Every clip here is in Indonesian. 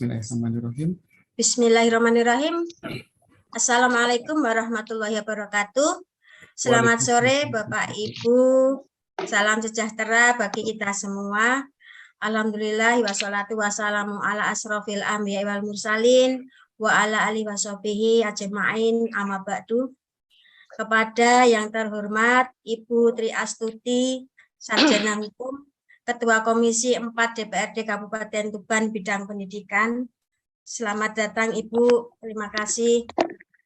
Bismillahirrahmanirrahim. Bismillahirrahmanirrahim. Assalamualaikum warahmatullahi wabarakatuh. Selamat sore Bapak Ibu. Salam sejahtera bagi kita semua. Alhamdulillah wassalatu wassalamu ala asrofil anbiya wal mursalin wa ala alihi washabihi ajmain amma ba'du. Kepada yang terhormat Ibu Tri Astuti, Sarjana Hukum, Ketua Komisi 4 DPRD Kabupaten Tuban bidang pendidikan. Selamat datang Ibu, terima kasih.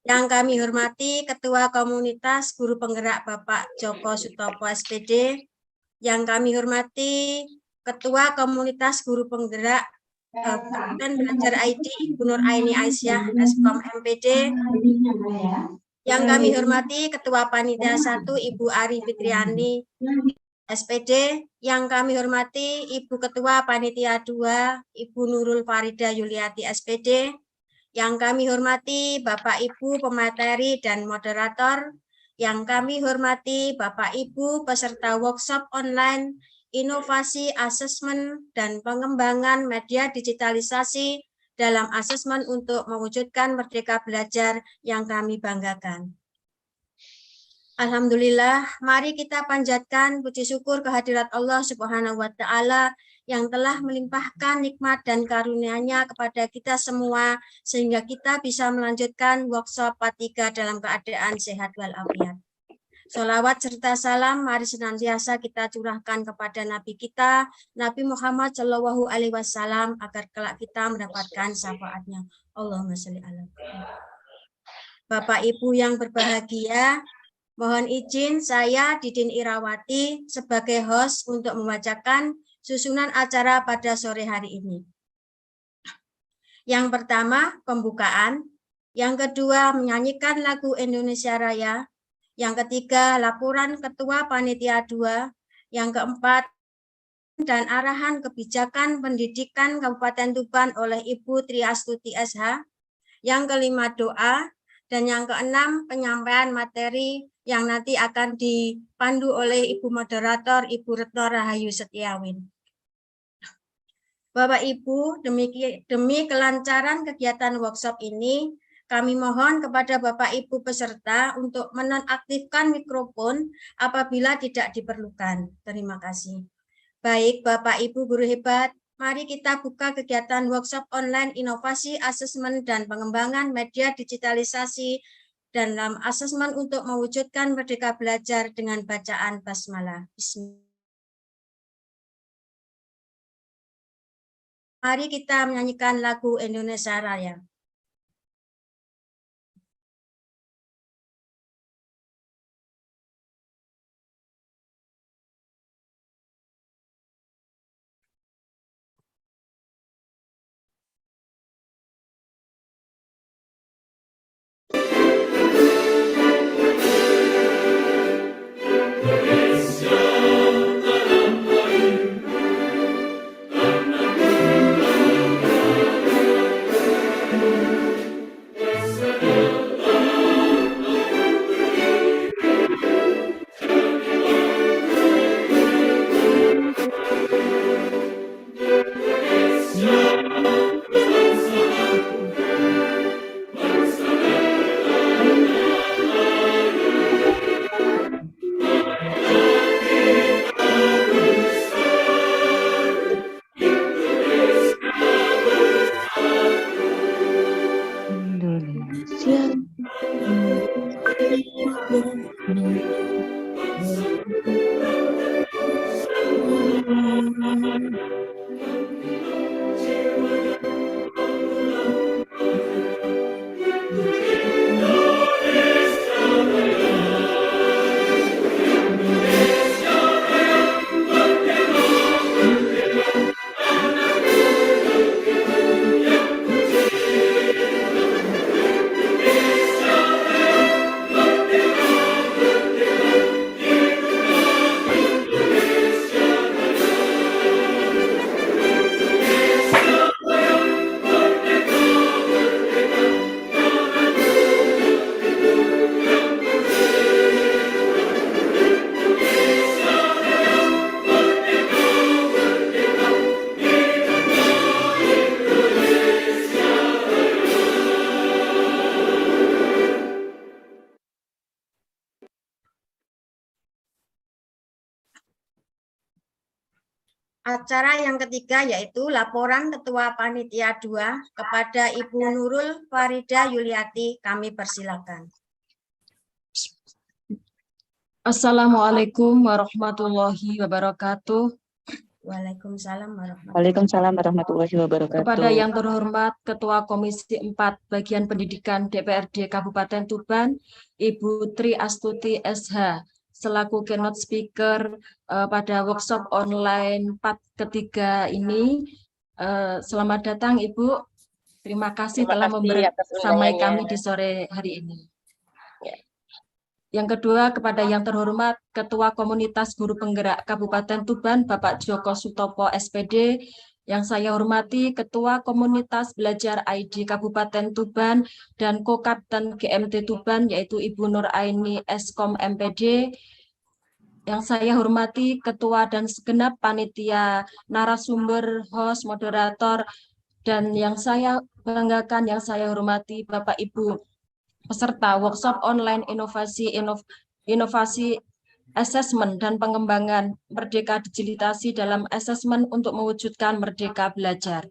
Yang kami hormati Ketua Komunitas Guru Penggerak Bapak Joko Sutopo SPD. Yang kami hormati Ketua Komunitas Guru Penggerak dan Belajar ID Ibu Nur Aini Aisyah Eskom MPD. Yang kami hormati Ketua Panitia 1 Ibu Ari Fitriani SPD. Yang kami hormati Ibu Ketua Panitia 2 Ibu Nurul Farida Yuliati SPD. Yang kami hormati Bapak Ibu pemateri dan moderator. Yang kami hormati Bapak Ibu peserta workshop online inovasi asesmen dan pengembangan media digitalisasi dalam asesmen untuk mewujudkan merdeka belajar yang kami banggakan. Alhamdulillah, mari kita panjatkan puji syukur kehadirat Allah Subhanahu wa Ta'ala yang telah melimpahkan nikmat dan karunia-Nya kepada kita semua sehingga kita bisa melanjutkan workshop part 3 dalam keadaan sehat walafiat. Sholawat serta salam mari senantiasa kita curahkan kepada Nabi kita, Nabi Muhammad Shallallahu Alaihi Wasallam agar kelak kita mendapatkan syafaatnya. Allahumma sholli ala Muhammad. Bapak Ibu yang berbahagia, mohon izin saya Didin Irawati sebagai host untuk membacakan susunan acara pada sore hari ini. Yang pertama, pembukaan. Yang kedua, menyanyikan lagu Indonesia Raya. Yang ketiga, laporan Ketua Panitia 2. Yang keempat, dan arahan kebijakan pendidikan Kabupaten Tuban oleh Ibu Tri Astuti SH. Yang kelima, doa. Dan yang keenam, penyampaian materi yang nanti akan dipandu oleh Ibu Moderator, Ibu Retno Rahayu Setiawin. Bapak Ibu, demi kelancaran kegiatan workshop ini, kami mohon kepada Bapak Ibu peserta untuk menonaktifkan mikrofon apabila tidak diperlukan. Terima kasih. Baik, Bapak Ibu guru hebat, mari kita buka kegiatan workshop online inovasi asesmen dan pengembangan media digitalisasi dan dalam asesmen untuk mewujudkan merdeka belajar dengan bacaan basmalah. Bismillah. Mari kita menyanyikan lagu Indonesia Raya. acara yang ketiga yaitu laporan Ketua Panitia 2 kepada Ibu Nurul Farida Yuliati. Kami persilakan. Assalamualaikum warahmatullahi wabarakatuh. Waalaikumsalam warahmatullahi wabarakatuh. Kepada yang terhormat Ketua Komisi 4 Bagian Pendidikan DPRD Kabupaten Tuban, Ibu Tri Astuti SH, selaku keynote speaker pada workshop online part ketiga ini. Selamat datang Ibu. Terima kasih telah membersamai kami di sore hari ini. Yang kedua, kepada yang terhormat Ketua Komunitas Guru Penggerak Kabupaten Tuban, Bapak Joko Sutopo SPD, yang saya hormati Ketua Komunitas Belajar ID Kabupaten Tuban dan Kokapten GMT Tuban, yaitu Ibu Nur Aini Eskom MPD, yang saya hormati Ketua dan segenap panitia, narasumber, host, moderator, dan yang saya banggakan, yang saya hormati Bapak Ibu peserta workshop online inovasi asesmen dan pengembangan Merdeka Digitalisasi dalam asesmen untuk mewujudkan Merdeka Belajar.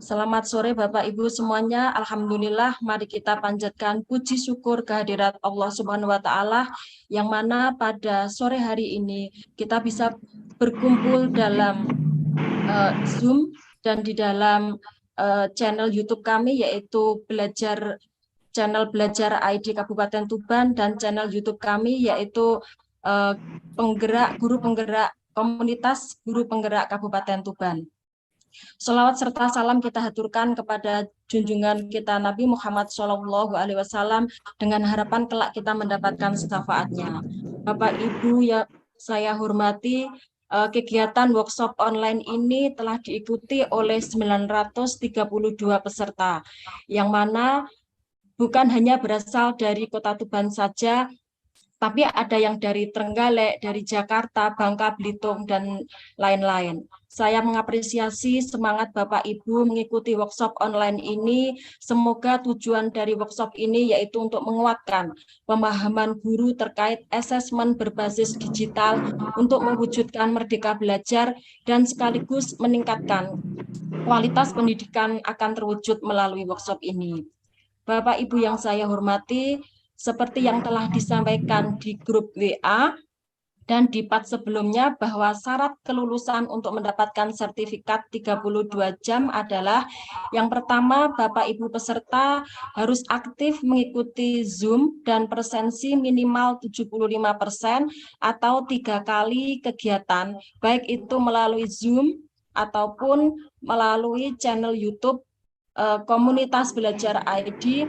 Selamat sore Bapak Ibu semuanya. Alhamdulillah, mari kita panjatkan puji syukur kehadirat Allah Subhanahu wa taala yang mana pada sore hari ini kita bisa berkumpul dalam Zoom dan di dalam channel YouTube kami, yaitu channel Belajar ID Kabupaten Tuban, dan channel YouTube kami yaitu Guru Penggerak Komunitas Guru Penggerak Kabupaten Tuban. Sholawat serta salam kita haturkan kepada junjungan kita Nabi Muhammad SAW dengan harapan kelak kita mendapatkan syafaatnya. Bapak Ibu yang saya hormati, kegiatan workshop online ini telah diikuti oleh 932 peserta, yang mana bukan hanya berasal dari Kota Tuban saja, tapi ada yang dari Trenggalek, dari Jakarta, Bangka Belitung, dan lain-lain. Saya mengapresiasi semangat Bapak Ibu mengikuti workshop online ini. Semoga tujuan dari workshop ini yaitu untuk menguatkan pemahaman guru terkait asesmen berbasis digital untuk mewujudkan Merdeka Belajar dan sekaligus meningkatkan kualitas pendidikan akan terwujud melalui workshop ini. Bapak Ibu yang saya hormati, seperti yang telah disampaikan di grup WA dan di part sebelumnya bahwa syarat kelulusan untuk mendapatkan sertifikat 32 jam adalah yang pertama, Bapak Ibu peserta harus aktif mengikuti Zoom dan presensi minimal 75% atau 3 kali kegiatan, baik itu melalui Zoom ataupun melalui channel YouTube Komunitas Belajar ID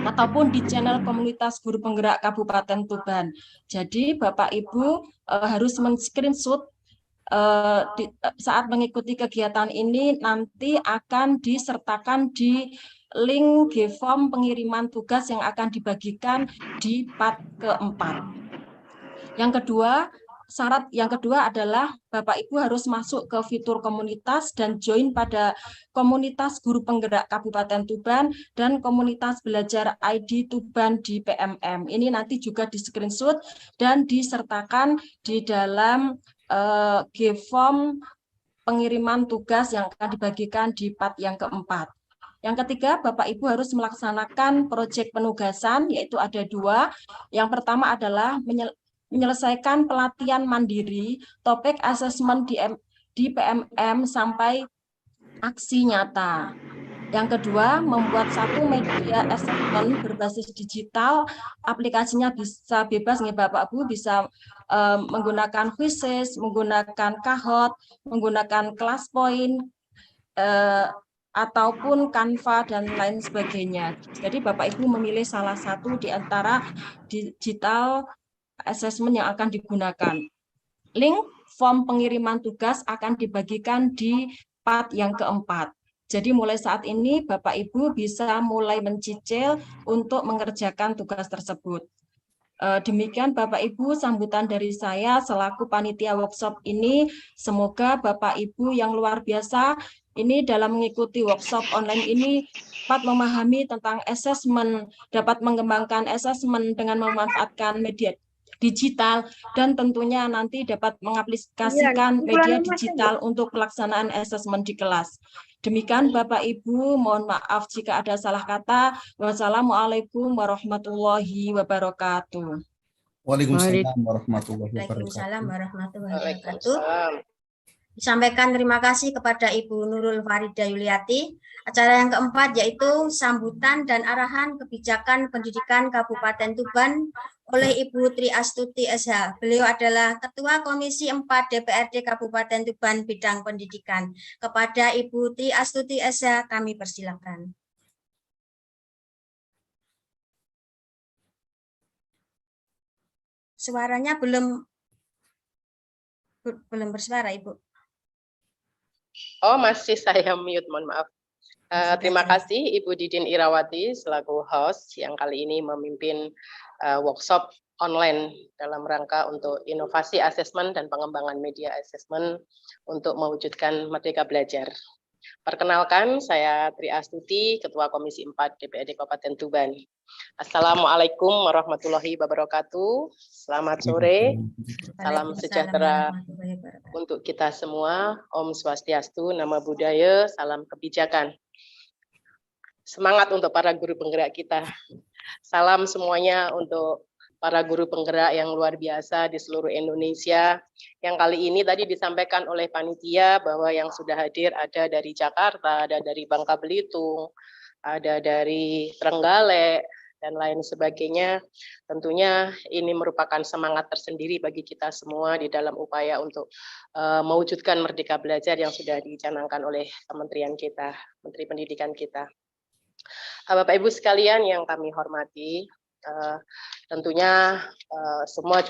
ataupun di channel Komunitas Guru Penggerak Kabupaten Tuban. Jadi Bapak Ibu harus men-screenshot saat mengikuti kegiatan ini, nanti akan disertakan di link G-form pengiriman tugas yang akan dibagikan di part keempat. Yang kedua, syarat yang kedua adalah Bapak Ibu harus masuk ke fitur komunitas dan join pada Komunitas Guru Penggerak Kabupaten Tuban dan Komunitas Belajar ID Tuban di PMM. Ini nanti juga di-screenshot dan disertakan di dalam G-form pengiriman tugas yang akan dibagikan di part yang keempat. Yang ketiga, Bapak Ibu harus melaksanakan proyek penugasan, yaitu ada 2. Yang pertama adalah menyelesaikan pelatihan mandiri, topik asesmen di PMM sampai aksi nyata. Yang kedua, membuat satu media asesmen berbasis digital, aplikasinya bisa bebas nih Bapak Ibu, bisa menggunakan Quizzes, menggunakan Kahoot, menggunakan ClassPoint, ataupun Canva dan lain sebagainya. Jadi Bapak Ibu memilih salah satu di antara digital asesmen yang akan digunakan. Link form pengiriman tugas akan dibagikan di part yang keempat. Jadi mulai saat ini Bapak Ibu bisa mulai mencicil untuk mengerjakan tugas tersebut. Demikian Bapak Ibu sambutan dari saya selaku panitia workshop ini. Semoga Bapak Ibu yang luar biasa ini dalam mengikuti workshop online ini dapat memahami tentang asesmen, dapat mengembangkan asesmen dengan memanfaatkan digital, dan tentunya nanti dapat mengaplikasikan media digital untuk pelaksanaan asesmen di kelas. Demikian Bapak Ibu, mohon maaf jika ada salah kata. Wassalamualaikum warahmatullahi wabarakatuh. Waalaikumsalam warahmatullahi Waalaikumsalam wabarakatuh. warahmatullahi wabarakatuh. Waalaikumsalam. Disampaikan terima kasih kepada Ibu Nurul Farida Yuliati. Acara yang keempat yaitu sambutan dan arahan kebijakan pendidikan Kabupaten Tuban oleh Ibu Tri Astuti SH. Beliau adalah Ketua Komisi 4 DPRD Kabupaten Tuban bidang pendidikan. Kepada Ibu Tri Astuti SH kami persilakan. Suaranya belum bersuara, Ibu. Oh, masih saya mute, mohon maaf. Terima kasih Ibu Didin Irawati selaku host yang kali ini memimpin workshop online dalam rangka untuk inovasi asesmen dan pengembangan media asesmen untuk mewujudkan Merdeka Belajar. Perkenalkan, saya Tri Astuti, Ketua Komisi 4 DPRD Kabupaten Tuban. Assalamualaikum warahmatullahi wabarakatuh. Selamat sore, salam sejahtera untuk kita semua. Om Swastiastu, Namo Buddhaya, salam kebijakan. Semangat untuk para guru penggerak kita. Salam semuanya untuk para guru penggerak yang luar biasa di seluruh Indonesia. Yang kali ini tadi disampaikan oleh panitia bahwa yang sudah hadir ada dari Jakarta, ada dari Bangka Belitung, ada dari Trenggalek, dan lain sebagainya. Tentunya ini merupakan semangat tersendiri bagi kita semua di dalam upaya untuk mewujudkan Merdeka Belajar yang sudah dicanangkan oleh kementerian kita, Menteri Pendidikan kita. Bapak Ibu sekalian yang kami hormati, tentunya semua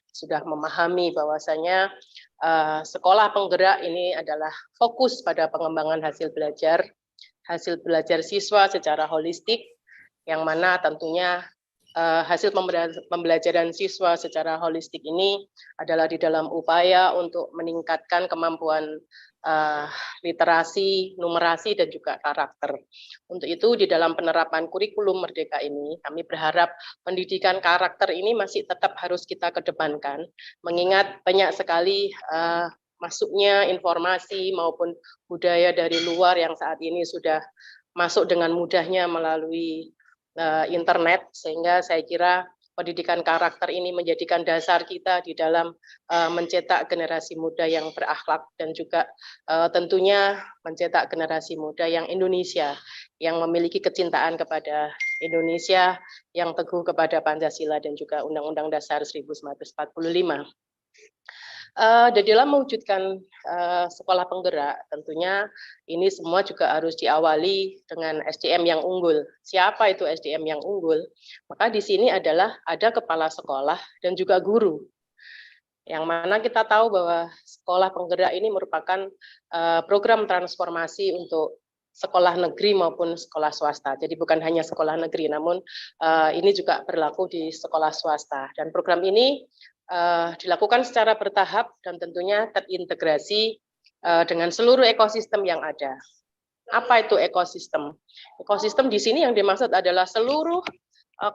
sudah memahami bahwasanya sekolah penggerak ini adalah fokus pada pengembangan hasil belajar siswa secara holistik, yang mana tentunya hasil pembelajaran siswa secara holistik ini adalah di dalam upaya untuk meningkatkan kemampuan literasi, numerasi, dan juga karakter. Untuk itu, di dalam penerapan kurikulum Merdeka ini, kami berharap pendidikan karakter ini masih tetap harus kita kedepankan, mengingat banyak sekali masuknya informasi maupun budaya dari luar yang saat ini sudah masuk dengan mudahnya melalui internet, sehingga saya kira pendidikan karakter ini menjadikan dasar kita di dalam mencetak generasi muda yang berakhlak dan juga tentunya mencetak generasi muda yang Indonesia, yang memiliki kecintaan kepada Indonesia, yang teguh kepada Pancasila dan juga Undang-Undang Dasar 1945. Dan dalam mewujudkan sekolah penggerak, tentunya ini semua juga harus diawali dengan SDM yang unggul. Siapa itu SDM yang unggul? Maka di sini adalah ada kepala sekolah dan juga guru. Yang mana kita tahu bahwa sekolah penggerak ini merupakan program transformasi untuk sekolah negeri maupun sekolah swasta. Jadi bukan hanya sekolah negeri, namun ini juga berlaku di sekolah swasta. Dan program ini dilakukan secara bertahap dan tentunya terintegrasi dengan seluruh ekosistem yang ada. Apa itu ekosistem? Ekosistem di sini yang dimaksud adalah seluruh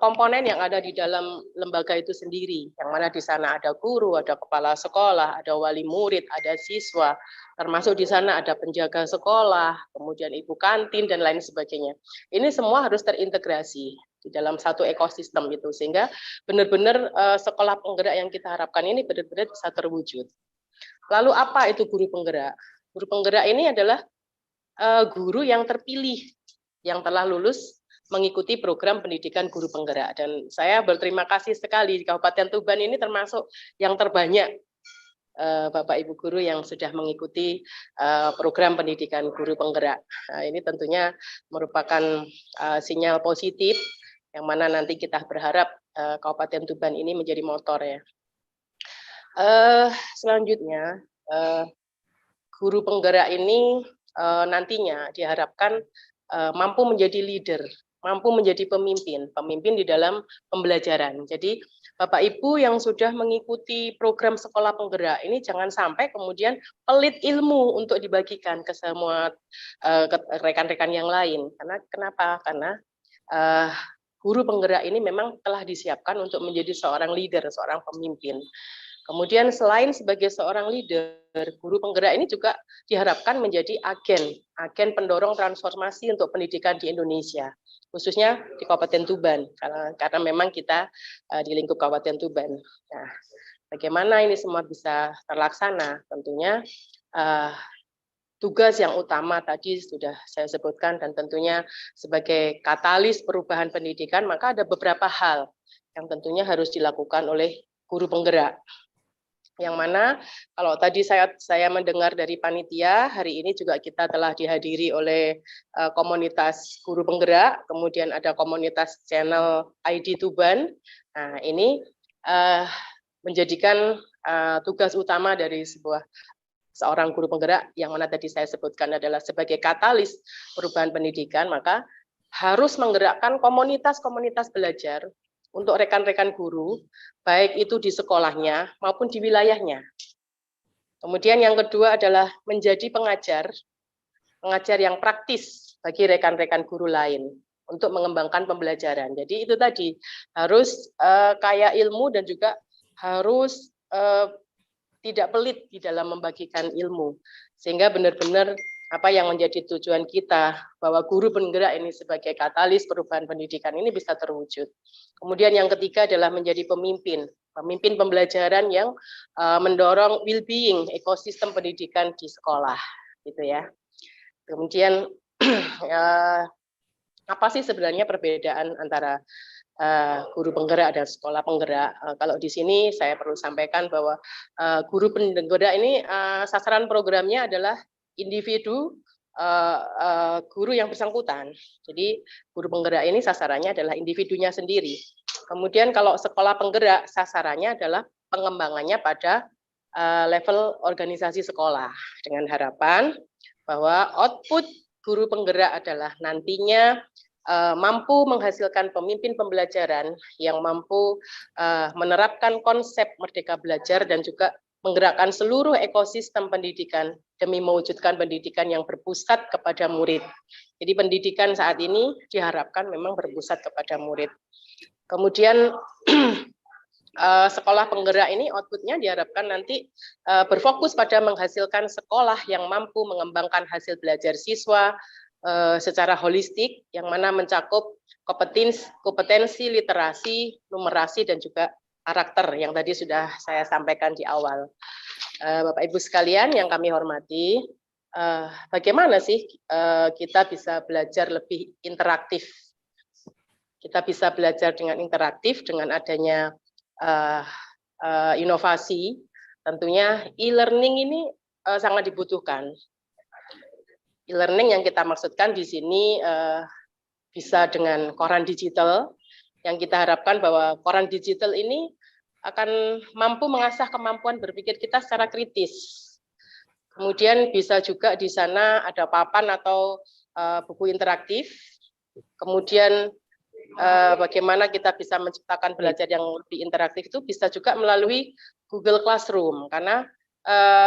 komponen yang ada di dalam lembaga itu sendiri, yang mana di sana ada guru, ada kepala sekolah, ada wali murid, ada siswa, termasuk di sana ada penjaga sekolah, kemudian ibu kantin, dan lain sebagainya. Ini semua harus terintegrasi di dalam satu ekosistem itu, sehingga benar-benar sekolah penggerak yang kita harapkan ini benar-benar bisa terwujud. Lalu apa itu guru penggerak? Guru penggerak ini adalah guru yang terpilih, yang telah lulus mengikuti program pendidikan guru penggerak. Dan saya berterima kasih sekali, di Kabupaten Tuban ini termasuk yang terbanyak Bapak Ibu guru yang sudah mengikuti program pendidikan guru penggerak. Nah, ini tentunya merupakan sinyal positif, yang mana nanti kita berharap Kabupaten Tuban ini menjadi motor ya. Selanjutnya, guru penggerak ini nantinya diharapkan mampu menjadi leader, mampu menjadi pemimpin di dalam pembelajaran. Jadi Bapak Ibu yang sudah mengikuti program sekolah penggerak ini jangan sampai kemudian pelit ilmu untuk dibagikan ke semua rekan-rekan yang lain. Karena kenapa? Karena guru penggerak ini memang telah disiapkan untuk menjadi seorang leader, seorang pemimpin. Kemudian selain sebagai seorang leader, guru penggerak ini juga diharapkan menjadi agen pendorong transformasi untuk pendidikan di Indonesia, khususnya di Kabupaten Tuban, karena memang kita di lingkup Kabupaten Tuban. Nah, bagaimana ini semua bisa terlaksana? Tentunya tugas yang utama tadi sudah saya sebutkan, dan tentunya sebagai katalis perubahan pendidikan, maka ada beberapa hal yang tentunya harus dilakukan oleh guru penggerak. Yang mana kalau tadi saya mendengar dari panitia, hari ini juga kita telah dihadiri oleh komunitas guru penggerak, kemudian ada komunitas channel ID Tuban. Nah, ini menjadikan tugas utama dari seorang guru penggerak, yang mana tadi saya sebutkan adalah sebagai katalis perubahan pendidikan, maka harus menggerakkan komunitas-komunitas belajar untuk rekan-rekan guru, baik itu di sekolahnya maupun di wilayahnya. Kemudian yang kedua adalah menjadi pengajar yang praktis bagi rekan-rekan guru lain untuk mengembangkan pembelajaran. Jadi itu tadi harus kaya ilmu dan juga harus tidak pelit di dalam membagikan ilmu, sehingga benar-benar apa yang menjadi tujuan kita, bahwa guru penggerak ini sebagai katalis perubahan pendidikan ini bisa terwujud. Kemudian yang ketiga adalah menjadi pemimpin pembelajaran yang mendorong well-being ekosistem pendidikan di sekolah, gitu ya. Kemudian apa sih sebenarnya perbedaan antara guru penggerak dan sekolah penggerak? Kalau di sini saya perlu sampaikan bahwa guru penggerak ini sasaran programnya adalah individu guru yang bersangkutan. Jadi guru penggerak ini sasarannya adalah individunya sendiri. Kemudian kalau sekolah penggerak sasarannya adalah pengembangannya pada level organisasi sekolah, dengan harapan bahwa output guru penggerak adalah nantinya mampu menghasilkan pemimpin pembelajaran yang mampu menerapkan konsep merdeka belajar dan juga menggerakkan seluruh ekosistem pendidikan demi mewujudkan pendidikan yang berpusat kepada murid. Jadi pendidikan saat ini diharapkan memang berpusat kepada murid. Kemudian sekolah penggerak ini outputnya diharapkan nanti berfokus pada menghasilkan sekolah yang mampu mengembangkan hasil belajar siswa secara holistik, yang mana mencakup kompetensi literasi, numerasi, dan juga karakter yang tadi sudah saya sampaikan di awal. Bapak Ibu sekalian yang kami hormati, bagaimana sih kita bisa belajar lebih interaktif? Kita bisa belajar dengan interaktif dengan adanya inovasi. Tentunya e-learning ini sangat dibutuhkan. E-learning yang kita maksudkan di sini bisa dengan koran digital, yang kita harapkan bahwa koran digital ini akan mampu mengasah kemampuan berpikir kita secara kritis. Kemudian bisa juga di sana ada papan atau buku interaktif. Kemudian bagaimana kita bisa menciptakan belajar yang lebih interaktif itu bisa juga melalui Google Classroom, karena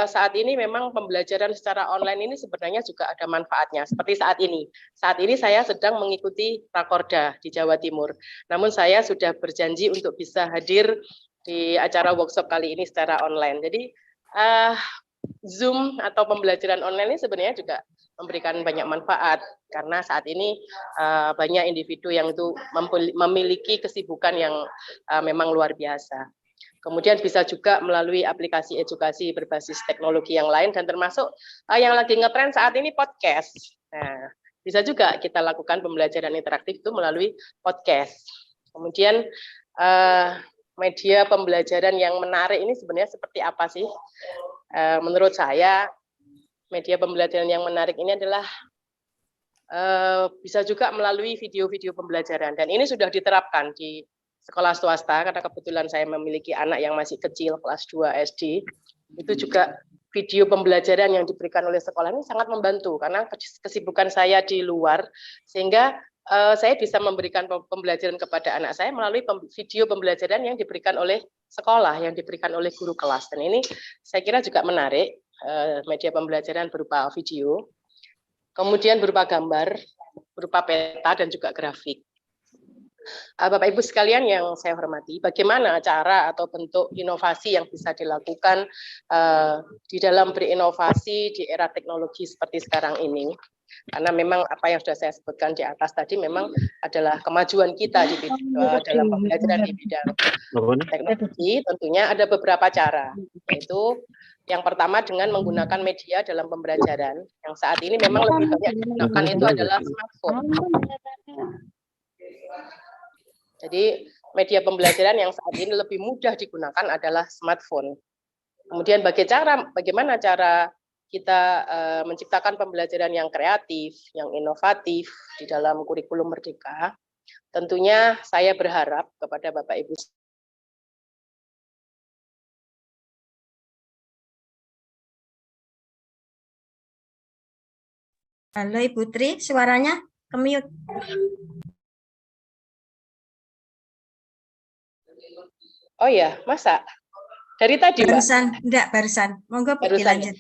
saat ini memang pembelajaran secara online ini sebenarnya juga ada manfaatnya. Seperti saat ini. Saat ini saya sedang mengikuti Rakorda di Jawa Timur. Namun saya sudah berjanji untuk bisa hadir di acara workshop kali ini secara online. Jadi Zoom atau pembelajaran online ini sebenarnya juga memberikan banyak manfaat, karena saat ini banyak individu yang itu memiliki kesibukan yang memang luar biasa. Kemudian bisa juga melalui aplikasi edukasi berbasis teknologi yang lain, dan termasuk yang lagi ngetren saat ini podcast. Nah, bisa juga kita lakukan pembelajaran interaktif itu melalui podcast. Kemudian media pembelajaran yang menarik ini sebenarnya seperti apa sih? Menurut saya media pembelajaran yang menarik ini adalah bisa juga melalui video-video pembelajaran, dan ini sudah diterapkan di sekolah swasta, karena kebetulan saya memiliki anak yang masih kecil, kelas 2 SD, itu juga video pembelajaran yang diberikan oleh sekolah ini sangat membantu, karena kesibukan saya di luar, sehingga saya bisa memberikan pembelajaran kepada anak saya melalui video pembelajaran yang diberikan oleh sekolah, yang diberikan oleh guru kelas, dan ini saya kira juga menarik, media pembelajaran berupa video, kemudian berupa gambar, berupa peta, dan juga grafik. Bapak Ibu sekalian yang saya hormati, bagaimana cara atau bentuk inovasi yang bisa dilakukan di dalam berinovasi di era teknologi seperti sekarang ini? Karena memang apa yang sudah saya sebutkan di atas tadi memang adalah kemajuan kita di dalam pembelajaran di bidang teknologi. Tentunya ada beberapa cara, yaitu yang pertama dengan menggunakan media dalam pembelajaran. Yang saat ini memang lebih banyak digunakan itu adalah smartphone. Jadi media pembelajaran yang saat ini lebih mudah digunakan adalah smartphone. Kemudian bagaimana cara kita menciptakan pembelajaran yang kreatif, yang inovatif di dalam kurikulum Merdeka? Tentunya saya berharap kepada Bapak Ibu. Halo Ibu Tri, suaranya ke-mute. Oh ya, masa? Dari tadi, barusan, Mbak? Enggak, barusan. Monggo dilanjut.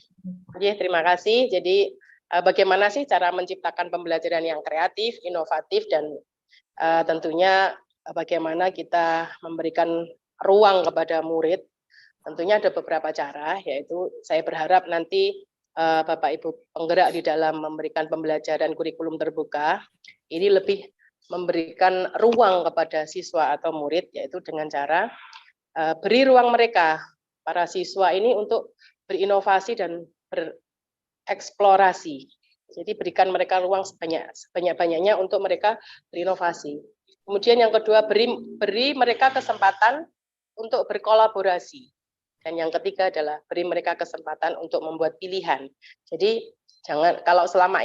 Ya, terima kasih. Jadi, bagaimana sih cara menciptakan pembelajaran yang kreatif, inovatif, dan tentunya bagaimana kita memberikan ruang kepada murid? Tentunya ada beberapa cara, yaitu saya berharap nanti Bapak Ibu penggerak di dalam memberikan pembelajaran kurikulum terbuka, ini lebih memberikan ruang kepada siswa atau murid, yaitu dengan cara beri ruang mereka, para siswa ini untuk berinovasi dan bereksplorasi. Jadi berikan mereka ruang sebanyak-banyaknya untuk mereka berinovasi. Kemudian yang kedua, beri mereka kesempatan untuk berkolaborasi. Dan yang ketiga adalah beri mereka kesempatan untuk membuat pilihan. Jadi kalau selama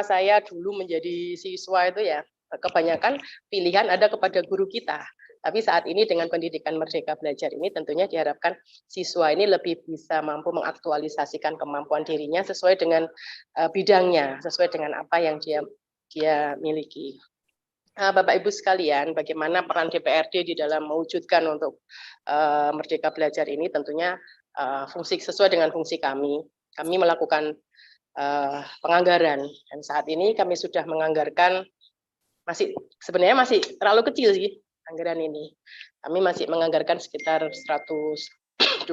saya dulu menjadi siswa itu ya, kebanyakan pilihan ada kepada guru kita. Tapi saat ini dengan pendidikan Merdeka Belajar ini tentunya diharapkan siswa ini lebih bisa mampu mengaktualisasikan kemampuan dirinya sesuai dengan bidangnya, sesuai dengan apa yang dia miliki. Bapak Ibu sekalian, bagaimana peran DPRD di dalam mewujudkan untuk Merdeka Belajar ini? Tentunya sesuai dengan fungsi kami. Kami melakukan penganggaran dan saat ini kami sudah menganggarkan sebenarnya masih terlalu kecil sih anggaran ini. Kami masih menganggarkan sekitar 125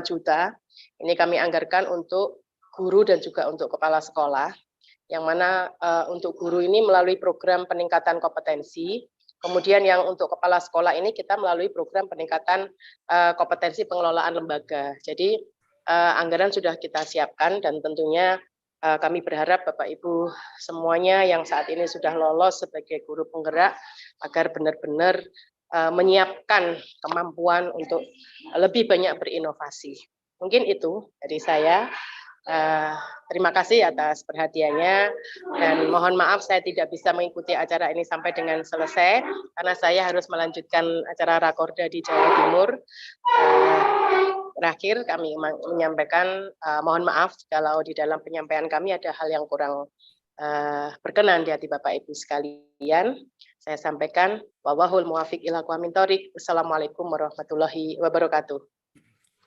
juta. Ini kami anggarkan untuk guru dan juga untuk kepala sekolah. Yang mana untuk guru ini melalui program peningkatan kompetensi. Kemudian yang untuk kepala sekolah ini kita melalui program peningkatan kompetensi pengelolaan lembaga. Jadi anggaran sudah kita siapkan dan tentunya kami berharap Bapak Ibu semuanya yang saat ini sudah lolos sebagai guru penggerak agar benar-benar menyiapkan kemampuan untuk lebih banyak berinovasi. Mungkin itu dari saya. Terima kasih atas perhatiannya dan mohon maaf saya tidak bisa mengikuti acara ini sampai dengan selesai karena saya harus melanjutkan acara Rakorda di Jawa Timur. Terakhir kami menyampaikan mohon maaf kalau di dalam penyampaian kami ada hal yang kurang berkenan di hati Bapak Ibu sekalian. Saya sampaikan wallahul muwaffiq ila aqwamit thoriq. Wassalamualaikum warahmatullahi wabarakatuh.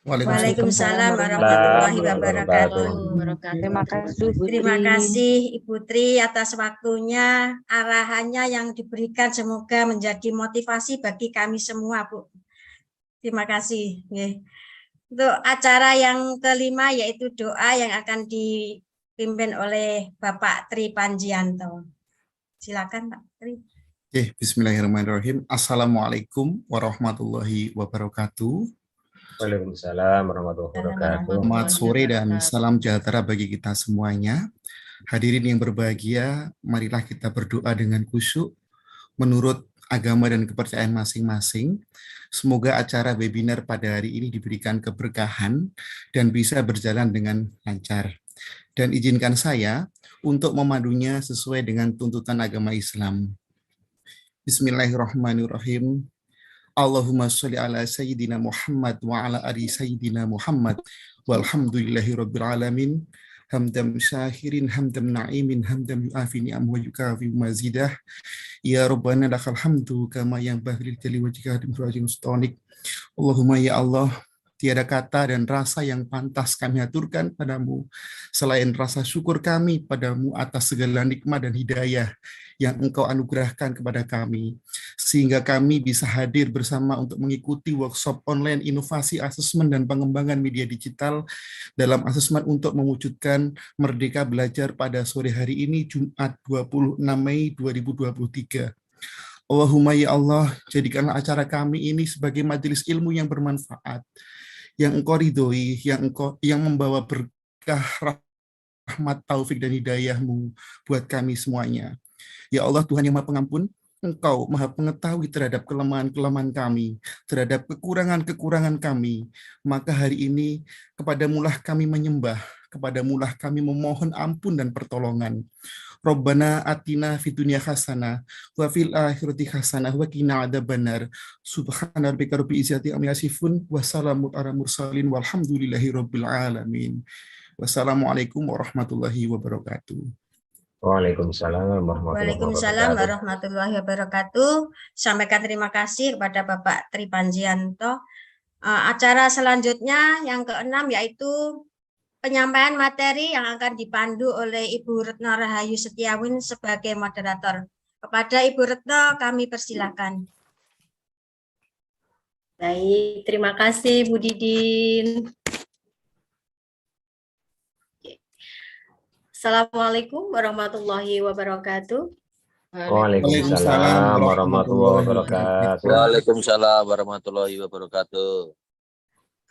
Waalaikumsalam warahmatullahi wabarakatuh. Terima kasih Ibu Tri atas waktunya, arahannya yang diberikan semoga menjadi motivasi bagi kami semua, Bu. Terima kasih. Untuk acara yang kelima yaitu doa yang akan dipimpin oleh Bapak Tri Panjianto. Silakan Pak Tri. Bismillahirrahmanirrahim. Assalamualaikum warahmatullahi wabarakatuh. Waalaikumsalam warahmatullahi wabarakatuh. Selamat sore dan salam sejahtera bagi kita semuanya. Hadirin yang berbahagia, marilah kita berdoa dengan khusyuk menurut agama dan kepercayaan masing-masing. Semoga acara webinar pada hari ini diberikan keberkahan dan bisa berjalan dengan lancar. Dan izinkan saya untuk memandunya sesuai dengan tuntutan agama Islam. Bismillahirrahmanirrahim. Allahumma sholli ala sayyidina Muhammad wa ala ali sayyidina Muhammad walhamdulillahi rabbil alamin hamdam syakirin hamdam na'imin hamdam yu'afi ni'am wa yukafi mazidah ya rabbana lakal hamdu kama yanbaghi li wajhika hadim surajim stonik. Allahumma ya Allah, Tiada kata dan rasa yang pantas kami aturkan padamu, selain rasa syukur kami padamu atas segala nikmat dan hidayah yang Engkau anugerahkan kepada kami, sehingga kami bisa hadir bersama untuk mengikuti workshop online inovasi asesmen dan pengembangan media digital dalam asesmen untuk mewujudkan Merdeka Belajar pada sore hari ini, Jumat 26 Mei 2023. Allahumma ya Allah, jadikanlah acara kami ini sebagai majelis ilmu yang bermanfaat, yang Engkau ridhoi, yang membawa berkah, rahmat, taufik dan hidayah-Mu buat kami semuanya. Ya Allah, Tuhan yang Maha Pengampun, Engkau Maha Pengetahui terhadap kelemahan-kelemahan kami, terhadap kekurangan-kekurangan kami. Maka hari ini kepadamulah kami menyembah, kepadamulah kami memohon ampun dan pertolongan. Rabbana atina fid dunya hasanah wa fil akhirati hasanah wa qina adzabannar. Subhana rabbika rabbil izzati amma yasifun wa salamun alal mursalin walhamdulillahi rabbil alamin. Wassalamualaikum warahmatullahi wabarakatuh. Waalaikumsalam warahmatullahi Waalaikumsalam wabarakatuh. warahmatullahi wabarakatuh. Sampaikan terima kasih kepada Bapak Tri Panjianto. Acara selanjutnya yang keenam yaitu penyampaian materi yang akan dipandu oleh Ibu Retno Rahayu Setiawin sebagai moderator. Kepada Ibu Retno kami persilakan. Baik, terima kasih Bu Didin. Assalamualaikum warahmatullahi wabarakatuh. Waalaikumsalam warahmatullahi wabarakatuh. Waalaikumsalam warahmatullahi wabarakatuh.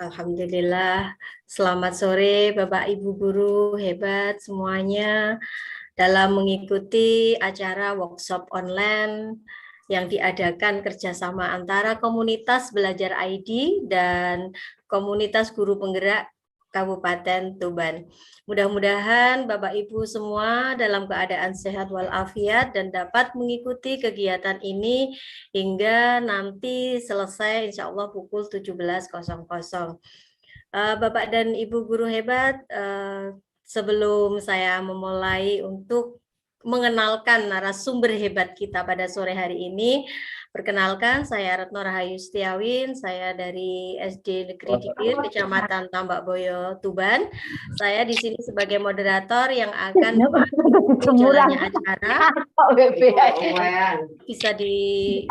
Alhamdulillah, selamat sore Bapak Ibu Guru hebat semuanya dalam mengikuti acara workshop online yang diadakan kerjasama antara komunitas Belajar ID dan komunitas guru penggerak Kabupaten Tuban. Mudah-mudahan Bapak Ibu semua dalam keadaan sehat walafiat dan dapat mengikuti kegiatan ini hingga nanti selesai insya Allah pukul 17.00. Bapak dan Ibu guru hebat, sebelum saya memulai untuk mengenalkan narasumber hebat kita pada sore hari ini, perkenalkan saya Retno Rahayu Setiawin, saya dari SD Negeri Dikir, Kecamatan Tambak Boyo, Tuban. Saya di sini sebagai moderator yang akan jalannya acara. Bisa di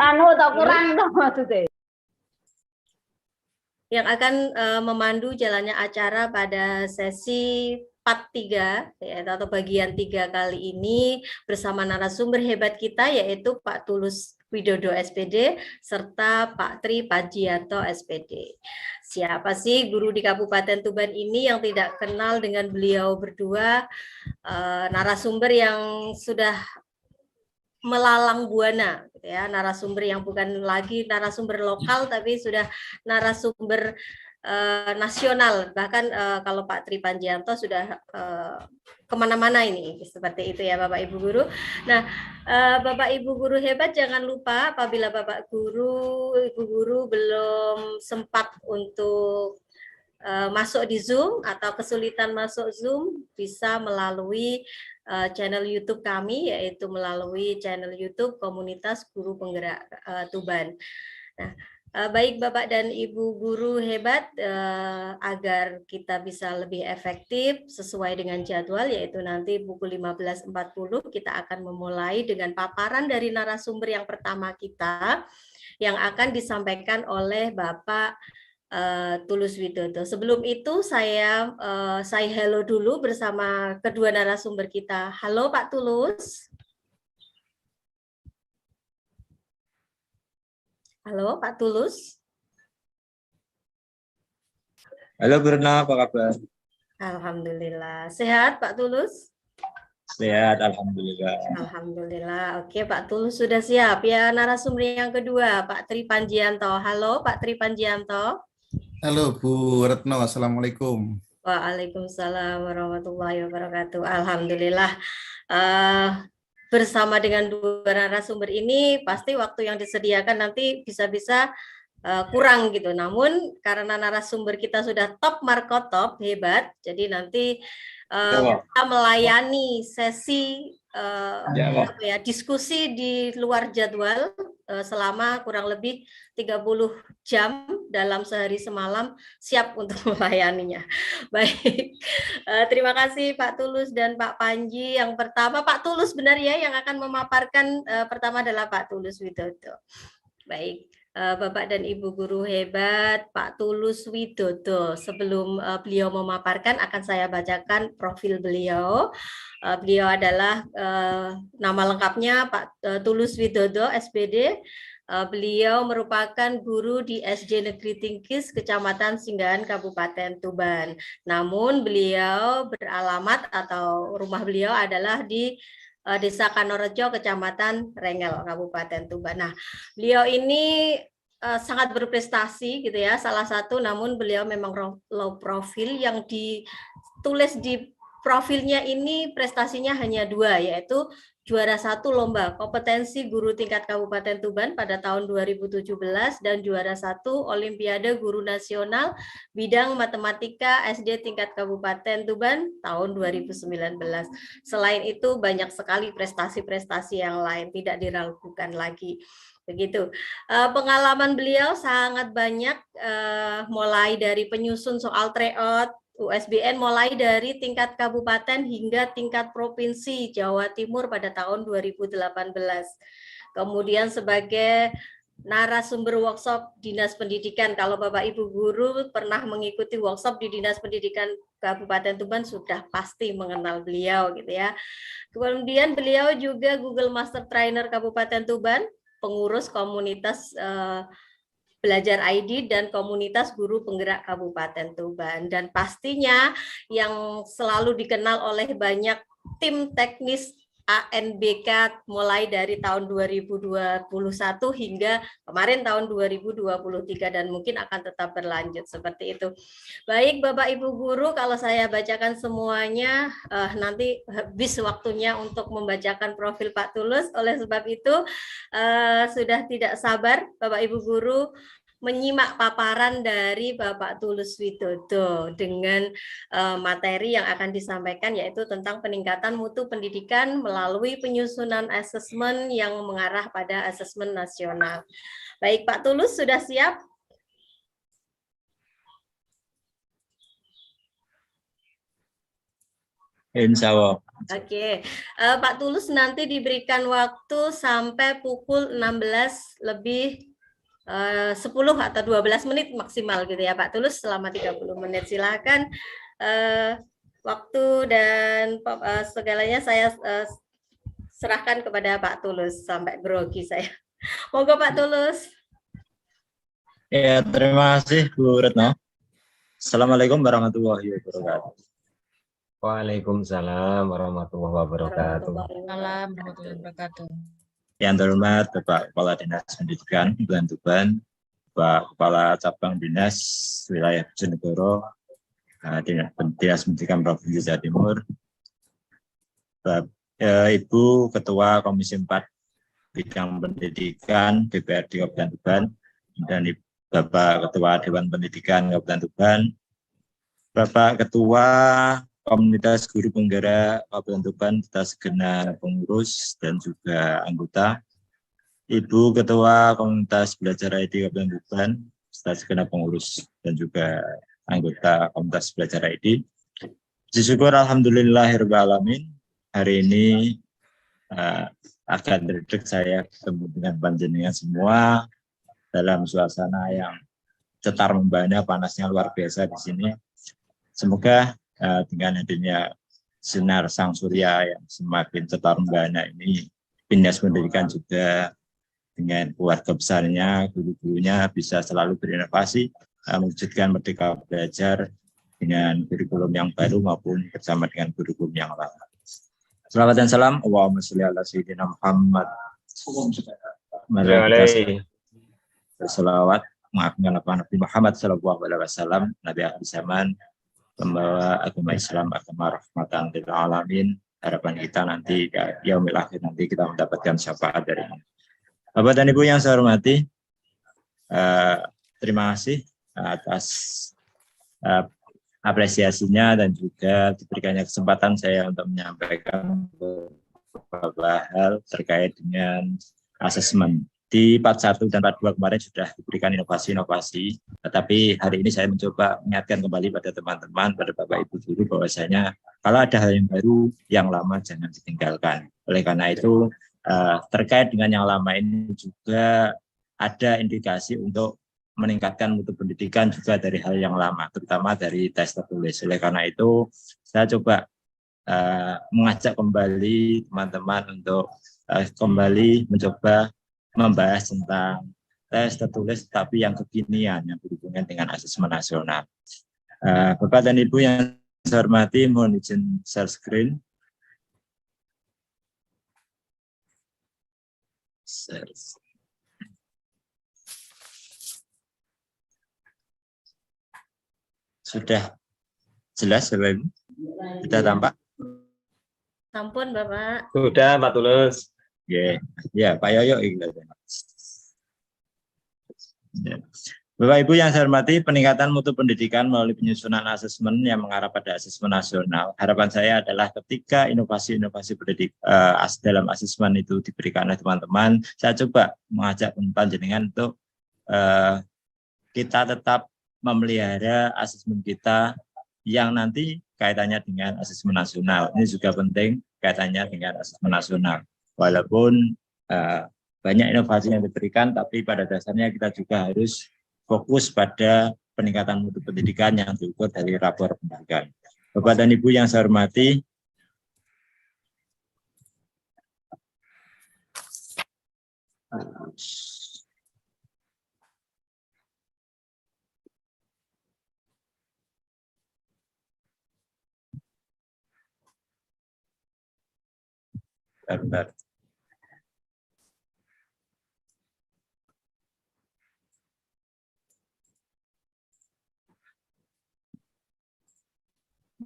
yang akan memandu jalannya acara pada sesi part 3 atau bagian 3 kali ini bersama narasumber hebat kita yaitu Pak Tulus Widodo SPD serta Pak Tri Panjianto SPD. Siapa sih guru di Kabupaten Tuban ini yang tidak kenal dengan beliau berdua, narasumber yang sudah melalang buana, gitu ya, narasumber yang bukan lagi narasumber lokal tapi sudah narasumber nasional, bahkan kalau Pak Tri Panjianto sudah kemana-mana ini, seperti itu ya Bapak Ibu Guru. Nah, Bapak Ibu Guru hebat, jangan lupa apabila Bapak Guru, Ibu Guru belum sempat untuk masuk di Zoom atau kesulitan masuk Zoom, bisa melalui channel YouTube kami, yaitu melalui channel YouTube Komunitas Guru Penggerak Tuban. Nah, baik Bapak dan Ibu guru hebat, agar kita bisa lebih efektif sesuai dengan jadwal, yaitu nanti pukul 15.40 kita akan memulai dengan paparan dari narasumber yang pertama kita yang akan disampaikan oleh Bapak Tulus Widodo. Sebelum itu saya hello dulu bersama kedua narasumber kita. Halo Pak Tulus. Halo Pak Tulus. Halo Berna, apa kabar? Alhamdulillah. Sehat Pak Tulus? Sehat, alhamdulillah. Alhamdulillah. Oke, Pak Tulus sudah siap. Ya, narasumber yang kedua, Pak Tri Panjianto. Halo Pak Tri Panjianto. Halo Bu Retno, Assalamualaikum. Waalaikumsalam warahmatullahi wabarakatuh. Alhamdulillah. Bersama dengan dua narasumber ini pasti waktu yang disediakan nanti bisa-bisa kurang gitu. Namun karena narasumber kita sudah top markotop hebat, jadi nanti kita melayani sesi diskusi di luar jadwal selama kurang lebih 30 jam dalam sehari semalam siap untuk melayaninya. Baik, terima kasih Pak Tulus dan Pak Panji. Yang pertama Pak Tulus benar ya yang akan memaparkan, pertama adalah Pak Tulus Widodo. Baik. Bapak dan Ibu guru hebat, Pak Tulus Widodo. Sebelum beliau memaparkan, akan saya bacakan profil beliau. Beliau adalah nama lengkapnya Pak Tulus Widodo, SPD. Beliau merupakan guru di SD Negeri Tingkis, Kecamatan Singgahan, Kabupaten Tuban. Namun beliau beralamat atau rumah beliau adalah di Desa Kanorejo, Kecamatan Rengel, Kabupaten Tuban. Nah, beliau ini sangat berprestasi gitu ya. Salah satu, namun beliau memang low profil, yang ditulis di profilnya ini prestasinya hanya 2, yaitu juara 1 lomba kompetensi guru tingkat Kabupaten Tuban pada tahun 2017 dan juara 1 Olimpiade Guru Nasional bidang matematika SD tingkat Kabupaten Tuban tahun 2019. Selain itu banyak sekali prestasi-prestasi yang lain, tidak diragukan lagi. Begitu. Pengalaman beliau sangat banyak, mulai dari penyusun soal tryout USBN mulai dari tingkat kabupaten hingga tingkat provinsi Jawa Timur pada tahun 2018. Kemudian sebagai narasumber workshop Dinas Pendidikan, kalau Bapak Ibu guru pernah mengikuti workshop di Dinas Pendidikan Kabupaten Tuban sudah pasti mengenal beliau gitu ya. Kemudian beliau juga Google Master Trainer Kabupaten Tuban, pengurus komunitas Belajar ID dan komunitas guru penggerak Kabupaten Tuban, dan pastinya yang selalu dikenal oleh banyak tim teknis ANBK mulai dari tahun 2021 hingga kemarin tahun 2023 dan mungkin akan tetap berlanjut seperti itu. Baik Bapak Ibu guru, kalau saya bacakan semuanya nanti habis waktunya untuk membacakan profil Pak Tulus. Oleh sebab itu sudah tidak sabar Bapak Ibu guru menyimak paparan dari Bapak Tulus Widodo dengan materi yang akan disampaikan, yaitu tentang peningkatan mutu pendidikan melalui penyusunan asesmen yang mengarah pada asesmen nasional. Baik, Pak Tulus sudah siap? Insya Allah. Oke, Pak Tulus nanti diberikan waktu sampai pukul 16 lebih 10 atau 12 menit maksimal gitu ya Pak Tulus, selama 30 menit. Silakan waktu dan segalanya saya serahkan kepada Pak Tulus, sampai grogi saya. Monggo Pak Tulus. Ya, terima kasih Bu Retno. Assalamualaikum warahmatullahi wabarakatuh. Waalaikumsalam warahmatullahi wabarakatuh. Waalaikumsalam warahmatullahi wabarakatuh. Yang terhormat Bapak Kepala Dinas Pendidikan Kabupaten Tuban, Bapak Kepala Cabang Dinas Wilayah Bojonegoro, Dinas Pendidikan Provinsi Jawa Timur, Ibu Ketua Komisi 4 Bidang Pendidikan DPRD Kabupaten Tuban, dan Bapak Ketua Dewan Pendidikan Kabupaten Tuban, Bapak Ketua Komunitas Guru Penggerak Kabupaten Tuban, serta segenap pengurus dan juga anggota, Ibu Ketua Komunitas Belajar ID Kabupaten Tuban, serta segenap pengurus dan juga anggota Komunitas Belajar ID. Puji syukur alhamdulillahirabbil alamin. Hari ini agak terdetik saya ketemu dengan panjenengan semua dalam suasana yang cetar membahana, panasnya luar biasa di sini. Semoga dengan hadirnya sinar sang surya yang semakin cetar membahana ini, Dinas Pendidikan juga dengan keluarga besarnya, guru-gurunya bisa selalu berinovasi, mewujudkan Merdeka Belajar dengan kurikulum yang baru maupun bersama dengan kurikulum yang lama. Salawat dan salam, Allahumma sholli ala sayyidina Muhammad. Mari berselawat mengagunkan Nabi Muhammad sallallahu alaihi wasallam, Nabi akhir zaman, membawa agama Islam, agama rahmatan lil alamin. Harapan kita nanti yaumil akhir nanti kita mendapatkan syafaat darinya. Bapak dan Ibu yang saya hormati, terima kasih atas apresiasinya dan juga diberikannya kesempatan saya untuk menyampaikan beberapa hal terkait dengan asesmen Di part 1 dan part 2 kemarin sudah diberikan inovasi-inovasi, tetapi hari ini saya mencoba mengingatkan kembali pada teman-teman, pada Bapak Ibu guru bahwasanya kalau ada hal yang baru, yang lama jangan ditinggalkan. Oleh karena itu, terkait dengan yang lama ini juga ada indikasi untuk meningkatkan mutu pendidikan juga dari hal yang lama, terutama dari tes tertulis. Oleh karena itu, saya coba mengajak kembali teman-teman untuk kembali mencoba membahas tentang tes tertulis tapi yang kekinian yang berhubungan dengan asesmen nasional. Bapak dan Ibu yang saya hormati, mohon izin share screen. Sudah jelas Bapak Ibu? Sudah tampak? Sampun Bapak. Sudah, Pak Tulus. Ya, Pak Yoyo. Ya. Bapak Ibu yang saya hormati, peningkatan mutu pendidikan melalui penyusunan asesmen yang mengarah pada asesmen nasional. Harapan saya adalah ketika inovasi-inovasi dalam asesmen itu diberikan oleh teman-teman, saya coba mengajak panjenengan untuk kita tetap memelihara asesmen kita yang nanti kaitannya dengan asesmen nasional. Ini juga penting kaitannya dengan asesmen nasional. Walaupun banyak inovasi yang diberikan, tapi pada dasarnya kita juga harus fokus pada peningkatan mutu pendidikan yang diukur dari rapor pendidikan. Bapak dan Ibu yang saya hormati, bentar.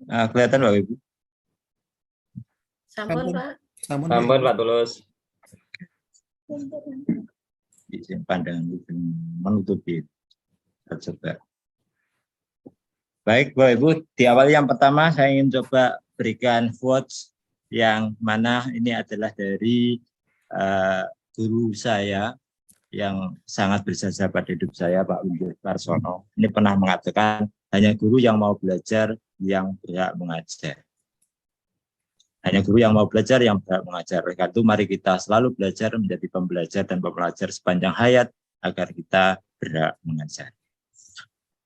Kelihatan Bapak Ibu? Sampun Pak. Sampun Pak Tulus. Izin pandangan menutupi. Coba. Baik Bapak Ibu, di awal yang pertama saya ingin coba berikan quotes yang mana ini adalah dari guru saya yang sangat berjasa pada hidup saya, Pak Windu Karsono. Ini pernah mengatakan, hanya guru yang mau belajar yang berhak mengajar. Hanya guru yang mau belajar yang berhak mengajar. Oleh karena itu, mari kita selalu belajar menjadi pembelajar dan pembelajar sepanjang hayat agar kita berhak mengajar.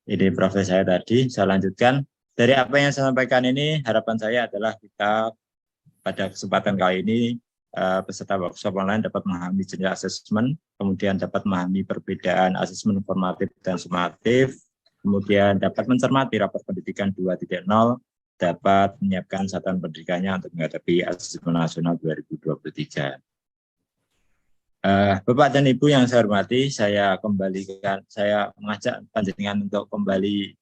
Ini profesi saya tadi, saya lanjutkan. Dari apa yang saya sampaikan ini, harapan saya adalah kita pada kesempatan kali ini, peserta workshop online dapat memahami jenis asesmen, kemudian dapat memahami perbedaan asesmen formatif dan sumatif, kemudian dapat mencermati rapor pendidikan 2.0, dapat menyiapkan satuan pendidikannya untuk menghadapi asesmen nasional 2023. Bapak dan Ibu yang saya hormati, saya mengajak panjenengan untuk kembali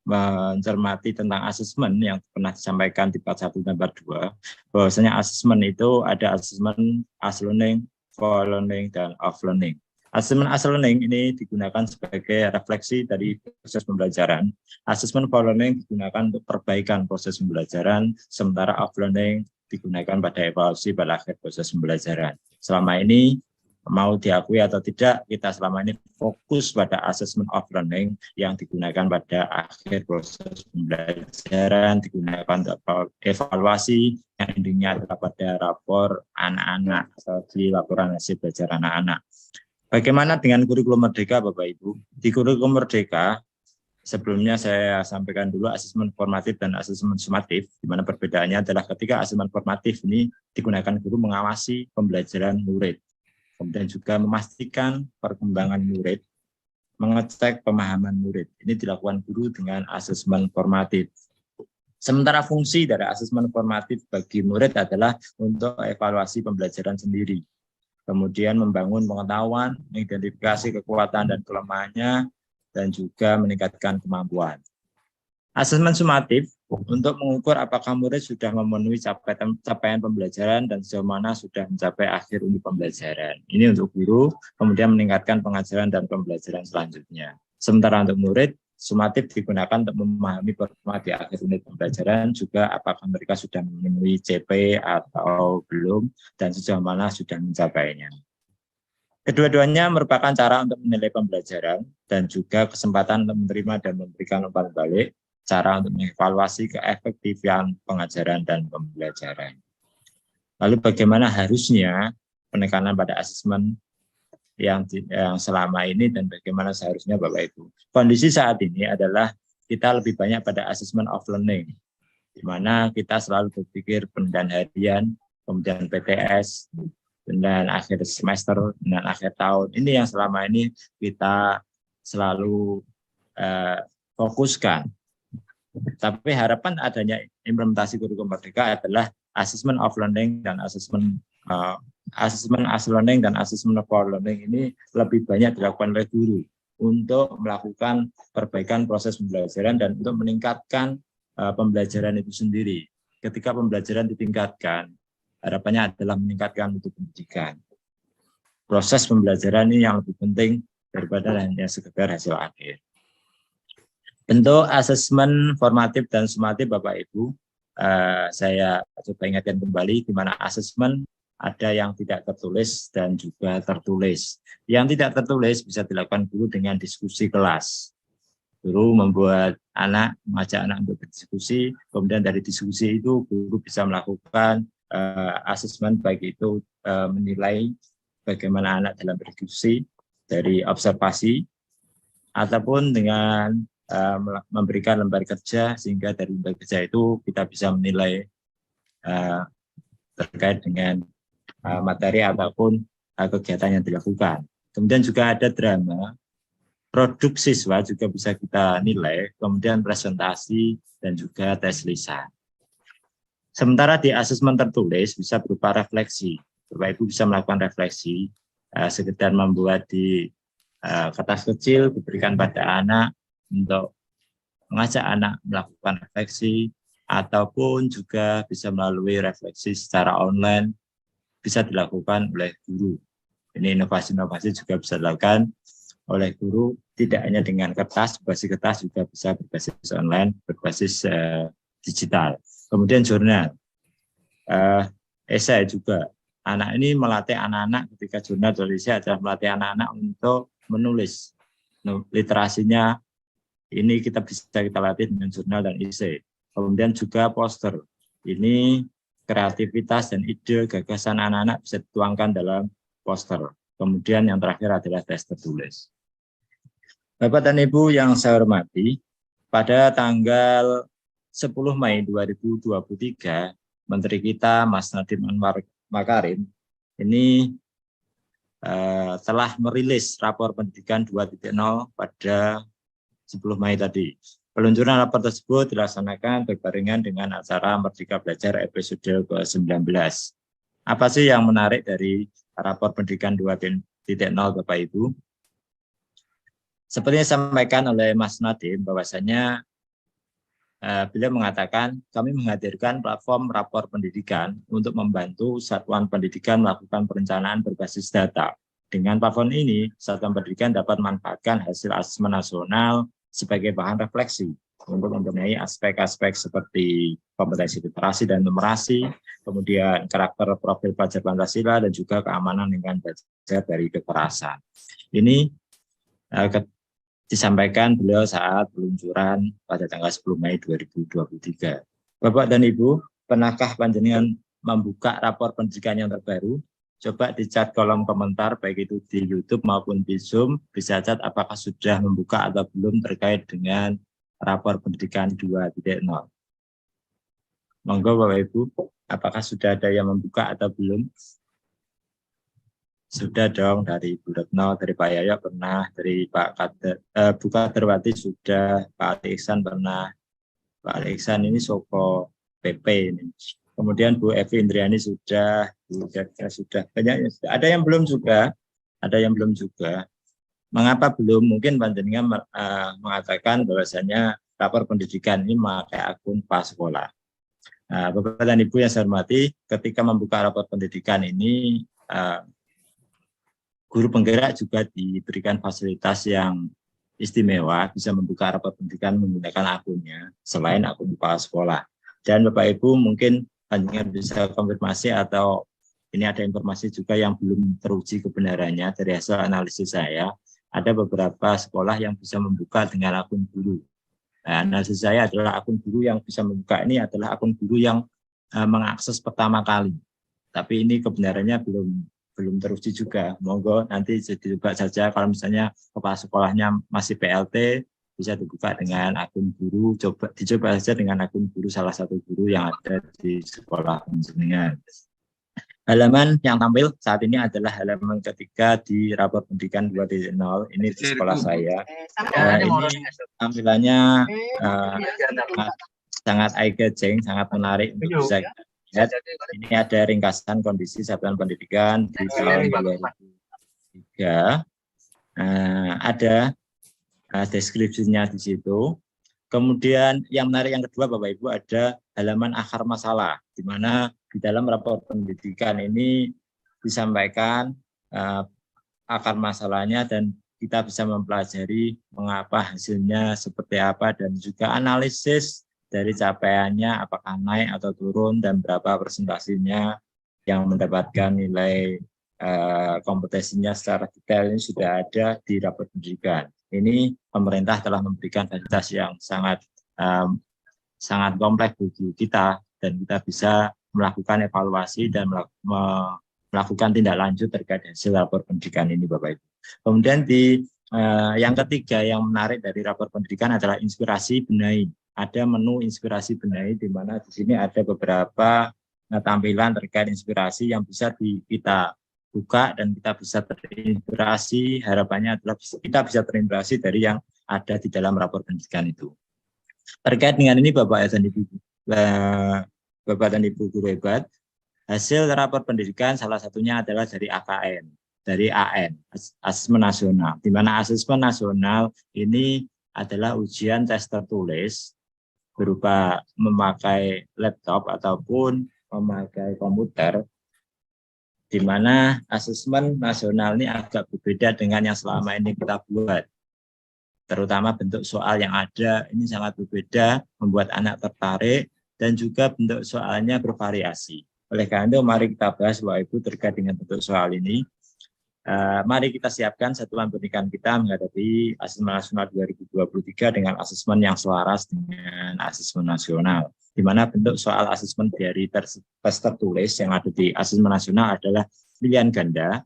mencermati tentang asesmen yang pernah disampaikan di part 1 dan part 2, bahwasanya asesmen itu ada asesmen as learning, for learning, dan off learning. Asesmen as learning ini digunakan sebagai refleksi dari proses pembelajaran. Asesmen for learning digunakan untuk perbaikan proses pembelajaran, sementara off learning digunakan pada evaluasi pada akhir proses pembelajaran. Selama ini, mau diakui atau tidak, kita selama ini fokus pada assessment of learning yang digunakan pada akhir proses pembelajaran, digunakan untuk evaluasi yang intinya adalah pada rapor anak-anak atau di laporan hasil belajar anak-anak. Bagaimana dengan kurikulum merdeka Bapak Ibu? Di kurikulum merdeka, sebelumnya saya sampaikan dulu asesmen formatif dan asesmen sumatif, di mana perbedaannya adalah ketika asesmen formatif ini digunakan guru mengawasi pembelajaran murid, kemudian juga memastikan perkembangan murid, mengecek pemahaman murid. Ini dilakukan guru dengan asesmen formatif. Sementara fungsi dari asesmen formatif bagi murid adalah untuk evaluasi pembelajaran sendiri, kemudian membangun pengetahuan, mengidentifikasi kekuatan dan kelemahannya, dan juga meningkatkan kemampuan. Asesmen sumatif untuk mengukur apakah murid sudah memenuhi capaian pembelajaran dan sejauh mana sudah mencapai akhir unit pembelajaran. Ini untuk guru, kemudian meningkatkan pengajaran dan pembelajaran selanjutnya. Sementara untuk murid, sumatif digunakan untuk memahami performa di akhir unit pembelajaran, juga apakah mereka sudah memenuhi CP atau belum, dan sejauh mana sudah mencapainya. Kedua-duanya merupakan cara untuk menilai pembelajaran dan juga kesempatan untuk menerima dan memberikan umpan balik, cara untuk mengevaluasi keefektifan pengajaran dan pembelajaran. Lalu bagaimana harusnya penekanan pada asesmen yang selama ini dan bagaimana seharusnya Bapak Ibu. Kondisi saat ini adalah kita lebih banyak pada assessment of learning, di mana kita selalu berpikir penilaian harian, kemudian PTS, penilaian akhir semester, penilaian akhir tahun. Ini yang selama ini kita selalu fokuskan. Tapi harapan adanya implementasi kurikulum merdeka adalah assessment of learning dan assessment as learning dan assessment for learning ini lebih banyak dilakukan oleh guru untuk melakukan perbaikan proses pembelajaran dan untuk meningkatkan pembelajaran itu sendiri. Ketika pembelajaran ditingkatkan, harapannya adalah meningkatkan mutu pendidikan. Proses pembelajaran ini yang lebih penting daripada hanya sekedar hasil akhir. Bentuk asesmen formatif dan sumatif Bapak Ibu, saya coba ingatkan kembali di mana asesmen ada yang tidak tertulis dan juga tertulis. Yang tidak tertulis bisa dilakukan guru dengan diskusi kelas. Guru mengajak anak untuk berdiskusi, kemudian dari diskusi itu guru bisa melakukan asesmen, baik itu menilai bagaimana anak dalam berdiskusi dari observasi, ataupun dengan memberikan lembar kerja, sehingga dari lembar kerja itu kita bisa menilai terkait dengan materi ataupun kegiatan yang dilakukan. Kemudian juga ada drama, produk siswa juga bisa kita nilai, kemudian presentasi dan juga tes lisan. Sementara di asesmen tertulis bisa berupa refleksi. Bapak Ibu bisa melakukan refleksi, sekedar membuat di kertas kecil diberikan pada anak untuk mengajak anak melakukan refleksi, ataupun juga bisa melalui refleksi secara online, bisa dilakukan oleh guru. Ini inovasi-inovasi juga bisa dilakukan oleh guru, tidak hanya dengan kertas, berbasis kertas juga bisa berbasis online, berbasis digital. Kemudian jurnal, esai juga. Anak ini melatih anak-anak ketika jurnal dari esai adalah melatih anak-anak untuk menulis. Literasinya ini kita latih dengan jurnal dan esai. Kemudian juga poster. Ini kreativitas dan ide gagasan anak-anak bisa dituangkan dalam poster. Kemudian yang terakhir adalah tes tertulis. Bapak dan Ibu yang saya hormati, pada tanggal 10 Mei 2023, Menteri kita Mas Nadiem Anwar Makarim ini telah merilis rapor pendidikan 2.0 pada 10 Mei tadi. Peluncuran rapor tersebut dilaksanakan berbarengan dengan acara Merdeka Belajar episode ke-19. Apa sih yang menarik dari rapor pendidikan 2.0 Bapak Ibu? Seperti yang disampaikan oleh Mas Nadiem, bahwasanya beliau mengatakan kami menghadirkan platform rapor pendidikan untuk membantu satuan pendidikan melakukan perencanaan berbasis data. Dengan platform ini, satuan pendidikan dapat memanfaatkan hasil asesmen nasional sebagai bahan refleksi untuk membenahi aspek-aspek seperti kompetensi literasi dan numerasi, kemudian karakter profil pelajar Pancasila, dan juga keamanan lingkungan belajar dari kekerasan. Ini disampaikan beliau saat peluncuran pada tanggal 10 Mei 2023. Bapak dan Ibu, pernahkah panjenengan membuka rapor pendidikan yang terbaru? Coba di chat kolom komentar, baik itu di YouTube maupun di Zoom, bisa chat apakah sudah membuka atau belum terkait dengan rapor pendidikan 2.0. Monggo Bapak Ibu, apakah sudah ada yang membuka atau belum? Sudah dong, dari Ibu Retno, dari Pak Yayo pernah, dari Bu Kaderwati sudah, Pak Ali Iksan pernah, Pak Ali Iksan ini Soko PP ini. Kemudian Bu Evi Indriani sudah, Bu Jaka sudah, banyaknya sudah. Ada yang belum juga, Mengapa belum? Mungkin panjenengan mengatakan bahwasanya rapor pendidikan ini memakai akun Pasekolah. Bapak dan Ibu yang saya hormati, ketika membuka rapor pendidikan ini, guru penggerak juga diberikan fasilitas yang istimewa, bisa membuka rapor pendidikan menggunakan akunnya, selain akun Pasekolah. Dan Bapak Ibu mungkin panjenengan bisa konfirmasi atau ini ada informasi juga yang belum teruji kebenarannya dari hasil analisis saya. Ada beberapa sekolah yang bisa membuka dengan akun guru. Nah, analisis saya adalah akun guru yang bisa membuka ini adalah akun guru yang mengakses pertama kali. Tapi ini kebenarannya belum teruji juga. Monggo nanti dicoba saja kalau misalnya kepala sekolahnya masih PLT, bisa dibuka dengan akun guru, dicoba saja dengan akun guru salah satu guru yang ada di sekolah penjenengan. Halaman yang tampil saat ini adalah halaman ketiga di rapor pendidikan 2.0. Ini di sekolah saya. Ini tampilannya sangat eye-catching, sangat menarik untuk bisa kita lihat. Ini ada ringkasan kondisi satuan pendidikan di tahun 2003. Ada deskripsinya di situ. Kemudian yang menarik yang kedua Bapak Ibu ada halaman akar masalah, di mana di dalam rapor pendidikan ini disampaikan akar masalahnya dan kita bisa mempelajari mengapa hasilnya seperti apa dan juga analisis dari capaiannya apakah naik atau turun dan berapa persentasinya yang mendapatkan nilai kompetensinya secara detail ini sudah ada di rapor pendidikan. Ini pemerintah telah memberikan fasilitas yang sangat kompleks bagi kita dan kita bisa melakukan evaluasi dan melakukan tindak lanjut terkait hasil rapor pendidikan ini Bapak Ibu. Kemudian di yang ketiga yang menarik dari rapor pendidikan adalah inspirasi benahi. Ada menu inspirasi benahi di mana di sini ada beberapa tampilan terkait inspirasi yang bisa kita buka dan kita bisa terinspirasi. Harapannya adalah kita bisa terinspirasi dari yang ada di dalam rapor pendidikan itu. Terkait dengan ini Bapak dan Ibu guru hebat, hasil rapor pendidikan salah satunya adalah dari AKN, dari AN, Asesmen Nasional, di mana Asesmen Nasional ini adalah ujian tes tertulis berupa memakai laptop ataupun memakai komputer, di mana asesmen nasional ini agak berbeda dengan yang selama ini kita buat. Terutama bentuk soal yang ada ini sangat berbeda, membuat anak tertarik, dan juga bentuk soalnya bervariasi. Oleh karena itu, mari kita bahas Bapak Ibu terkait dengan bentuk soal ini. Mari kita siapkan satuan pendidikan kita menghadapi Asesmen Nasional 2023 dengan asesmen yang selaras dengan asesmen nasional. Di mana bentuk soal asesmen dari tes tertulis yang ada di Asesmen Nasional adalah pilihan ganda.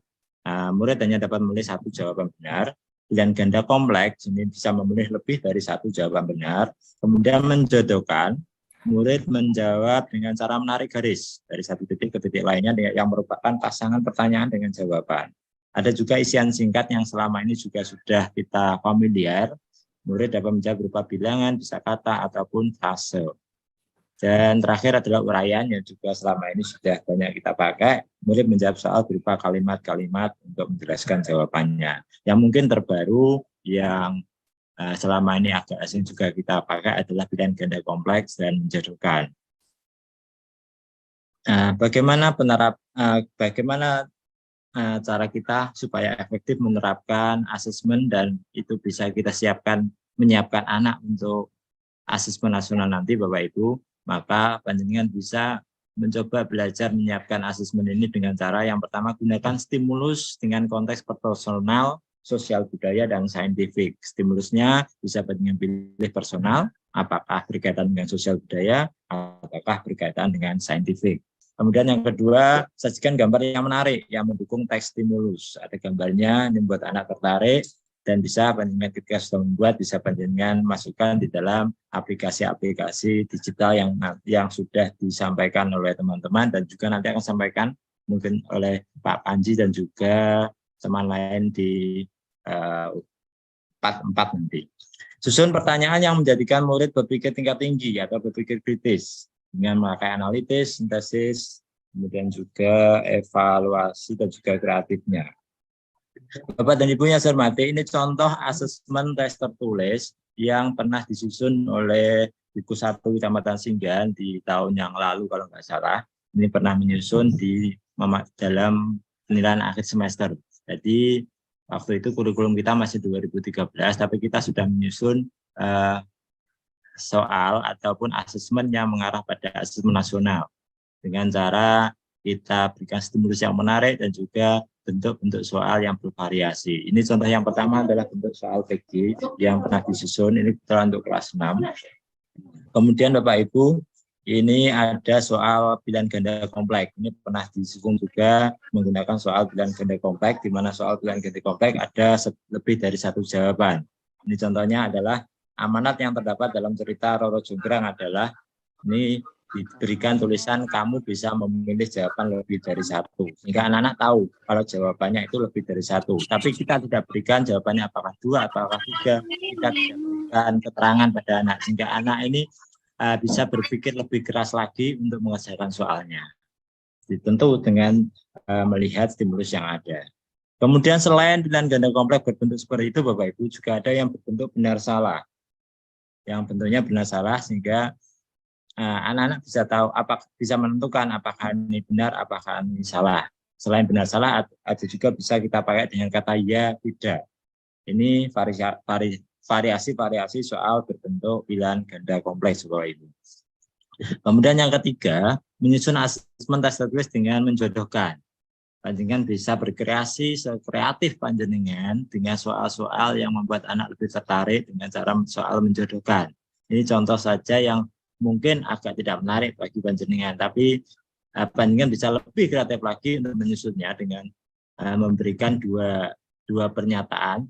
Murid hanya dapat memilih satu jawaban benar. Pilihan ganda kompleks, ini bisa memilih lebih dari satu jawaban benar. Kemudian menjodohkan, murid menjawab dengan cara menarik garis dari satu titik ke titik lainnya yang merupakan pasangan pertanyaan dengan jawaban. Ada juga isian singkat yang selama ini juga sudah kita familiar. Murid dapat menjawab berupa bilangan, bisa kata, ataupun frase. Dan terakhir adalah uraian yang juga selama ini sudah banyak kita pakai. Murid menjawab soal berupa kalimat-kalimat untuk menjelaskan jawabannya. Yang mungkin terbaru yang selama ini agak asing juga kita pakai adalah pilihan ganda kompleks dan menjodohkan. Bagaimana cara kita supaya efektif menerapkan asesmen dan itu bisa kita menyiapkan anak untuk asesmen nasional nanti Bapak Ibu, maka panjenengan bisa mencoba belajar menyiapkan asesmen ini dengan cara yang pertama gunakan stimulus dengan konteks personal, sosial budaya, dan saintifik. Stimulusnya bisa panjenengan pilih personal, apakah berkaitan dengan sosial budaya, apakah berkaitan dengan saintifik. Kemudian yang kedua, sajikan gambar yang menarik, yang mendukung teks stimulus. Ada gambarnya yang membuat anak tertarik, dan bisa panjenengan ketika sudah membuat, bisa panjenengan masukkan di dalam aplikasi-aplikasi digital yang sudah disampaikan oleh teman-teman, dan juga nanti akan sampaikan mungkin oleh Pak Panji dan juga teman lain di part 4 nanti. Susun pertanyaan yang menjadikan murid berpikir tingkat tinggi atau berpikir kritis, dengan memakai analitis, sintesis, kemudian juga evaluasi dan juga kreatifnya. Bapak dan Ibu yang saya hormati, ini contoh asesmen tes tertulis yang pernah disusun oleh Buku 1 Kecamatan Singgahan di tahun yang lalu kalau nggak salah. Ini pernah menyusun dalam penilaian akhir semester. Jadi waktu itu kurikulum kita masih 2013, tapi kita sudah menyusun soal ataupun asesmen yang mengarah pada asesmen nasional dengan cara kita berikan stimulus yang menarik dan juga bentuk-bentuk soal yang bervariasi. Ini contoh yang pertama adalah bentuk soal PG yang pernah disusun, ini kita untuk kelas 6. Kemudian Bapak Ibu, ini ada soal pilihan ganda kompleks. Ini pernah disusun juga menggunakan soal pilihan ganda kompleks, di mana soal pilihan ganda kompleks ada lebih dari satu jawaban. Ini contohnya adalah amanat yang terdapat dalam cerita Roro Jonggrang adalah ini diberikan tulisan kamu bisa memilih jawaban lebih dari satu, sehingga anak-anak tahu kalau jawabannya itu lebih dari satu. Tapi kita tidak berikan jawabannya apakah 2, apakah 3, kita tidak berikan keterangan pada anak, sehingga anak ini bisa berpikir lebih keras lagi untuk mengerjakan soalnya. Tentu dengan melihat stimulus yang ada. Kemudian selain pilihan ganda kompleks berbentuk seperti itu, Bapak Ibu, juga ada yang berbentuk benar salah. Yang bentuknya benar salah, sehingga anak-anak bisa tahu, bisa menentukan apakah ini benar, apakah ini salah. Selain benar salah, ada juga bisa kita pakai dengan kata ya, tidak. Ini variasi-variasi soal berbentuk pilihan ganda kompleks, Bapak Ibu. Kemudian yang ketiga, menyusun asesmen tes tertulis dengan menjodohkan. Panjenengan bisa berkreasi sekreatif panjenengan dengan soal-soal yang membuat anak lebih tertarik dengan cara soal menjodohkan. Ini contoh saja yang mungkin agak tidak menarik bagi panjenengan, tapi panjenengan bisa lebih kreatif lagi untuk menyusunnya dengan memberikan dua pernyataan,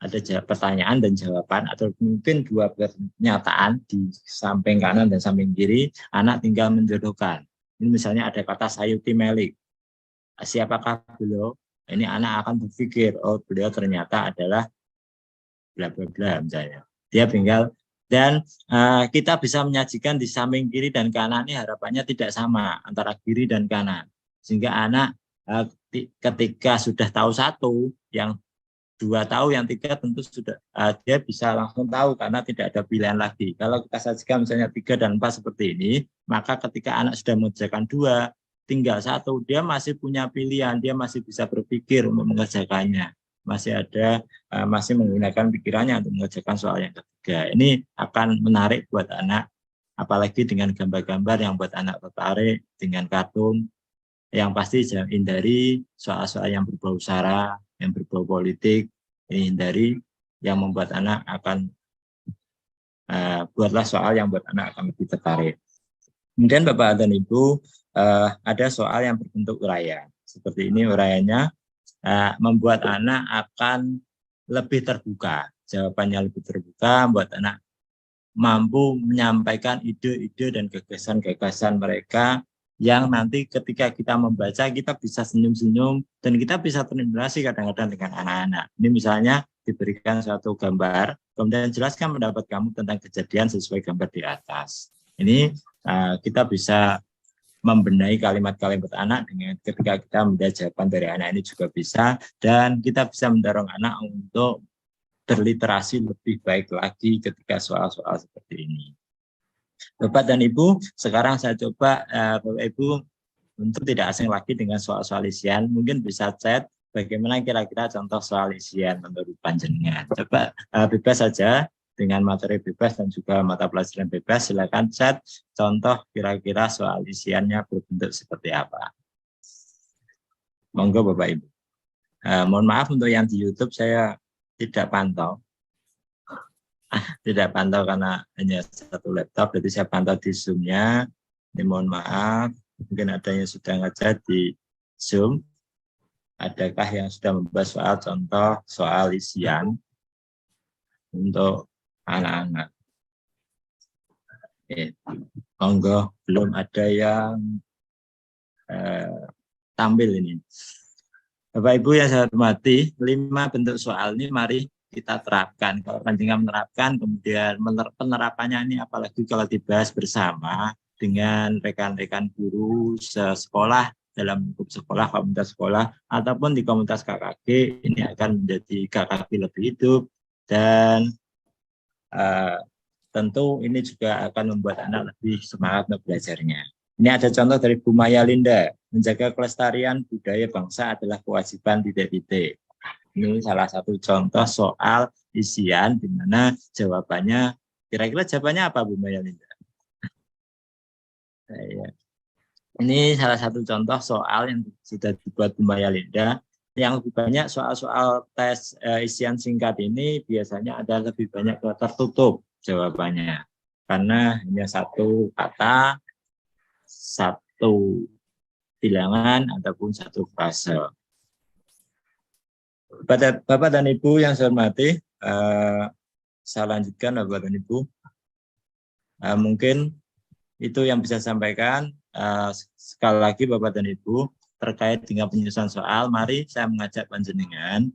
ada pertanyaan dan jawaban, atau mungkin 2 pernyataan di samping kanan dan samping kiri, anak tinggal menjodohkan. Ini misalnya ada kata Sayuti Melik, siapakah beliau? Ini anak akan berpikir, oh beliau ternyata adalah bla bla bla misalnya. Dia tinggal. Dan kita bisa menyajikan di samping kiri dan kanan ini harapannya tidak sama antara kiri dan kanan. Sehingga anak ketika sudah tahu 1, yang 2 tahu, yang 3 tentu sudah dia bisa langsung tahu karena tidak ada pilihan lagi. Kalau kita sajikan misalnya 3 dan 4 seperti ini, maka ketika anak sudah mengerjakan 2, tinggal 1, dia masih punya pilihan, dia masih bisa berpikir untuk mengerjakannya. Masih menggunakan pikirannya untuk mengerjakan soal yang ketiga. Ini akan menarik buat anak, apalagi dengan gambar-gambar yang buat anak tertarik, dengan kartun. Yang pasti jangan hindari soal-soal yang berbau sara, yang berbau politik, hindari yang membuat anak akan buatlah soal yang buat anak akan lebih tertarik. Kemudian Bapak dan Ibu, ada soal yang berbentuk uraian. Seperti ini uraiannya. Membuat anak akan lebih terbuka, jawabannya lebih terbuka, membuat anak mampu menyampaikan ide-ide dan gagasan-gagasan mereka yang nanti ketika kita membaca kita bisa senyum-senyum dan kita bisa terinspirasi kadang-kadang dengan anak-anak. Ini misalnya diberikan suatu gambar, kemudian jelaskan pendapat kamu tentang kejadian sesuai gambar di atas. Ini kita bisa membenahi kalimat-kalimat anak dengan ketika kita mendapat jawaban dari anak ini juga bisa, dan kita bisa mendorong anak untuk berliterasi lebih baik lagi ketika soal-soal seperti ini. Bapak dan Ibu, sekarang saya coba Bapak Ibu untuk tidak asing lagi dengan soal-soal isian, mungkin bisa chat bagaimana kira-kira contoh soal isian menurut panjenengan. Coba bebas saja, dengan materi bebas dan juga mata pelajaran bebas, silakan chat contoh kira-kira soal isiannya berbentuk seperti apa. Monggo Bapak Ibu. Mohon maaf untuk yang di YouTube saya tidak pantau. Tidak pantau karena hanya satu laptop, jadi saya pantau di Zoom-nya. Ini mohon maaf, mungkin ada yang sudah ngajar di Zoom. Adakah yang sudah membahas soal contoh soal isian untuk anak-anak? Monggo, belum ada yang tampil ini. Bapak Ibu yang saya hormati, 5 bentuk soal ini mari kita terapkan. Kalau panjenengan menerapkan, kemudian penerapannya ini apalagi kalau dibahas bersama dengan rekan-rekan guru sekolah, dalam lingkup sekolah, komunitas sekolah, ataupun di komunitas KKG, ini akan menjadi KKG lebih hidup, dan tentu ini juga akan membuat anak lebih semangat untuk belajarnya. Ini ada contoh dari Bu Maya Linda, menjaga kelestarian budaya bangsa adalah kewajiban titik-titik. Ini salah satu contoh soal isian di mana jawabannya, kira-kira jawabannya apa Bu Maya Linda? Ini salah satu contoh soal yang sudah dibuat Bu Maya Linda. Yang lebih banyak soal-soal tes isian singkat ini biasanya ada lebih banyak tertutup jawabannya. Karena hanya satu kata, satu bilangan, ataupun satu frase. Bapak dan Ibu yang saya hormati, saya lanjutkan Bapak dan Ibu. Mungkin itu yang bisa saya sampaikan. Sekali lagi Bapak dan Ibu, terkait dengan penyusunan soal, mari saya mengajak panjenengan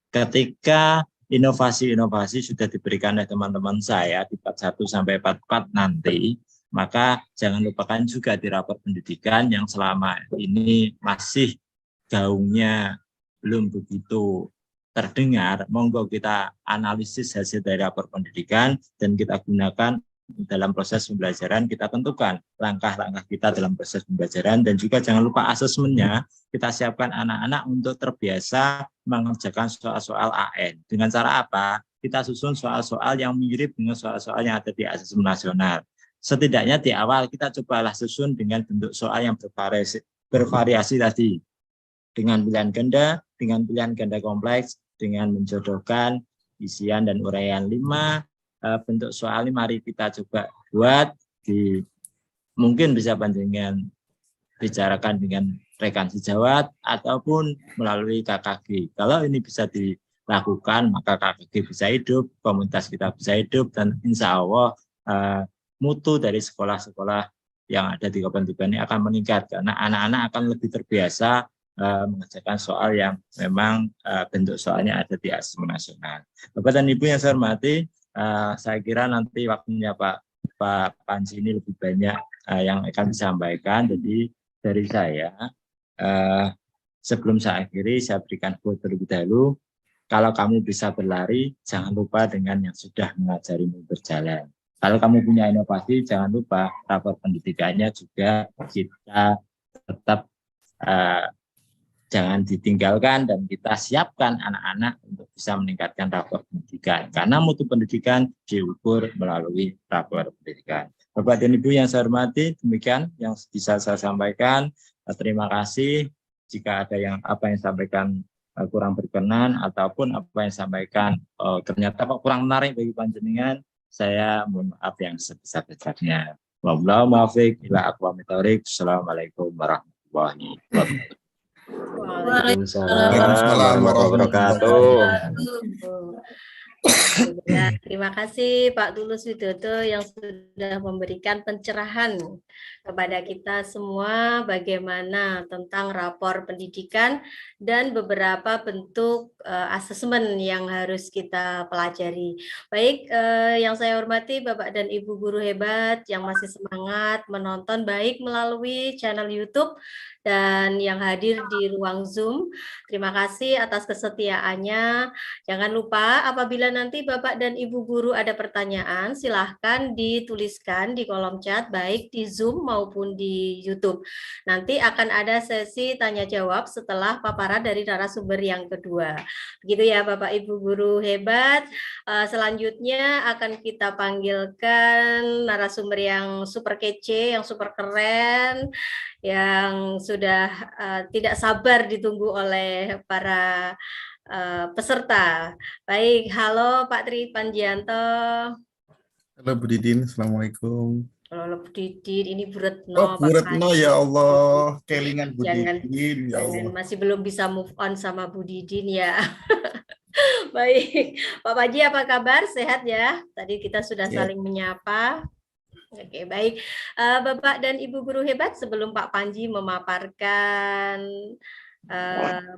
ketika inovasi-inovasi sudah diberikan oleh teman-teman saya di part 1 sampai part 4 nanti, maka jangan lupakan juga di rapor pendidikan yang selama ini masih gaungnya belum begitu terdengar, monggo kita analisis hasil dari rapor pendidikan dan kita gunakan dalam proses pembelajaran. Kita tentukan langkah-langkah kita dalam proses pembelajaran, dan juga jangan lupa asesmennya kita siapkan anak-anak untuk terbiasa mengerjakan soal-soal AN. Dengan cara apa? Kita susun soal-soal yang mirip dengan soal-soal yang ada di asesmen nasional. Setidaknya di awal kita cobalah susun dengan bentuk soal yang bervariasi tadi, dengan pilihan ganda kompleks, dengan menjodohkan isian dan uraian 5 bentuk soal ini. Mari kita coba buat mungkin bisa panjenengan bicarakan dengan rekan sejawat ataupun melalui KKG. Kalau ini bisa dilakukan, maka KKG bisa hidup, komunitas kita bisa hidup, dan insya Allah mutu dari sekolah-sekolah yang ada di Kabupaten Tuban ini akan meningkat, karena anak-anak akan lebih terbiasa mengerjakan soal yang memang bentuk soalnya ada di asesmen nasional. Bapak dan Ibu yang saya hormati, saya kira nanti waktunya Pak Panji ini lebih banyak yang akan disampaikan. Jadi dari saya, sebelum saya akhiri, saya berikan quote terlebih dahulu. Kalau kamu bisa berlari, jangan lupa dengan yang sudah mengajarimu berjalan. Kalau kamu punya inovasi, jangan lupa rapor pendidikannya juga kita tetap jangan ditinggalkan, dan kita siapkan anak-anak untuk bisa meningkatkan rapor pendidikan. Karena mutu pendidikan diukur melalui rapor pendidikan. Bapak dan Ibu yang saya hormati, demikian yang bisa saya sampaikan. Terima kasih. Jika ada apa yang sampaikan kurang berkenan, ataupun apa yang sampaikan ternyata kurang menarik bagi panjenengan, saya mohon maaf yang sebesar-besarnya. Assalamualaikum warahmatullahi wabarakatuh. Waalaikumsalam warahmatullahi wabarakatuh. Ya, terima kasih Pak Tulus Widodo yang sudah memberikan pencerahan kepada kita semua bagaimana tentang rapor pendidikan dan beberapa bentuk asesmen yang harus kita pelajari. Baik, yang saya hormati Bapak dan Ibu guru hebat yang masih semangat menonton baik melalui channel YouTube dan yang hadir di ruang Zoom. Terima kasih atas kesetiaannya. Jangan lupa apabila nanti Bapak dan Ibu guru ada pertanyaan, silahkan dituliskan di kolom chat baik di Zoom maupun di YouTube. Nanti akan ada sesi tanya jawab setelah paparan dari narasumber yang kedua. Begitu ya Bapak Ibu guru hebat. Selanjutnya akan kita panggilkan narasumber yang super kece, yang super keren, yang sudah tidak sabar ditunggu oleh para peserta. Baik, halo Pak Tri Panjianto. Halo Bu Didin, Assalamualaikum. Halo Bu Didin, ini Bu Retno. Oh Bu Retno, ya Allah, kelingan Bu Didin, ya Allah. Masih belum bisa move on sama Bu Didin ya. Baik, Pak Panji apa kabar? Sehat ya? Tadi kita sudah saling menyapa. Oke, baik. Bapak dan Ibu guru hebat, sebelum Pak Panji memaparkan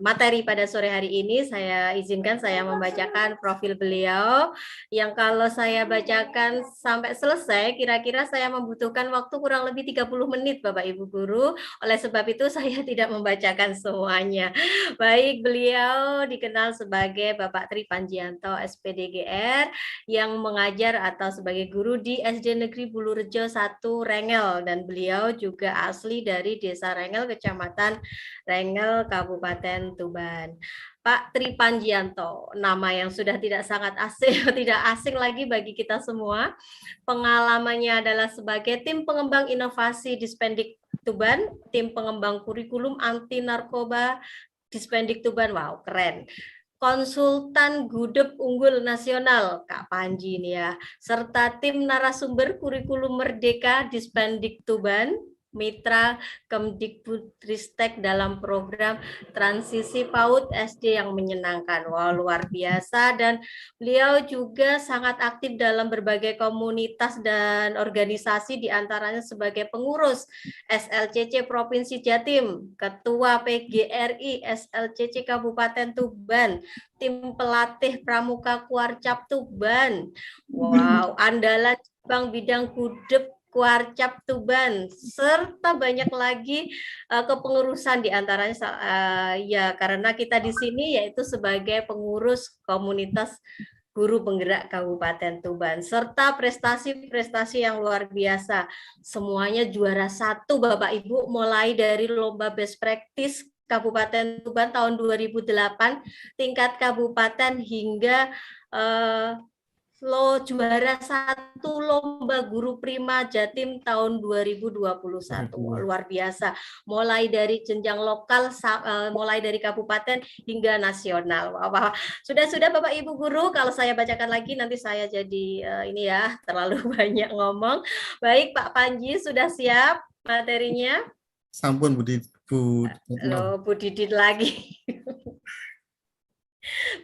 materi pada sore hari ini, saya izinkan saya membacakan profil beliau yang kalau saya bacakan sampai selesai kira-kira saya membutuhkan waktu kurang lebih 30 menit Bapak Ibu guru. Oleh sebab itu saya tidak membacakan semuanya. Baik, beliau dikenal sebagai Bapak Tri Panjianto SPDGR yang mengajar atau sebagai guru di SD Negeri Bulurejo 1 Rengel, dan beliau juga asli dari Desa Rengel, Kecamatan Rengel, Kabupaten Tuban. Pak Tri Panjianto, nama yang sudah tidak sangat asing, tidak asing lagi bagi kita semua. Pengalamannya adalah sebagai tim pengembang inovasi Dispendik Tuban, tim pengembang kurikulum anti narkoba Dispendik Tuban. Wow, keren. Konsultan Gudep Unggul Nasional, Kak Panji ini ya, serta tim narasumber kurikulum Merdeka Dispendik Tuban, mitra Kemdikbudristek dalam program transisi PAUD SD yang menyenangkan. Wow, luar biasa. Dan beliau juga sangat aktif dalam berbagai komunitas dan organisasi, diantaranya sebagai pengurus SLCC Provinsi Jatim, Ketua PGRI SLCC Kabupaten Tuban, tim pelatih Pramuka Kuarcap Tuban. Wow, andalan Bang bidang Gudep Kuarcap Tuban, serta banyak lagi kepengurusan, diantaranya ya karena kita di sini yaitu sebagai pengurus komunitas guru penggerak Kabupaten Tuban, serta prestasi-prestasi yang luar biasa. Semuanya juara 1 Bapak Ibu, mulai dari lomba best practice Kabupaten Tuban tahun 2008 tingkat kabupaten hingga juara 1 lomba guru prima Jatim tahun 2021. Luar biasa. Mulai dari jenjang lokal, mulai dari kabupaten hingga nasional. Wah, sudah Bapak Ibu guru, kalau saya bacakan lagi nanti saya jadi ini ya, terlalu banyak ngomong. Baik, Pak Panji sudah siap materinya? Sampun Bu Didin lagi.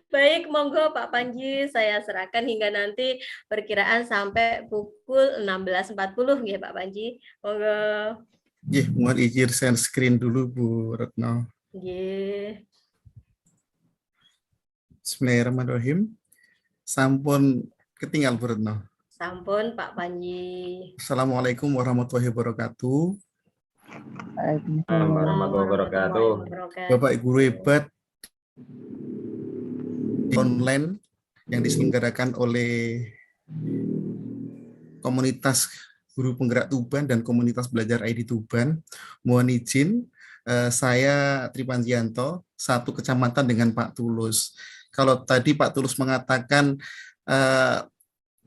Baik, monggo Pak Panji, saya serahkan hingga nanti perkiraan sampai pukul 16.40 ya Pak Panji. Monggo. Mohon izin share screen dulu Bu Retno. Bismillahirrahmanirrahim. Sampun ketinggal Bu Retno. Sampun Pak Panji. Assalamualaikum warahmatullahi wabarakatuh. Waalaikumsalam warahmatullahi wabarakatuh. Bapak Ibu hebat online yang diselenggarakan oleh komunitas guru penggerak Tuban dan komunitas belajar ID Tuban. Mohon izin, saya Tripanjianto, satu kecamatan dengan Pak Tulus. Kalau tadi Pak Tulus mengatakan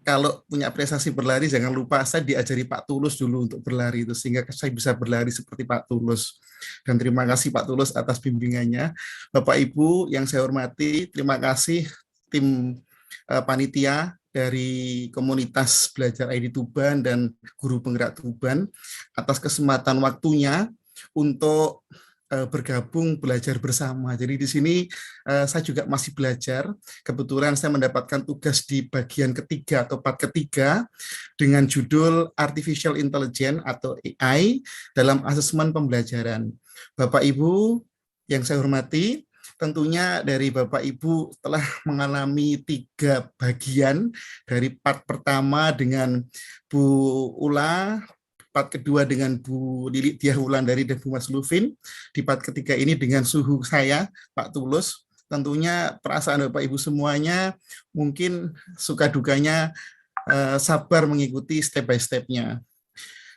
kalau punya prestasi berlari jangan lupa saya diajari Pak Tulus dulu untuk berlari itu, sehingga saya bisa berlari seperti Pak Tulus. Dan terima kasih Pak Tulus atas bimbingannya. Bapak Ibu yang saya hormati, terima kasih tim panitia dari komunitas belajar ID Tuban dan guru penggerak Tuban atas kesempatan waktunya untuk bergabung belajar bersama. Jadi di sini saya juga masih belajar. Kebetulan saya mendapatkan tugas di bagian ketiga atau part ketiga dengan judul Artificial Intelligence atau AI dalam asesmen pembelajaran. Bapak Ibu yang saya hormati, tentunya dari Bapak Ibu telah mengalami 3 bagian, dari part pertama dengan Bu Ula, part kedua dengan Bu Lili Diah Wulandari dan Bu Mas Lufin, di part ketiga ini dengan suhu saya, Pak Tulus. Tentunya perasaan Bapak Ibu semuanya mungkin suka dukanya sabar mengikuti step by step-nya.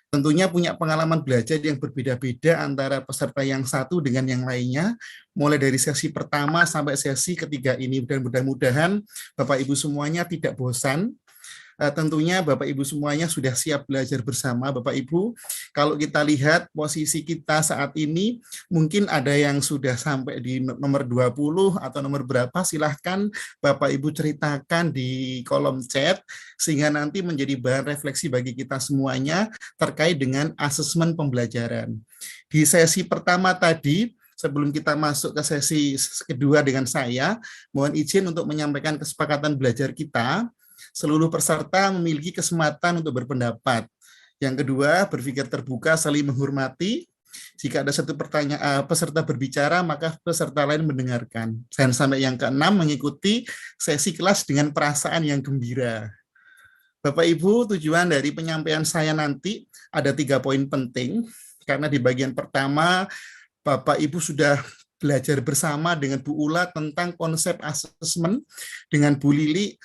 Tentunya punya pengalaman belajar yang berbeda-beda antara peserta yang satu dengan yang lainnya, mulai dari sesi pertama sampai sesi ketiga ini, dan mudah-mudahan Bapak Ibu semuanya tidak bosan. Tentunya Bapak Ibu semuanya sudah siap belajar bersama. Bapak Ibu, kalau kita lihat posisi kita saat ini, mungkin ada yang sudah sampai di nomor 20 atau nomor berapa, silahkan Bapak Ibu ceritakan di kolom chat, sehingga nanti menjadi bahan refleksi bagi kita semuanya terkait dengan asesmen pembelajaran. Di sesi pertama tadi, sebelum kita masuk ke sesi kedua dengan saya, mohon izin untuk menyampaikan kesepakatan belajar kita. Seluruh peserta memiliki kesempatan untuk berpendapat. Yang kedua, berpikir terbuka, saling menghormati. Jika ada satu peserta berbicara, maka peserta lain mendengarkan. Dan sampai yang keenam, mengikuti sesi kelas dengan perasaan yang gembira. Bapak Ibu, tujuan dari penyampaian saya nanti ada 3 poin penting, karena di bagian pertama Bapak Ibu sudah belajar bersama dengan Bu Ula tentang konsep asesmen, dengan Bu Lili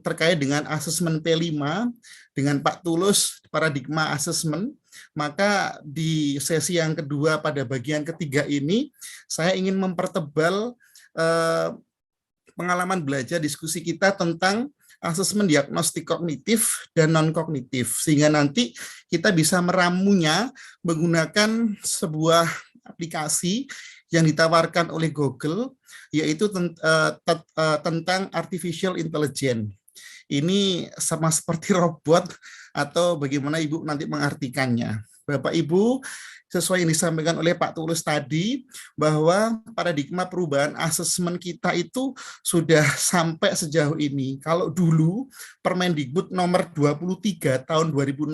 terkait dengan asesmen P5, dengan Pak Tulus paradigma asesmen. Maka di sesi yang kedua pada bagian ketiga ini, saya ingin mempertebal pengalaman belajar diskusi kita tentang asesmen diagnostik kognitif dan non-kognitif, sehingga nanti kita bisa meramunya menggunakan sebuah aplikasi yang ditawarkan oleh Google, yaitu tentang artificial intelligence. Ini sama seperti robot atau bagaimana Ibu nanti mengartikannya. Bapak Ibu, sesuai yang disampaikan oleh Pak Tulus tadi, bahwa paradigma perubahan asesmen kita itu sudah sampai sejauh ini. Kalau dulu Permendikbud nomor 23 tahun 2016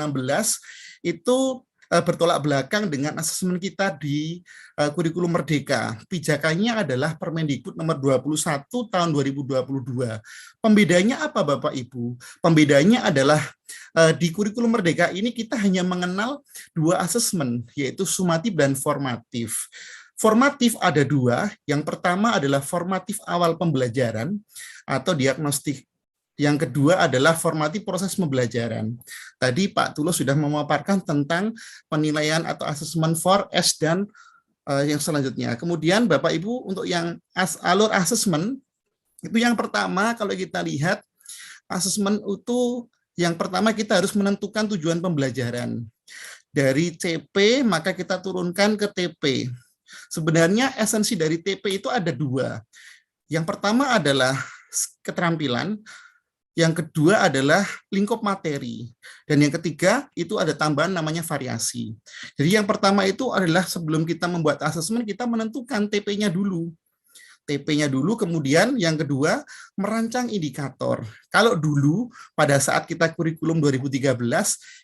itu bertolak belakang dengan asesmen kita di kurikulum Merdeka. Pijakannya adalah Permendikbud nomor 21 tahun 2022. Pembedanya apa Bapak Ibu? Pembedanya adalah di kurikulum Merdeka ini kita hanya mengenal 2 asesmen, yaitu sumatif dan formatif. Formatif ada 2, yang pertama adalah formatif awal pembelajaran atau diagnostik. Yang kedua adalah formatif proses pembelajaran. Tadi Pak Tulus sudah memaparkan tentang penilaian atau asesmen 4S dan yang selanjutnya. Kemudian Bapak Ibu untuk yang alur asesmen, itu yang pertama kalau kita lihat asesmen itu yang pertama kita harus menentukan tujuan pembelajaran. Dari CP maka kita turunkan ke TP. Sebenarnya esensi dari TP itu ada 2. Yang pertama adalah keterampilan, yang kedua adalah lingkup materi, dan yang ketiga itu ada tambahan namanya variasi. Jadi yang pertama itu adalah sebelum kita membuat asesmen, kita menentukan TP-nya dulu. TP-nya dulu, kemudian yang kedua merancang indikator. Kalau dulu pada saat kita kurikulum 2013,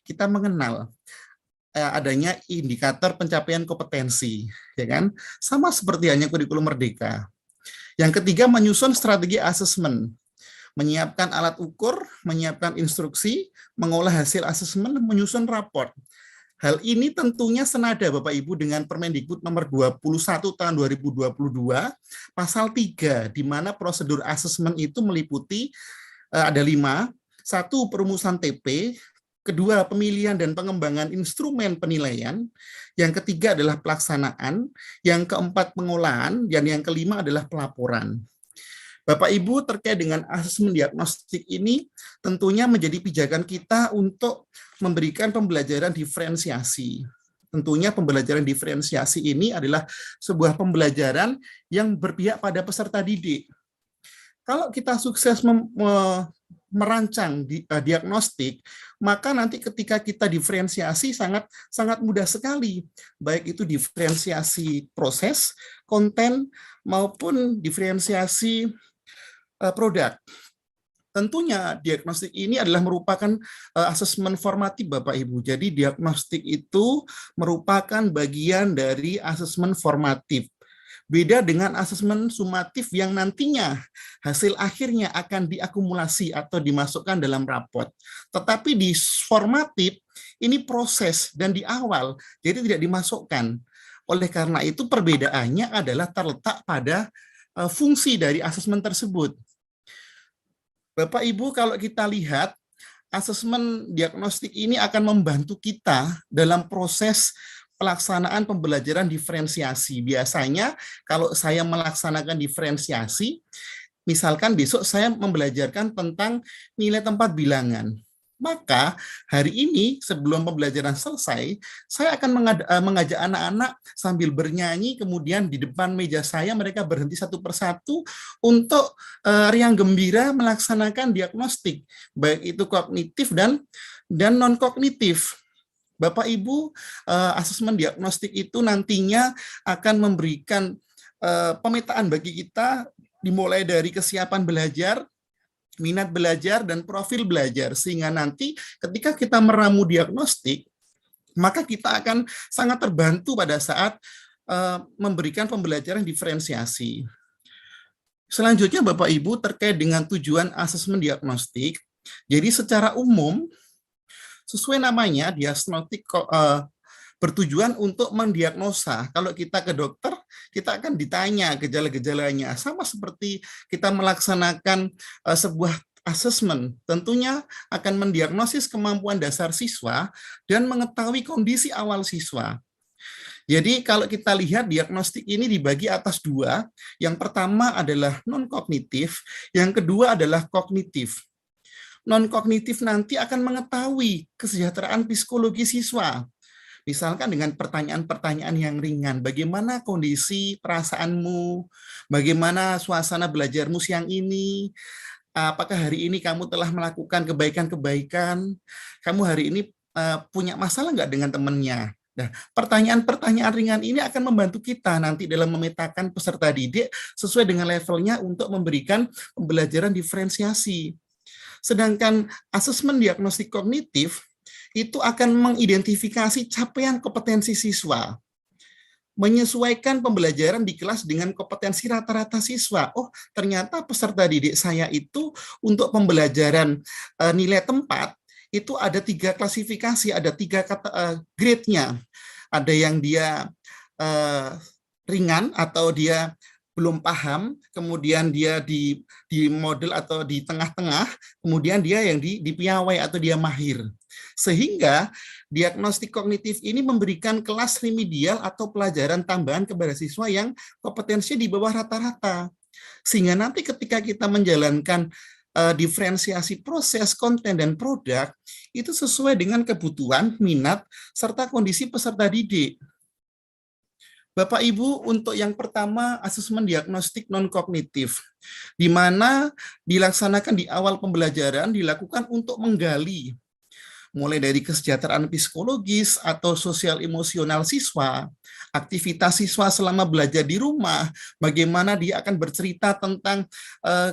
kita mengenal adanya indikator pencapaian kompetensi, ya kan? Sama seperti hanya kurikulum Merdeka. Yang ketiga menyusun strategi asesmen. Menyiapkan alat ukur, menyiapkan instruksi, mengolah hasil asesmen, menyusun raport. Hal ini tentunya senada Bapak Ibu dengan Permendikbud nomor 21 tahun 2022, pasal 3, di mana prosedur asesmen itu meliputi ada 5. 1, perumusan TP, kedua, pemilihan dan pengembangan instrumen penilaian, yang ketiga adalah pelaksanaan, yang keempat pengolahan, dan yang kelima adalah pelaporan. Bapak Ibu, terkait dengan asesmen diagnostik ini tentunya menjadi pijakan kita untuk memberikan pembelajaran diferensiasi. Tentunya pembelajaran diferensiasi ini adalah sebuah pembelajaran yang berpihak pada peserta didik. Kalau kita sukses merancang diagnostik, maka nanti ketika kita diferensiasi sangat mudah sekali, baik itu diferensiasi proses, konten, maupun diferensiasi produk. Tentunya diagnostik ini adalah merupakan asesmen formatif Bapak Ibu. Jadi diagnostik itu merupakan bagian dari asesmen formatif. Beda dengan asesmen sumatif yang nantinya hasil akhirnya akan diakumulasi atau dimasukkan dalam raport. Tetapi di formatif ini proses dan di awal, jadi tidak dimasukkan. Oleh karena itu perbedaannya adalah terletak pada fungsi dari asesmen tersebut. Bapak Ibu, kalau kita lihat asesmen diagnostik ini akan membantu kita dalam proses pelaksanaan pembelajaran diferensiasi. Biasanya kalau saya melaksanakan diferensiasi, misalkan besok saya membelajarkan tentang nilai tempat bilangan. Maka hari ini sebelum pembelajaran selesai, saya akan mengajak anak-anak sambil bernyanyi, kemudian di depan meja saya mereka berhenti satu persatu untuk riang gembira melaksanakan diagnostik, baik itu kognitif dan non-kognitif. Bapak Ibu, asesmen diagnostik itu nantinya akan memberikan pemetaan bagi kita dimulai dari kesiapan belajar, minat belajar, dan profil belajar, sehingga nanti ketika kita meramu diagnostik, maka kita akan sangat terbantu pada saat memberikan pembelajaran diferensiasi. Selanjutnya Bapak Ibu terkait dengan tujuan asesmen diagnostik, jadi secara umum, sesuai namanya, diagnostik bertujuan untuk mendiagnosa. Kalau kita ke dokter, kita akan ditanya gejala-gejalanya. Sama seperti kita melaksanakan sebuah asesmen, tentunya akan mendiagnosis kemampuan dasar siswa dan mengetahui kondisi awal siswa. Jadi kalau kita lihat diagnostik ini dibagi atas 2. Yang pertama adalah non-kognitif, yang kedua adalah kognitif. non-kognitif nanti akan mengetahui kesejahteraan psikologi siswa. Misalkan dengan pertanyaan-pertanyaan yang ringan, bagaimana kondisi perasaanmu, bagaimana suasana belajarmu siang ini, apakah hari ini kamu telah melakukan kebaikan-kebaikan, kamu hari ini punya masalah nggak dengan temannya. Nah, pertanyaan-pertanyaan ringan ini akan membantu kita nanti dalam memetakan peserta didik sesuai dengan levelnya untuk memberikan pembelajaran diferensiasi. Sedangkan asesmen diagnostik kognitif itu akan mengidentifikasi capaian kompetensi siswa, menyesuaikan pembelajaran di kelas dengan kompetensi rata-rata siswa. Oh, ternyata peserta didik saya itu untuk pembelajaran nilai tempat itu ada 3 klasifikasi, ada 3 grade-nya. Ada yang dia ringan atau dia belum paham, kemudian dia di model atau di tengah-tengah, kemudian dia yang di piawai atau dia mahir. Sehingga diagnostik kognitif ini memberikan kelas remedial atau pelajaran tambahan kepada siswa yang kompetensinya di bawah rata-rata. Sehingga nanti ketika kita menjalankan diferensiasi proses, konten, dan produk, itu sesuai dengan kebutuhan, minat, serta kondisi peserta didik. Bapak Ibu, untuk yang pertama asesmen diagnostik non-kognitif, di mana dilaksanakan di awal pembelajaran dilakukan untuk menggali mulai dari kesejahteraan psikologis atau sosial emosional siswa, aktivitas siswa selama belajar di rumah, bagaimana dia akan bercerita tentang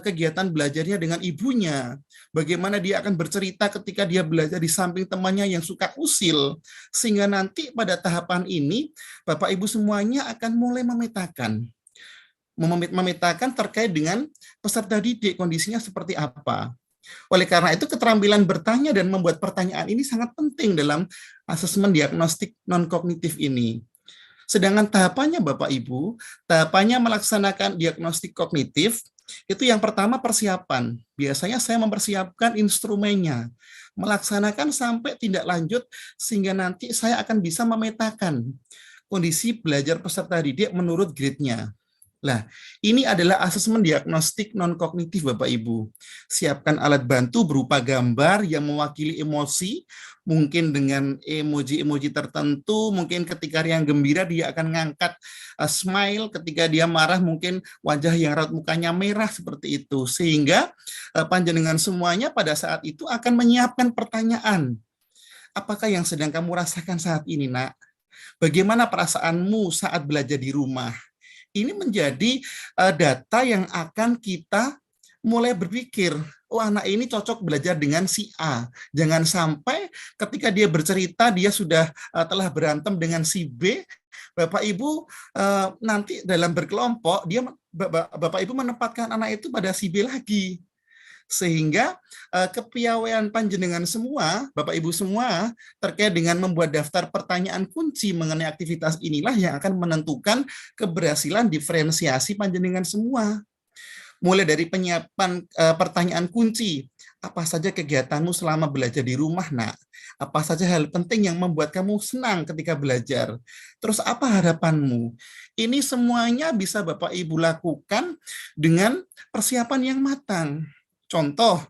kegiatan belajarnya dengan ibunya, bagaimana dia akan bercerita ketika dia belajar di samping temannya yang suka usil, sehingga nanti pada tahapan ini Bapak Ibu semuanya akan mulai memetakan terkait dengan peserta didik kondisinya seperti apa. Oleh karena itu, keterampilan bertanya dan membuat pertanyaan ini sangat penting dalam asesmen diagnostik non-kognitif ini. Sedangkan tahapannya Bapak Ibu, tahapannya melaksanakan diagnostik kognitif, itu yang pertama persiapan. Biasanya saya mempersiapkan instrumennya, melaksanakan sampai tindak lanjut, sehingga nanti saya akan bisa memetakan kondisi belajar peserta didik menurut grade-nya. Nah, ini adalah asesmen diagnostik non-kognitif Bapak Ibu. Siapkan alat bantu berupa gambar yang mewakili emosi, mungkin dengan emoji-emoji tertentu, mungkin ketika yang gembira dia akan ngangkat smile, ketika dia marah mungkin wajah yang raut mukanya merah seperti itu. Sehingga panjenengan semuanya pada saat itu akan menyiapkan pertanyaan. Apakah yang sedang kamu rasakan saat ini, Nak? Bagaimana perasaanmu saat belajar di rumah? Ini menjadi data yang akan kita mulai berpikir, oh anak ini cocok belajar dengan si A. Jangan sampai ketika dia bercerita, dia sudah telah berantem dengan si B, Bapak Ibu nanti dalam berkelompok, Bapak Ibu menempatkan anak itu pada si B lagi. Sehingga kepiawaian panjenengan semua, Bapak Ibu semua, terkait dengan membuat daftar pertanyaan kunci mengenai aktivitas inilah yang akan menentukan keberhasilan diferensiasi panjenengan semua. Mulai dari penyiapan pertanyaan kunci, apa saja kegiatanmu selama belajar di rumah, Nak? Apa saja hal penting yang membuat kamu senang ketika belajar? Terus apa harapanmu? Ini semuanya bisa Bapak Ibu lakukan dengan persiapan yang matang. Contoh,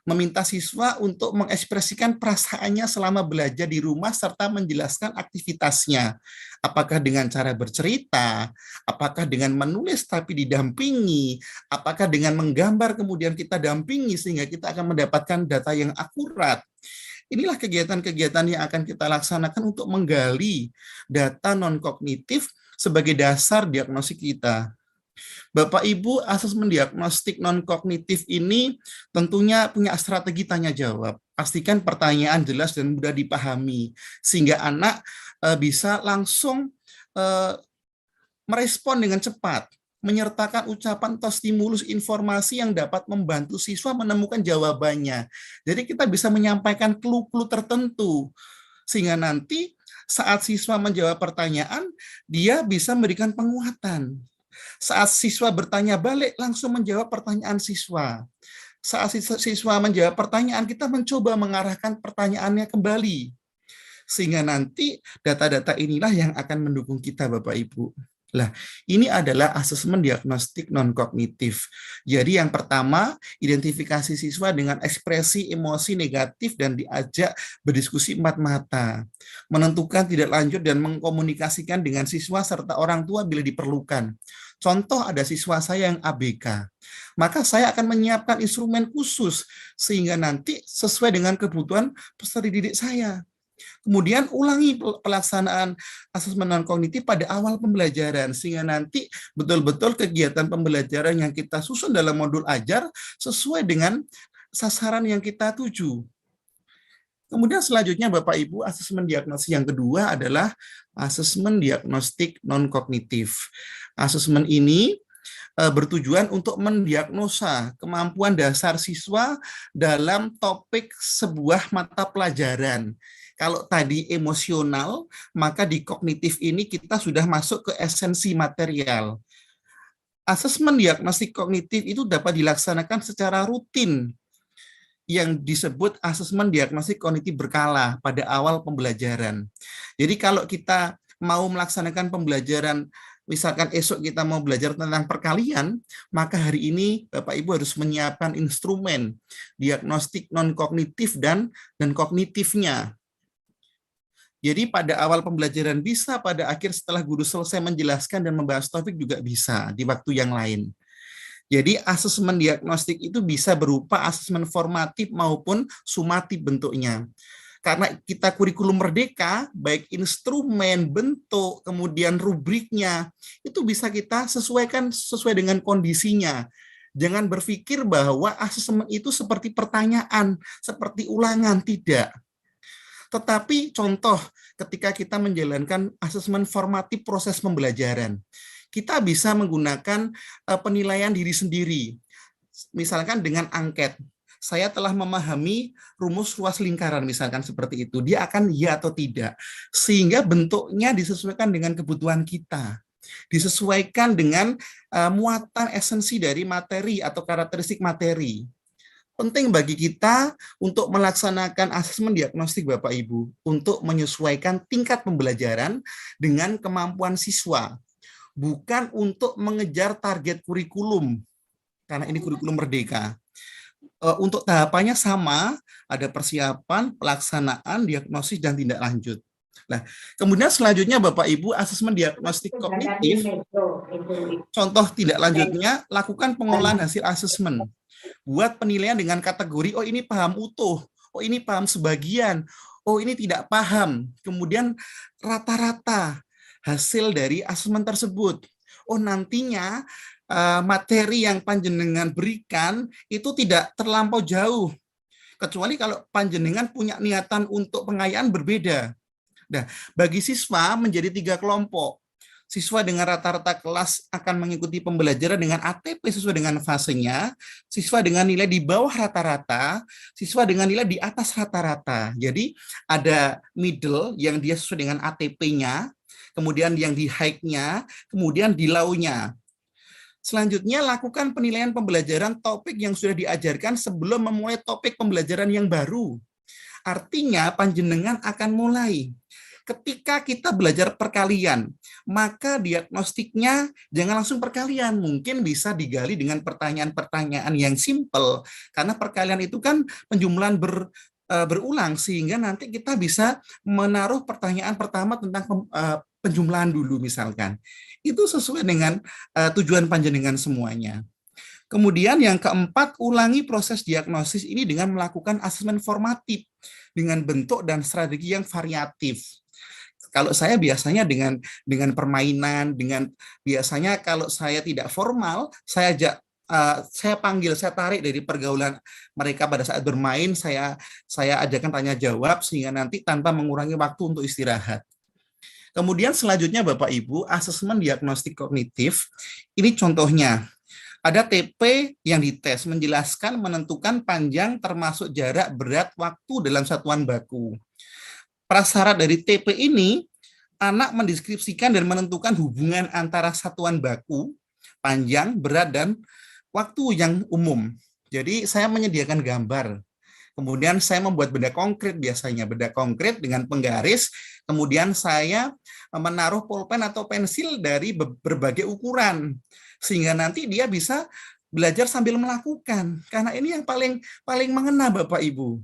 meminta siswa untuk mengekspresikan perasaannya selama belajar di rumah serta menjelaskan aktivitasnya. Apakah dengan cara bercerita, apakah dengan menulis tapi didampingi, apakah dengan menggambar kemudian kita dampingi sehingga kita akan mendapatkan data yang akurat. Inilah kegiatan-kegiatan yang akan kita laksanakan untuk menggali data non-kognitif sebagai dasar diagnosis kita. Bapak Ibu, asesmen diagnostik non-kognitif ini tentunya punya strategi tanya jawab. Pastikan pertanyaan jelas dan mudah dipahami, sehingga anak bisa langsung merespon dengan cepat, menyertakan ucapan atau stimulus informasi yang dapat membantu siswa menemukan jawabannya. Jadi kita bisa menyampaikan clue-clue tertentu, sehingga nanti saat siswa menjawab pertanyaan, dia bisa memberikan penguatan. Saat siswa bertanya balik, langsung menjawab pertanyaan siswa. Saat siswa menjawab pertanyaan, kita mencoba mengarahkan pertanyaannya kembali. Sehingga nanti data-data inilah yang akan mendukung kita, Bapak Ibu. Lah, ini adalah asesmen diagnostik non-kognitif. Jadi yang pertama, identifikasi siswa dengan ekspresi emosi negatif dan diajak berdiskusi empat mata. Menentukan tidak lanjut dan mengkomunikasikan dengan siswa serta orang tua bila diperlukan. Contoh, ada siswa saya yang ABK. Maka saya akan menyiapkan instrumen khusus sehingga nanti sesuai dengan kebutuhan peserta didik saya. Kemudian ulangi pelaksanaan asesmen non-kognitif pada awal pembelajaran, sehingga nanti betul-betul kegiatan pembelajaran yang kita susun dalam modul ajar sesuai dengan sasaran yang kita tuju. Kemudian selanjutnya Bapak Ibu, asesmen diagnosis yang kedua adalah asesmen diagnostik non-kognitif. Asesmen ini bertujuan untuk mendiagnosa kemampuan dasar siswa dalam topik sebuah mata pelajaran. Kalau tadi emosional, maka di kognitif ini kita sudah masuk ke esensi material. Asesmen diagnostik kognitif itu dapat dilaksanakan secara rutin, yang disebut asesmen diagnostik kognitif berkala pada awal pembelajaran. Jadi kalau kita mau melaksanakan pembelajaran, misalkan esok kita mau belajar tentang perkalian, maka hari ini Bapak Ibu harus menyiapkan instrumen diagnostik non-kognitif dan kognitifnya. Jadi pada awal pembelajaran bisa, pada akhir setelah guru selesai menjelaskan dan membahas topik juga bisa di waktu yang lain. Jadi asesmen diagnostik itu bisa berupa asesmen formatif maupun sumatif bentuknya. Karena kita kurikulum merdeka, baik instrumen, bentuk, kemudian rubriknya, itu bisa kita sesuaikan sesuai dengan kondisinya. Jangan berpikir bahwa asesmen itu seperti pertanyaan, seperti ulangan, tidak. Tetapi contoh ketika kita menjalankan asesmen formatif proses pembelajaran, kita bisa menggunakan penilaian diri sendiri. Misalkan dengan angket, saya telah memahami rumus ruas lingkaran, misalkan seperti itu. Dia akan ya atau tidak. Sehingga bentuknya disesuaikan dengan kebutuhan kita. Disesuaikan dengan muatan esensi dari materi atau karakteristik materi. Penting bagi kita untuk melaksanakan asesmen diagnostik Bapak Ibu untuk menyesuaikan tingkat pembelajaran dengan kemampuan siswa, bukan untuk mengejar target kurikulum, karena ini kurikulum merdeka. Untuk tahapannya sama, ada persiapan, pelaksanaan, diagnosis, dan tindak lanjut. Nah, kemudian selanjutnya Bapak Ibu, asesmen diagnostik kognitif, contoh tindak lanjutnya, lakukan pengolahan hasil asesmen. Buat penilaian dengan kategori, oh ini paham utuh, oh ini paham sebagian, oh ini tidak paham. Kemudian rata-rata hasil dari asesmen tersebut. Oh nantinya materi yang panjenengan berikan itu tidak terlampau jauh. Kecuali kalau panjenengan punya niatan untuk pengayaan berbeda. Nah, bagi siswa menjadi 3 kelompok. Siswa dengan rata-rata kelas akan mengikuti pembelajaran dengan ATP sesuai dengan fasenya, siswa dengan nilai di bawah rata-rata, siswa dengan nilai di atas rata-rata. Jadi ada middle yang dia sesuai dengan ATP-nya, kemudian yang di high-nya, kemudian di low-nya. Selanjutnya, lakukan penilaian pembelajaran topik yang sudah diajarkan sebelum memulai topik pembelajaran yang baru. Artinya, panjenengan akan mulai. Ketika kita belajar perkalian, maka diagnostiknya jangan langsung perkalian. Mungkin bisa digali dengan pertanyaan-pertanyaan yang simpel. Karena perkalian itu kan penjumlahan berulang, sehingga nanti kita bisa menaruh pertanyaan pertama tentang penjumlahan dulu misalkan. Itu sesuai dengan tujuan panjenengan semuanya. Kemudian yang keempat, ulangi proses diagnosis ini dengan melakukan asesmen formatif dengan bentuk dan strategi yang variatif. Kalau saya biasanya dengan permainan, biasanya kalau saya tidak formal, saya panggil, saya tarik dari pergaulan mereka pada saat bermain, saya ajarkan tanya jawab sehingga nanti tanpa mengurangi waktu untuk istirahat. Kemudian selanjutnya Bapak Ibu, asesmen diagnostik kognitif, ini contohnya. Ada TP yang dites, menjelaskan, menentukan panjang termasuk jarak, berat, waktu dalam satuan baku. Prasyarat dari TP ini, anak mendeskripsikan dan menentukan hubungan antara satuan baku, panjang, berat, dan waktu yang umum. Jadi saya menyediakan gambar. Kemudian saya membuat benda konkret, biasanya benda konkret dengan penggaris, kemudian saya menaruh pulpen atau pensil dari berbagai ukuran, sehingga nanti dia bisa belajar sambil melakukan, karena ini yang paling mengena Bapak Ibu.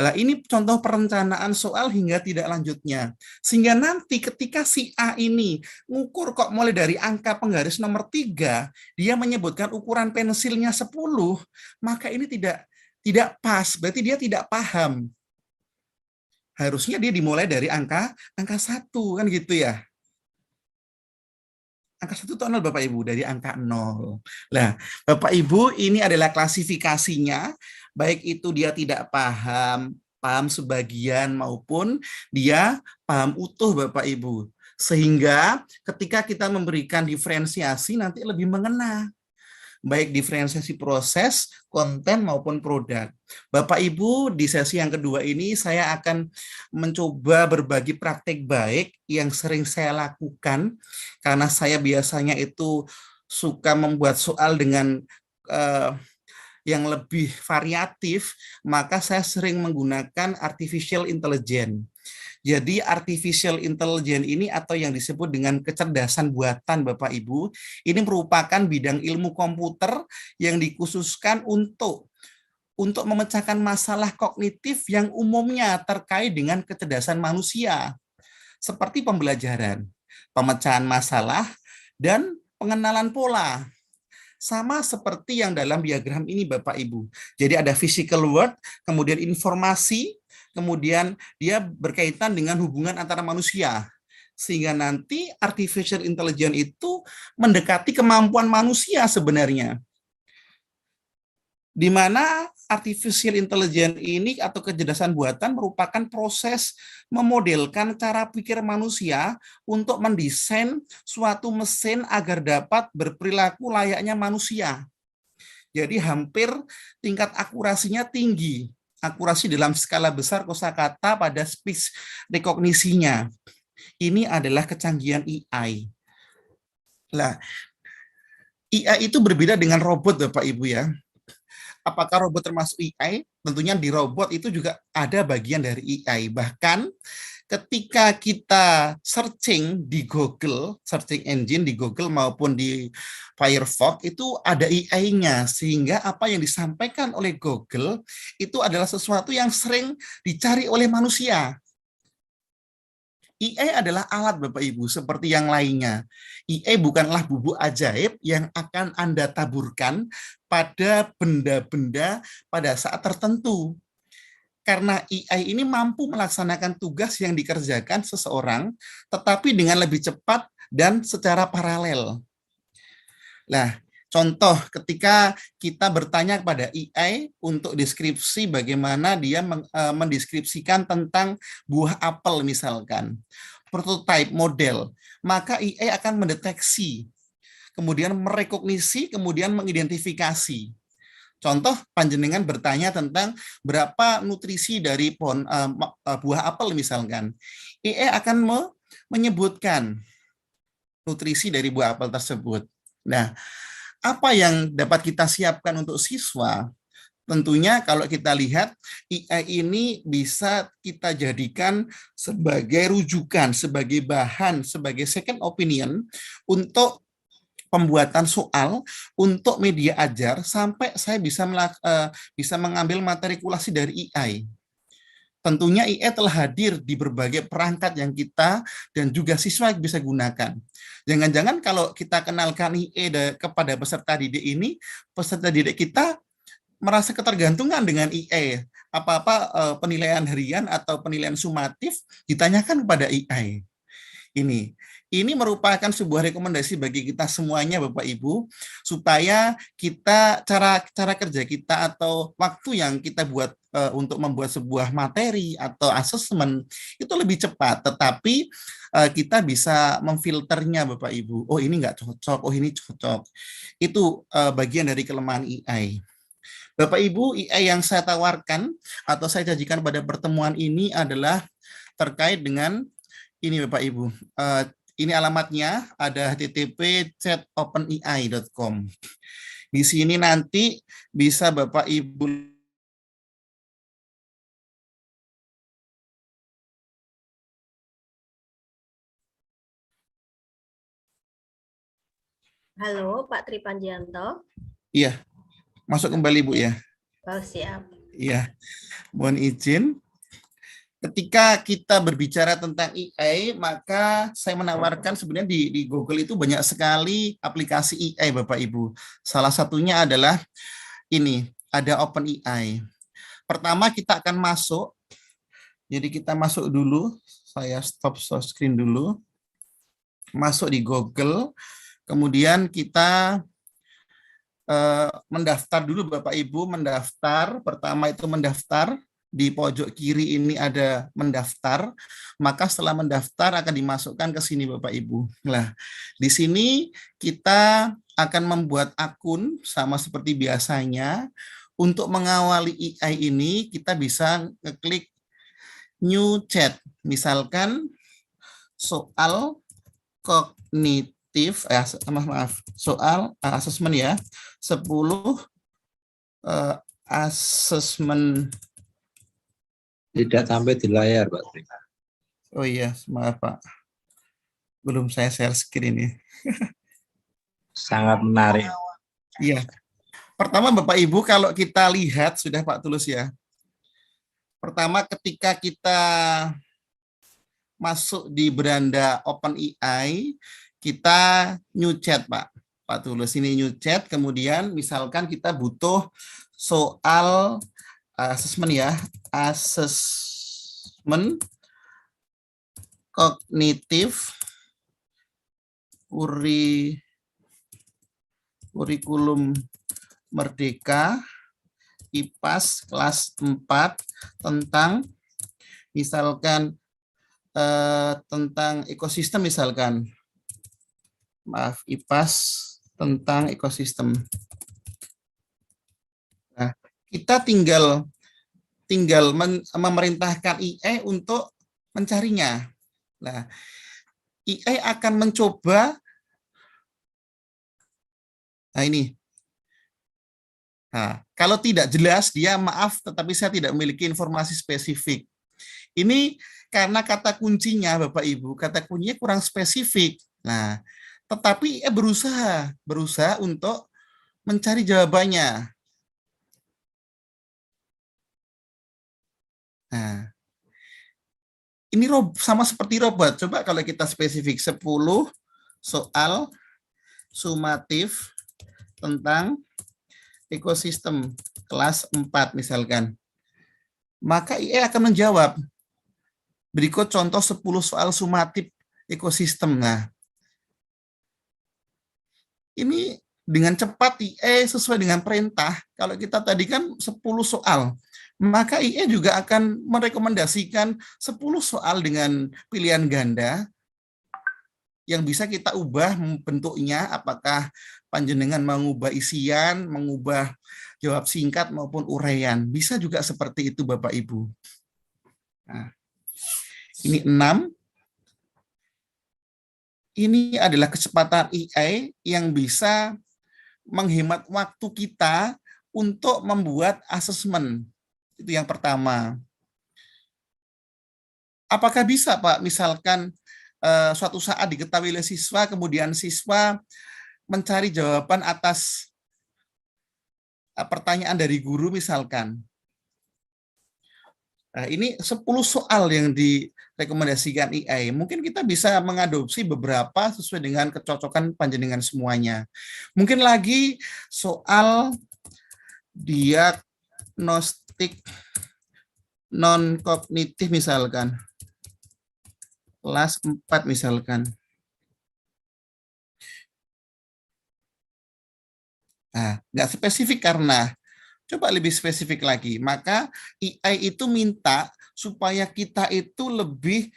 Nah, ini contoh perencanaan soal hingga tidak lanjutnya. Sehingga nanti ketika si A ini ngukur kok mulai dari angka penggaris nomor 3, dia menyebutkan ukuran pensilnya 10, maka ini tidak pas, berarti dia tidak paham. Harusnya dia dimulai dari angka 1, kan gitu ya. Angka 1 itu 0 Bapak Ibu, dari angka 0. Nah, Bapak Ibu, ini adalah klasifikasinya, baik itu dia tidak paham sebagian maupun dia paham utuh Bapak Ibu. Sehingga ketika kita memberikan diferensiasi nanti lebih mengena. Baik diferensiasi proses, konten maupun produk. Bapak Ibu, di sesi yang kedua ini saya akan mencoba berbagi praktek baik yang sering saya lakukan, karena saya biasanya itu suka membuat soal dengan yang lebih variatif, maka saya sering menggunakan artificial intelligence. Jadi artificial intelligence ini atau yang disebut dengan kecerdasan buatan Bapak Ibu, ini merupakan bidang ilmu komputer yang dikhususkan untuk memecahkan masalah kognitif yang umumnya terkait dengan kecerdasan manusia, seperti pembelajaran, pemecahan masalah, dan pengenalan pola. Sama seperti yang dalam diagram ini Bapak Ibu. Jadi ada physical world, kemudian informasi, kemudian dia berkaitan dengan hubungan antara manusia. Sehingga nanti artificial intelligence itu mendekati kemampuan manusia sebenarnya. Di mana artificial intelligence ini atau kecerdasan buatan merupakan proses memodelkan cara pikir manusia untuk mendesain suatu mesin agar dapat berperilaku layaknya manusia. Jadi hampir tingkat akurasinya tinggi. Akurasi dalam skala besar kosakata pada speech rekognisinya. Ini adalah kecanggihan AI. Nah, AI itu berbeda dengan robot Bapak Ibu ya. Apakah robot termasuk AI? Tentunya di robot itu juga ada bagian dari AI. Bahkan ketika kita searching di Google, searching engine di Google maupun di Firefox, itu ada AI-nya. Sehingga apa yang disampaikan oleh Google itu adalah sesuatu yang sering dicari oleh manusia. AI adalah alat Bapak Ibu seperti yang lainnya. AI bukanlah bubuk ajaib yang akan Anda taburkan pada benda-benda pada saat tertentu. Karena AI ini mampu melaksanakan tugas yang dikerjakan seseorang, tetapi dengan lebih cepat dan secara paralel. Nah, contoh ketika kita bertanya kepada AI untuk deskripsi bagaimana dia mendeskripsikan tentang buah apel misalkan, prototype model, maka AI akan mendeteksi, kemudian merekognisi, kemudian mengidentifikasi. Contoh, panjenengan bertanya tentang berapa nutrisi dari pohon buah apel misalkan, AI akan menyebutkan nutrisi dari buah apel tersebut. Nah, apa yang dapat kita siapkan untuk siswa? Tentunya kalau kita lihat, AI ini bisa kita jadikan sebagai rujukan, sebagai bahan, sebagai second opinion untuk pembuatan soal, untuk media ajar, sampai saya bisa mengambil matrikulasi dari AI. Tentunya AI telah hadir di berbagai perangkat yang kita dan juga siswa bisa gunakan. Jangan-jangan kalau kita kenalkan AI kepada peserta didik ini, peserta didik kita merasa ketergantungan dengan AI. Apa-apa penilaian harian atau penilaian sumatif ditanyakan kepada AI. Ini merupakan sebuah rekomendasi bagi kita semuanya Bapak Ibu, supaya kita cara kerja kita atau waktu yang kita buat untuk membuat sebuah materi atau asesmen itu lebih cepat, tetapi kita bisa memfilternya Bapak Ibu. Oh ini nggak cocok, oh ini cocok. Itu bagian dari kelemahan AI. Bapak Ibu, AI yang saya tawarkan atau saya janjikan pada pertemuan ini adalah terkait dengan ini Bapak Ibu. Ini alamatnya, ada http://chatopenai.com. Di sini nanti bisa Bapak Ibu Halo, Pak Tri Panjianto. Iya, masuk kembali Bu ya. Oh, siap. Iya, mohon izin. Ketika kita berbicara tentang AI, maka saya menawarkan sebenarnya di Google itu banyak sekali aplikasi AI, Bapak Ibu. Salah satunya adalah ini, ada OpenAI. Pertama kita akan masuk, jadi kita masuk dulu, saya stop share screen dulu, masuk di Google, kemudian kita mendaftar dulu Bapak Ibu, mendaftar, pertama itu mendaftar, di pojok kiri ini ada mendaftar, maka setelah mendaftar akan dimasukkan ke sini Bapak Ibu. Nah, di sini kita akan membuat akun sama seperti biasanya. Untuk mengawali AI ini kita bisa ngeklik new chat, misalkan soal kognitif, soal asesmen ya, 10 asesmen. Tidak sampai di layar, Pak Tri. Oh iya, maaf Pak. Belum saya share screen ini. Sangat menarik. Iya. Pertama Bapak Ibu, kalau kita lihat, sudah Pak Tulus ya. Pertama ketika kita masuk di beranda OpenAI, kita new chat Pak Tulus. Ini new chat, kemudian misalkan kita butuh soal asesmen ya, asesmen kognitif kurikulum Merdeka IPAS kelas 4 tentang misalkan tentang ekosistem misalkan. Maaf, IPAS tentang ekosistem. Nah, kita tinggal memerintahkan AI untuk mencarinya. Nah, AI akan mencoba. Nah, ini. Nah, kalau tidak jelas, dia maaf, tetapi saya tidak memiliki informasi spesifik. Ini karena kata kuncinya, Bapak Ibu, kata kuncinya kurang spesifik. Nah, tetapi berusaha untuk mencari jawabannya. Nah, ini sama seperti robot. Coba kalau kita spesifik 10 soal sumatif tentang ekosistem kelas 4 misalkan. Maka AI akan menjawab. Berikut contoh 10 soal sumatif ekosistem. Nah, ini dengan cepat AI sesuai dengan perintah. Kalau kita tadi kan 10 soal, maka AI juga akan merekomendasikan 10 soal dengan pilihan ganda yang bisa kita ubah bentuknya, apakah panjenengan mengubah isian, mengubah jawab singkat maupun uraian. Bisa juga seperti itu Bapak Ibu. Nah, ini 6. Ini adalah kecepatan AI yang bisa menghemat waktu kita untuk membuat asesmen. Itu yang pertama. Apakah bisa Pak, misalkan suatu saat diketahui oleh siswa, kemudian siswa mencari jawaban atas pertanyaan dari guru misalkan. Nah, ini 10 soal yang direkomendasikan AI. Mungkin kita bisa mengadopsi beberapa sesuai dengan kecocokan panjenengan semuanya. Mungkin lagi soal diagnostik non-kognitif misalkan. Kelas 4 misalkan. Nah, nggak spesifik karena coba lebih spesifik lagi, maka AI itu minta supaya kita itu lebih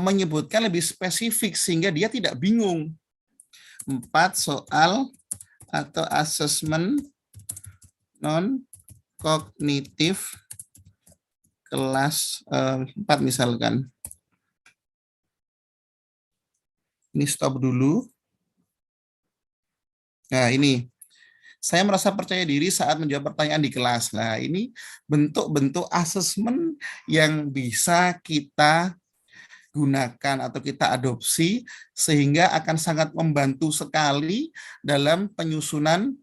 menyebutkan lebih spesifik sehingga dia tidak bingung. 4 soal atau asesmen non-kognitif kelas 4 misalkan. Ini stop dulu. Nah, ini. Saya merasa percaya diri saat menjawab pertanyaan di kelas. Nah, ini bentuk-bentuk asesmen yang bisa kita gunakan atau kita adopsi, sehingga akan sangat membantu sekali dalam penyusunan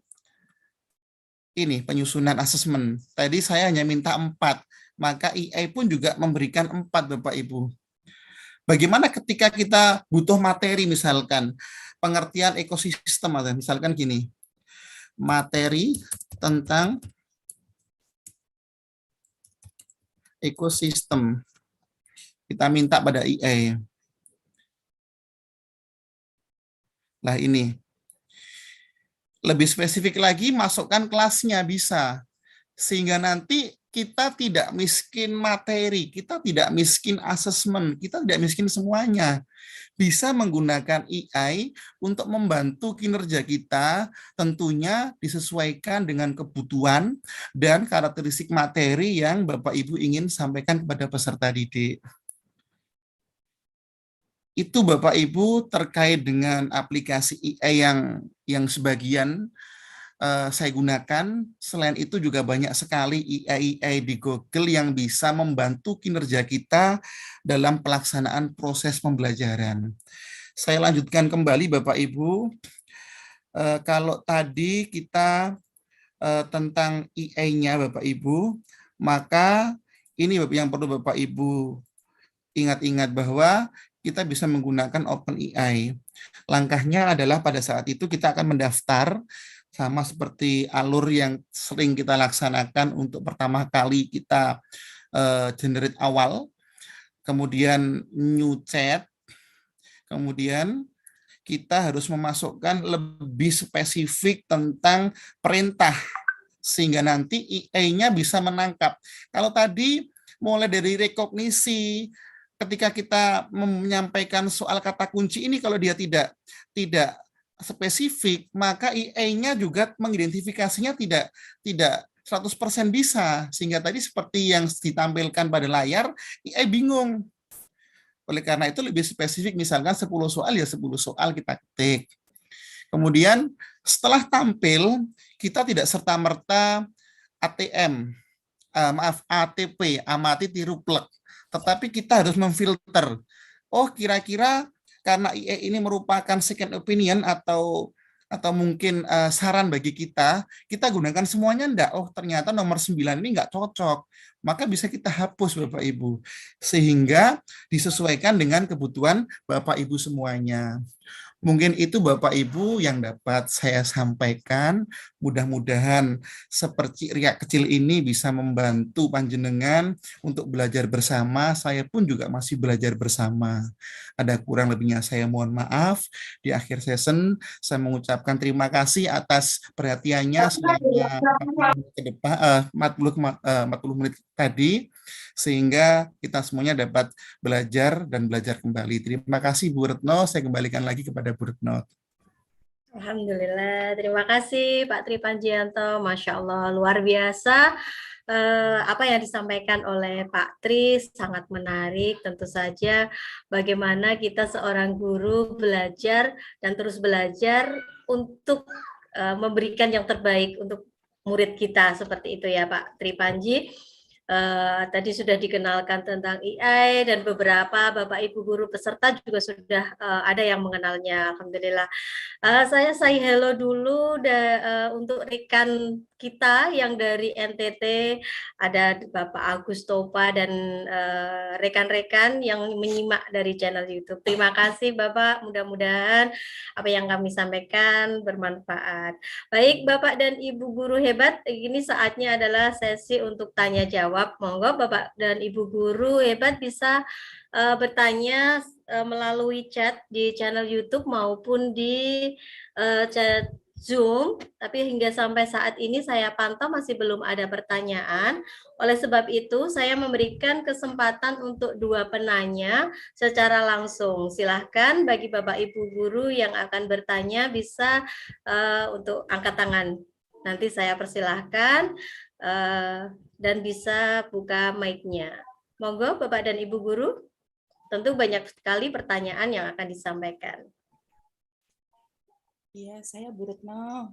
asesmen. Tadi saya hanya minta 4, maka EA pun juga memberikan 4, Bapak Ibu. Bagaimana ketika kita butuh materi, misalkan pengertian ekosistem, misalkan gini, materi tentang ekosistem. Kita minta pada EA. Nah ini. Lebih spesifik lagi, masukkan kelasnya bisa. Sehingga nanti kita tidak miskin materi, kita tidak miskin asesmen, kita tidak miskin semuanya. Bisa menggunakan AI untuk membantu kinerja kita, tentunya disesuaikan dengan kebutuhan dan karakteristik materi yang Bapak Ibu ingin sampaikan kepada peserta didik. Itu Bapak Ibu terkait dengan aplikasi AI yang sebagian saya gunakan. Selain itu juga banyak sekali AI di Google yang bisa membantu kinerja kita dalam pelaksanaan proses pembelajaran. Saya lanjutkan kembali Bapak Ibu. Kalau tadi kita tentang AI-nya Bapak Ibu, maka ini yang perlu Bapak Ibu ingat-ingat bahwa kita bisa menggunakan OpenAI. Langkahnya adalah pada saat itu kita akan mendaftar, sama seperti alur yang sering kita laksanakan untuk pertama kali kita generate awal, kemudian new chat, kemudian kita harus memasukkan lebih spesifik tentang perintah, sehingga nanti AI-nya bisa menangkap. Kalau tadi mulai dari rekognisi, ketika kita menyampaikan soal kata kunci ini, kalau dia tidak spesifik, maka AI-nya juga mengidentifikasinya tidak 100% bisa. Sehingga tadi seperti yang ditampilkan pada layar, AI bingung. Oleh karena itu lebih spesifik, misalkan 10 soal, ya 10 soal kita ketik. Kemudian setelah tampil, kita tidak serta-merta ATP, amati tiru plek. Tetapi kita harus memfilter. Oh, kira-kira karena AI ini merupakan second opinion atau mungkin saran bagi kita gunakan semuanya enggak? Oh, ternyata nomor 9 ini enggak cocok. Maka bisa kita hapus Bapak Ibu. Sehingga disesuaikan dengan kebutuhan Bapak Ibu semuanya. Mungkin itu Bapak Ibu yang dapat saya sampaikan. Mudah-mudahan seperti riak kecil ini bisa membantu panjenengan untuk belajar bersama. Saya pun juga masih belajar bersama. Ada kurang lebihnya saya mohon maaf. Di akhir session saya mengucapkan terima kasih atas perhatiannya selama 40 menit ke depan, 40 menit tadi, sehingga kita semuanya dapat belajar kembali. Terima kasih Bu Retno, saya kembalikan lagi kepada Bu Retno. Alhamdulillah, terima kasih Pak Tri Panjianto, Masya Allah, luar biasa. Apa yang disampaikan oleh Pak Tri sangat menarik. Tentu saja bagaimana kita seorang guru belajar dan terus belajar untuk memberikan yang terbaik untuk murid kita, seperti itu ya Pak Tri Panji. Tadi sudah dikenalkan tentang AI dan beberapa Bapak Ibu guru peserta juga sudah ada yang mengenalnya. Alhamdulillah. Saya say hello dulu untuk rekan kita yang dari NTT, ada Bapak Agus Topa dan rekan-rekan yang menyimak dari channel YouTube. Terima kasih Bapak, mudah-mudahan apa yang kami sampaikan bermanfaat. Baik Bapak dan Ibu guru hebat, ini saatnya adalah sesi untuk tanya jawab. Monggo Bapak dan Ibu guru hebat bisa bertanya melalui chat di channel YouTube maupun di chat Zoom, tapi hingga sampai saat ini saya pantau masih belum ada pertanyaan. Oleh sebab itu, saya memberikan kesempatan untuk 2 penanya secara langsung. Silahkan bagi Bapak Ibu guru yang akan bertanya bisa untuk angkat tangan. Nanti saya persilahkan dan bisa buka mic-nya. Monggo Bapak dan Ibu guru. Tentu banyak sekali pertanyaan yang akan disampaikan. Iya, saya Bu Retno.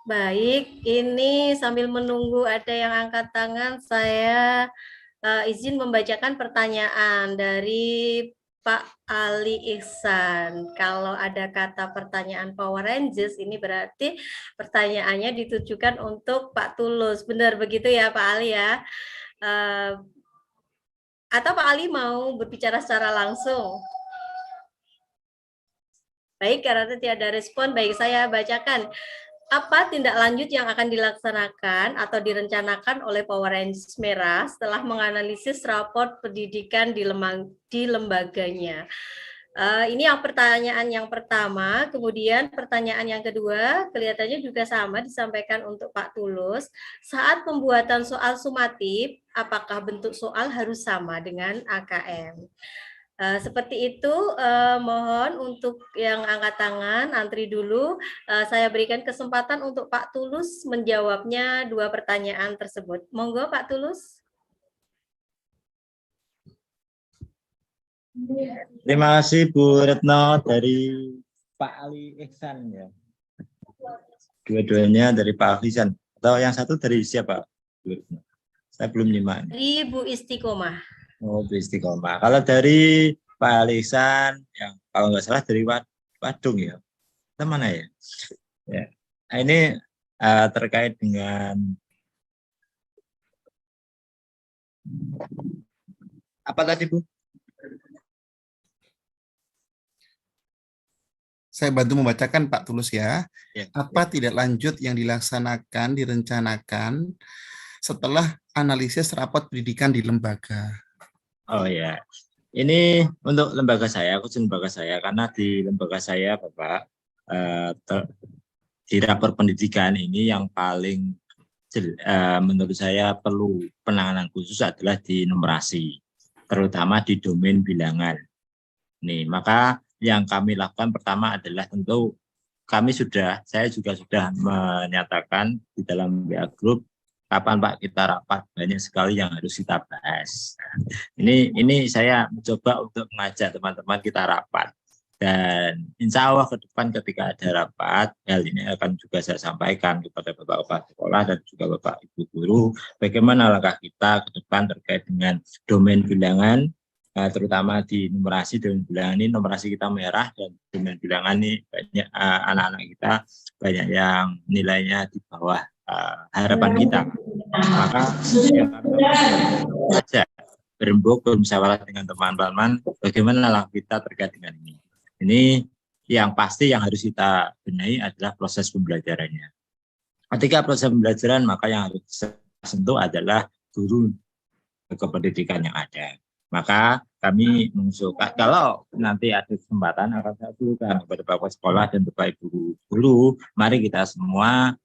Baik, ini sambil menunggu ada yang angkat tangan, saya izin membacakan pertanyaan dari Pak Ali Ihsan. Kalau ada kata pertanyaan Power Rangers, ini berarti pertanyaannya ditujukan untuk Pak Tulus. Benar begitu ya Pak Ali ya? Atau Pak Ali mau berbicara secara langsung? Baik, karena tidak ada respon, baik saya bacakan. Apa tindak lanjut yang akan dilaksanakan atau direncanakan oleh Power Rangers Merah setelah menganalisis raport pendidikan di lembaganya? Ini yang pertanyaan yang pertama, kemudian pertanyaan yang kedua, kelihatannya juga sama disampaikan untuk Pak Tulus. Saat pembuatan soal sumatif, apakah bentuk soal harus sama dengan AKM? Seperti itu, mohon untuk yang angkat tangan, antri dulu. Saya berikan kesempatan untuk Pak Tulus menjawabnya dua pertanyaan tersebut. Monggo Pak Tulus. Terima kasih Bu Retno dari Pak Ali Ihsan ya. Dua-duanya dari Pak Ali Ihsan. Atau yang satu dari siapa? Bu Retno? Saya belum nyimak. Dari Bu Istiqomah. Oh, Bu Istiqomah. Kalau dari Pak Ali Ihsan, yang kalau nggak salah dari Wadung ya. Itu mana ya? Ya. Nah, ini terkait dengan apa tadi Bu? Saya bantu membacakan Pak Tulus ya. Ya. Apa tidak lanjut yang dilaksanakan, direncanakan setelah analisis rapat pendidikan di lembaga? Oh ya, ini untuk lembaga saya, khusus lembaga saya, karena di lembaga saya Bapak, di rapor pendidikan ini yang paling menurut saya perlu penanganan khusus adalah di numerasi, terutama di domain bilangan. Nih, maka yang kami lakukan pertama adalah tentu saya juga sudah menyatakan di dalam WA Group, kapan Pak kita rapat, banyak sekali yang harus kita bahas. Ini saya mencoba untuk mengajak teman-teman kita rapat. Dan insya Allah ke depan ketika ada rapat, hal ini akan juga saya sampaikan kepada Bapak Kepala Sekolah dan juga Bapak Ibu Guru, bagaimana langkah kita ke depan terkait dengan domain bilangan, terutama di numerasi. Domain bilangan ini numerasi kita merah, dan domain bilangan ini banyak anak-anak kita banyak yang nilainya di bawah harapan kita. Maka saja berembuk bermusyawarah dengan teman-teman bagaimana langkah kita terkait dengan ini. Ini yang pasti yang harus kita benahi adalah proses pembelajarannya. Ketika proses pembelajaran, maka yang harus sentuh adalah guru kependidikan yang ada. Maka kami mengusulkan kalau nanti ada kesempatan akan saya usulkan kepada Bapak Sekolah dan Bapak Ibu Guru, mari kita semua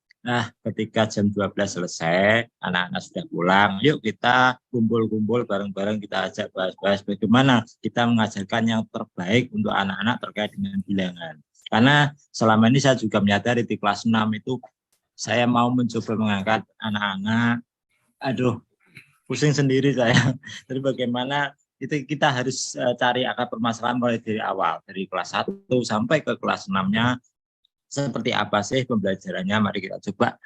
ketika jam 12 selesai, anak-anak sudah pulang, yuk kita kumpul-kumpul bareng-bareng, kita ajak bahas-bahas bagaimana kita mengajarkan yang terbaik untuk anak-anak terkait dengan bilangan. Karena selama ini saya juga menyadari di kelas 6 itu saya mau mencoba mengangkat anak-anak, pusing sendiri saya. Jadi bagaimana itu kita harus cari akar permasalahan mulai dari awal, dari kelas 1 sampai ke kelas 6-nya. Seperti apa sih pembelajarannya, mari kita coba.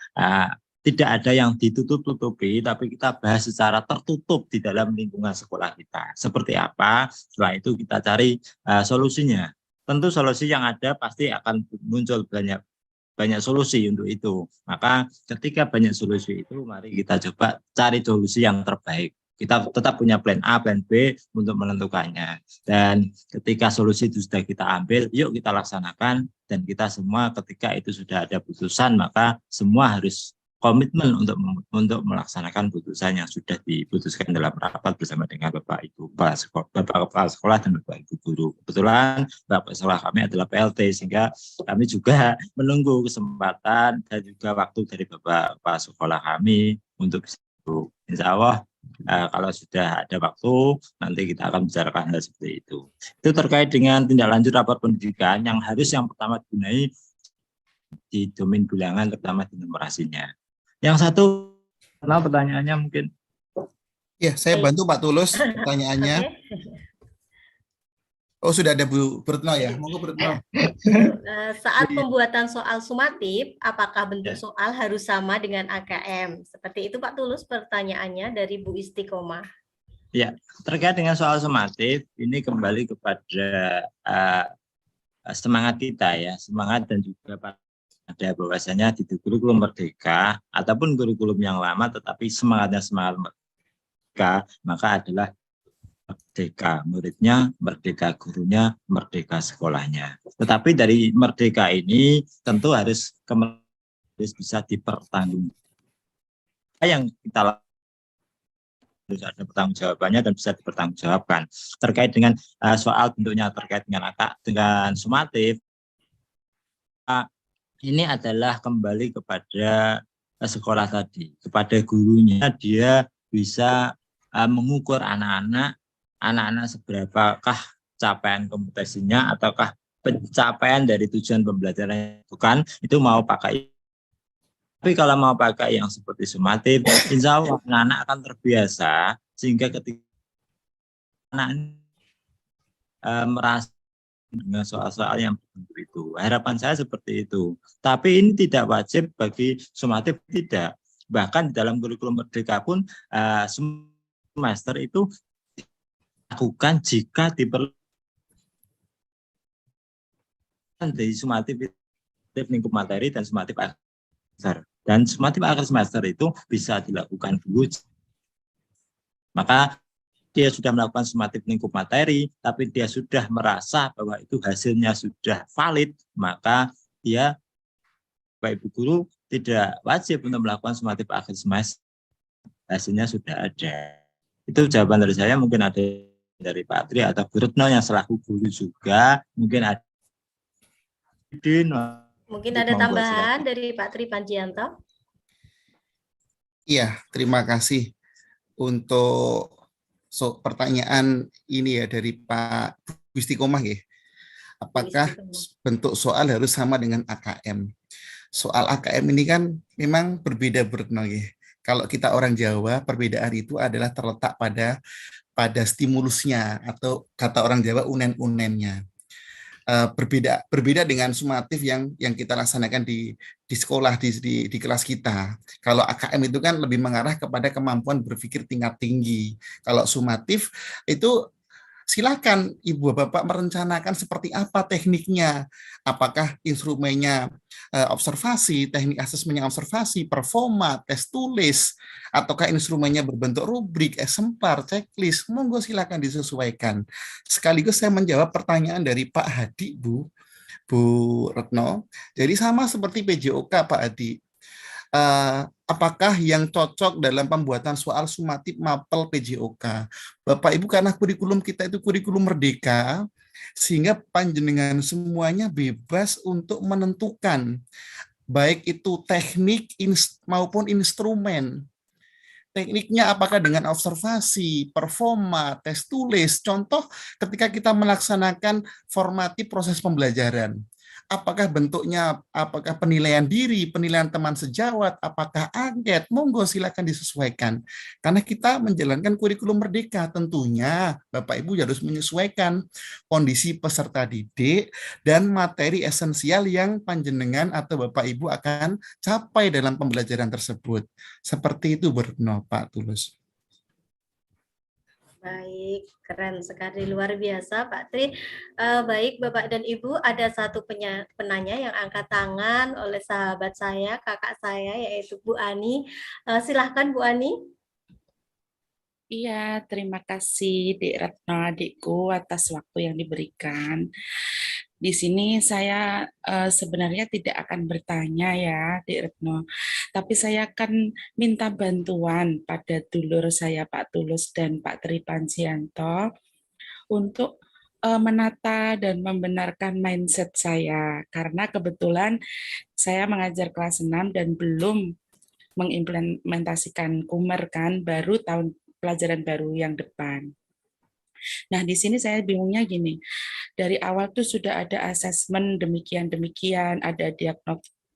Tidak ada yang ditutup-tutupi, tapi kita bahas secara tertutup di dalam lingkungan sekolah kita. Seperti apa, setelah itu kita cari solusinya. Tentu solusi yang ada pasti akan muncul banyak solusi untuk itu. Maka ketika banyak solusi itu, mari kita coba cari solusi yang terbaik. Kita tetap punya plan A, plan B untuk menentukannya. Dan ketika solusi itu sudah kita ambil, yuk kita laksanakan. Dan kita semua ketika itu sudah ada putusan, maka semua harus komitmen untuk melaksanakan putusan yang sudah diputuskan dalam rapat bersama dengan Bapak Ibu Kepala Sekolah dan Bapak Ibu Guru. Kebetulan Bapak Sekolah kami adalah PLT, sehingga kami juga menunggu kesempatan dan juga waktu dari Bapak Kepala Sekolah kami untuk itu. Insya Allah kalau sudah ada waktu, nanti kita akan bicarakan hal seperti itu. Itu terkait dengan tindak lanjut rapor pendidikan yang harus yang pertama dibenahi di domain bilangan, terutama di numerasinya. Yang satu, pertanyaannya mungkin. Ya, saya bantu Pak Tulus pertanyaannya. Oh, sudah ada Bu Retno ya? Monggo Bu Retno. Saat pembuatan soal sumatif, apakah bentuk soal harus sama dengan AKM? Seperti itu Pak Tulus pertanyaannya dari Bu Istiqomah. Ya, terkait dengan soal sumatif, ini kembali kepada semangat kita ya, semangat dan juga pada bahwasanya di kurikulum merdeka ataupun kurikulum yang lama tetapi semangatnya semangat merdeka, maka adalah merdeka muridnya, merdeka gurunya, merdeka sekolahnya. Tetapi dari merdeka ini tentu harus bisa dipertanggungjawabkan. Yang kita lakukan harus ada pertanggungjawabannya dan bisa dipertanggungjawabkan. Terkait dengan soal bentuknya terkait dengan sumatif, ini adalah kembali kepada sekolah tadi, kepada gurunya. Dia bisa mengukur anak-anak seberapakah capaian kompetensinya ataukah pencapaian dari tujuan pembelajaran bukan itu mau pakai. Tapi kalau mau pakai yang seperti sumatif, insya Allah anak-anak akan terbiasa sehingga ketika anak merasa dengan soal-soal yang tertentu itu. Harapan saya seperti itu. Tapi ini tidak wajib bagi sumatif, tidak. Bahkan di dalam kurikulum merdeka pun semester itu dilakukan jika diperlukan dari sumatif lingkup materi dan sumatif akhir semester. Dan sumatif akhir semester itu bisa dilakukan dulu. Maka dia sudah melakukan sumatif lingkup materi, tapi dia sudah merasa bahwa itu hasilnya sudah valid, maka dia, Bapak Ibu Guru, tidak wajib untuk melakukan sumatif akhir semester. Hasilnya sudah ada. Itu jawaban dari saya, mungkin ada dari Pak Tri atau Bu Retno yang selaku guru juga, mungkin ada. Mungkin ada tambahan dari Pak Tri Panjianto. Iya, terima kasih untuk pertanyaan ini ya dari Pak Istiqomah ya. Apakah bentuk soal harus sama dengan AKM? Soal AKM ini kan memang berbeda Retno ya. Kalau kita orang Jawa, perbedaan itu adalah terletak pada stimulusnya atau kata orang Jawa unen-unennya. Berbeda dengan sumatif yang kita laksanakan di sekolah di kelas kita. Kalau AKM itu kan lebih mengarah kepada kemampuan berpikir tingkat tinggi. Kalau sumatif itu silakan Ibu Bapak merencanakan seperti apa tekniknya. Apakah instrumennya observasi, teknik asesmennya observasi, performa, tes tulis, ataukah instrumennya berbentuk rubrik, exemplar, checklist. Monggo silakan disesuaikan. Sekaligus saya menjawab pertanyaan dari Pak Hadi, Bu Retno. Jadi sama seperti PJOK Pak Hadi. Apakah yang cocok dalam pembuatan soal sumatif mapel PJOK? Bapak Ibu, karena kurikulum kita itu kurikulum merdeka, sehingga panjenengan semuanya bebas untuk menentukan baik itu teknik maupun instrumen. Tekniknya apakah dengan observasi, performa, tes tulis. Contoh ketika kita melaksanakan formatif proses pembelajaran. Apakah bentuknya, apakah penilaian diri, penilaian teman sejawat, apakah angket, monggo silakan disesuaikan. Karena kita menjalankan kurikulum merdeka, tentunya Bapak Ibu harus menyesuaikan kondisi peserta didik dan materi esensial yang panjenengan atau Bapak Ibu akan capai dalam pembelajaran tersebut. Seperti itu Retno, Pak Tulus. Baik, keren sekali, luar biasa Pak Tri. Baik Bapak dan Ibu, ada satu penanya yang angkat tangan oleh sahabat saya, kakak saya, yaitu Bu Ani. Silahkan Bu Ani. Iya, terima kasih Dik Retno adikku atas waktu yang diberikan. Di sini saya sebenarnya tidak akan bertanya ya, Dik Retno, tapi saya akan minta bantuan pada dulur saya Pak Tulus dan Pak Tri Panjianto untuk menata dan membenarkan mindset saya, karena kebetulan saya mengajar kelas 6 dan belum mengimplementasikan Kumer kan, baru tahun pelajaran baru yang depan. Nah, di sini saya bingungnya gini, dari awal tuh sudah ada asesmen demikian-demikian, ada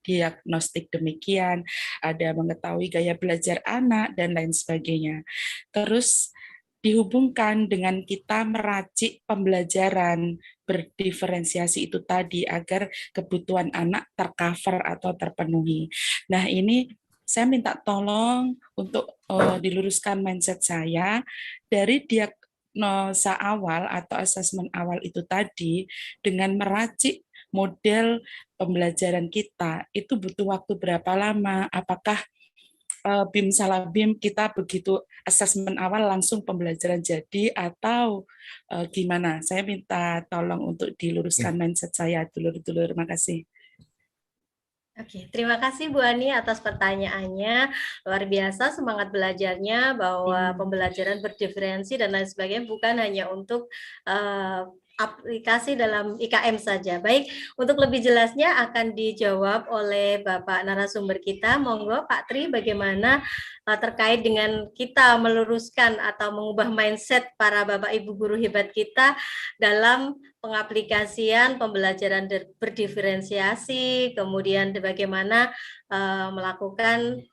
diagnostik demikian, ada mengetahui gaya belajar anak, dan lain sebagainya. Terus dihubungkan dengan kita meracik pembelajaran berdiferensiasi itu tadi agar kebutuhan anak tercover atau terpenuhi. Nah, ini saya minta tolong untuk diluruskan mindset saya dari diagnosa awal atau asesmen awal itu tadi dengan meracik model pembelajaran kita itu butuh waktu berapa lama? Apakah BIM salah BIM kita begitu asesmen awal langsung pembelajaran jadi atau gimana? Saya minta tolong untuk diluruskan mindset saya dulur-dulur. Makasih. Oke, terima kasih Bu Ani atas pertanyaannya. Luar biasa semangat belajarnya bahwa pembelajaran berdiferensi dan lain sebagainya bukan hanya untuk aplikasi dalam IKM saja. Baik, untuk lebih jelasnya akan dijawab oleh Bapak narasumber kita. Monggo Pak Tri, bagaimana terkait dengan kita meluruskan atau mengubah mindset para Bapak Ibu guru hebat kita dalam pengaplikasian pembelajaran berdiferensiasi, kemudian bagaimana melakukan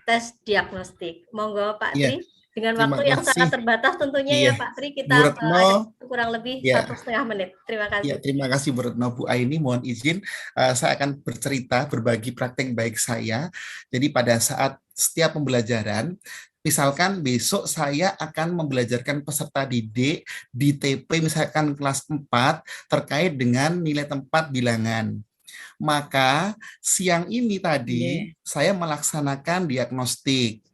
tes diagnostik. Monggo Pak Tri. Dengan waktu yang sangat terbatas tentunya ya Pak Tri, kita ada kurang lebih 1,5 menit. Terima kasih. Ya, terima kasih Bu Retno. Bu Aini, mohon izin saya akan bercerita, berbagi praktek baik saya. Jadi pada saat setiap pembelajaran, misalkan besok saya akan membelajarkan peserta didik di TP misalkan kelas 4 terkait dengan nilai tempat bilangan. Maka siang ini tadi saya melaksanakan diagnostik.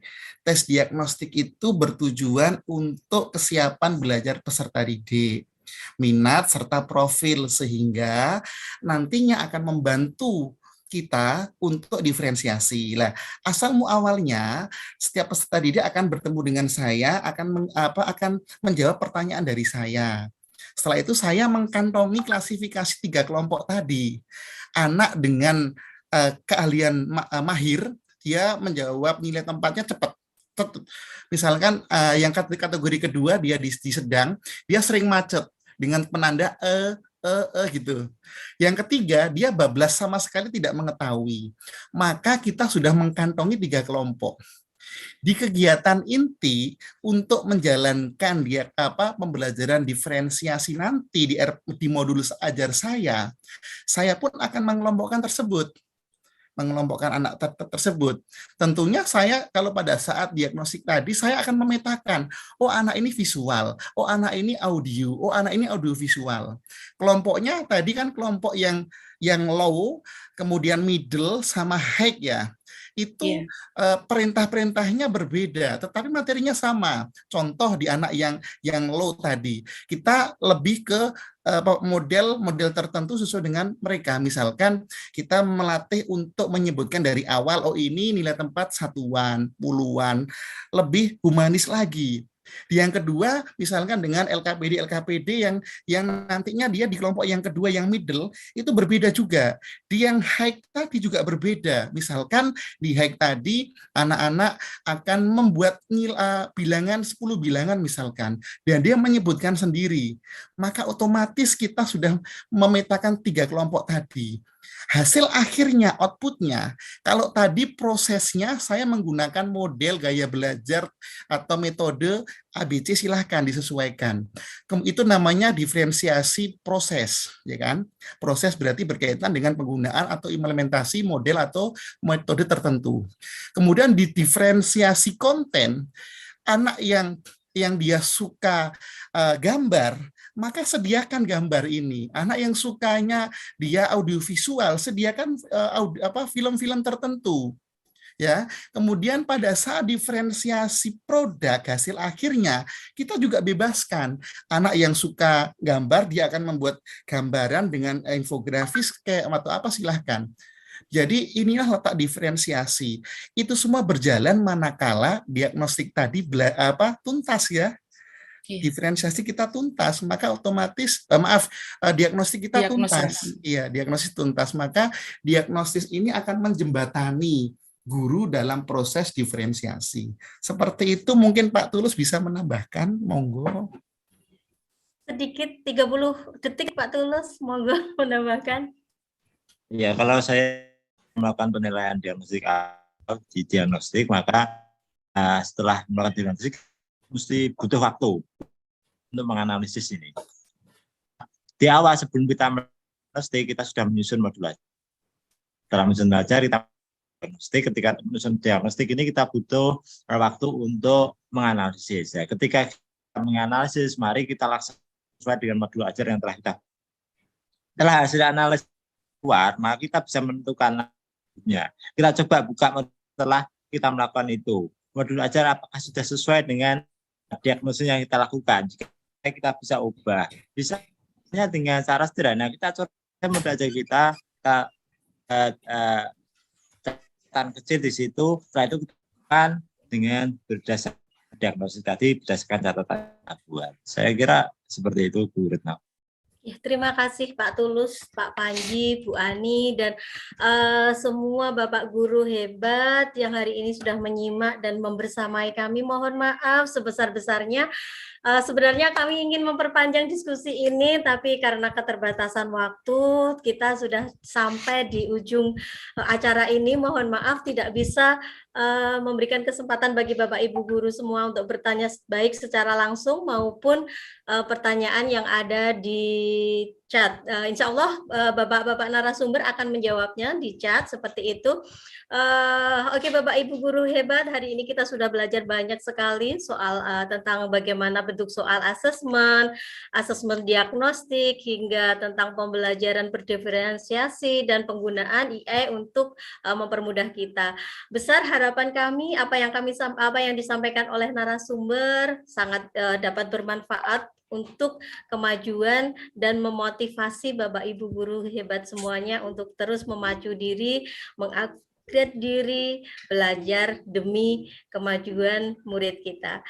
Tes diagnostik itu bertujuan untuk kesiapan belajar peserta didik, minat serta profil, sehingga nantinya akan membantu kita untuk diferensiasi. Lah, asal muawalnya setiap peserta didik akan bertemu dengan saya, akan menjawab pertanyaan dari saya. Setelah itu saya mengkantongi klasifikasi 3 kelompok tadi. Anak dengan keahlian mahir, dia menjawab nilai tempatnya cepat. Misalkan yang kategori kedua dia di sedang, dia sering macet dengan penanda gitu. Yang ketiga, dia bablas sama sekali tidak mengetahui. Maka kita sudah mengantongi 3 kelompok. Di kegiatan inti untuk menjalankan pembelajaran diferensiasi nanti di modul ajar saya pun akan mengelompokkan anak tersebut. Tentunya saya kalau pada saat diagnostik tadi saya akan memetakan, oh anak ini visual, oh anak ini audio, oh anak ini audiovisual. Kelompoknya tadi kan kelompok yang low, kemudian middle sama high ya. Itu perintah-perintahnya berbeda, tetapi materinya sama. Contoh di anak yang low tadi, kita lebih ke model tertentu sesuai dengan mereka. Misalkan kita melatih untuk menyebutkan dari awal, oh ini nilai tempat satuan, puluhan, lebih humanis lagi. Yang kedua, misalkan dengan LKPD yang nantinya dia di kelompok yang kedua yang middle itu berbeda juga. Di yang high tadi juga berbeda. Misalkan di high tadi anak-anak akan membuat bilangan 10 bilangan misalkan, dan dia menyebutkan sendiri. Maka otomatis kita sudah memetakan 3 kelompok tadi. Hasil akhirnya, outputnya, kalau tadi prosesnya saya menggunakan model gaya belajar atau metode ABC, silahkan disesuaikan. Itu namanya diferensiasi proses, ya kan? Proses berarti berkaitan dengan penggunaan atau implementasi model atau metode tertentu. Kemudian di diferensiasi konten, anak yang dia suka gambar, maka sediakan gambar ini. Anak yang sukanya dia audiovisual, sediakan film-film tertentu. Ya, kemudian pada saat diferensiasi produk hasil akhirnya kita juga bebaskan anak yang suka gambar, dia akan membuat gambaran dengan infografis kayak atau apa, silahkan. Jadi inilah letak diferensiasi. Itu semua berjalan manakala diagnostik tadi tuntas ya. Diferensiasi kita tuntas, maka otomatis diagnostik kita tuntas. Iya, diagnosis tuntas, maka diagnosis ini akan menjembatani guru dalam proses diferensiasi. Seperti itu mungkin Pak Tulus bisa menambahkan, monggo. Sedikit 30 detik Pak Tulus, monggo menambahkan. Ya, kalau saya melakukan penilaian diagnostik di diagnostik, maka setelah melakukan diagnostik mesti butuh waktu untuk menganalisis ini. Di awal sebelum kita diagnostik, kita sudah menyusun modul ajar. Dalam menyusun ajar, kita diagnostik. Ketika menyusun diagnostik ini kita butuh waktu untuk menganalisis. Ya, ketika kita menganalisis, mari kita laksanakan sesuai dengan modul ajar yang telah kita. Setelah hasil analisis keluar, maka kita bisa menentukan lanjutnya. Kita coba buka setelah kita melakukan itu. Modul ajar apakah sudah sesuai dengan diagnosis yang kita lakukan? Jika kita bisa ubah, bisa dengan cara sederhana kita coba modul ajar kita catatan kecil di situ. Setelah itu kita akan dengan berdasarkan diagnosis tadi, berdasarkan catatan buat. Saya kira seperti itu, Bu Retno. Ya, terima kasih Pak Tulus, Pak Panji, Bu Ani, dan semua Bapak Guru hebat yang hari ini sudah menyimak dan membersamai kami. Mohon maaf sebesar-besarnya. Sebenarnya kami ingin memperpanjang diskusi ini, tapi karena keterbatasan waktu, kita sudah sampai di ujung acara ini. Mohon maaf tidak bisa memberikan kesempatan bagi Bapak Ibu Guru semua untuk bertanya baik secara langsung maupun pertanyaan yang ada di chat. Insya Allah Bapak-Bapak narasumber akan menjawabnya di chat seperti itu. Oke, Bapak Ibu Guru hebat, hari ini kita sudah belajar banyak sekali soal tentang bagaimana bentuk soal asesmen diagnostik, hingga tentang pembelajaran berdiferensiasi dan penggunaan IE untuk mempermudah kita. Besar harapan kami apa yang disampaikan oleh narasumber sangat dapat bermanfaat untuk kemajuan dan memotivasi Bapak Ibu Guru hebat semuanya untuk terus memacu diri, mengupgrade diri, belajar demi kemajuan murid kita.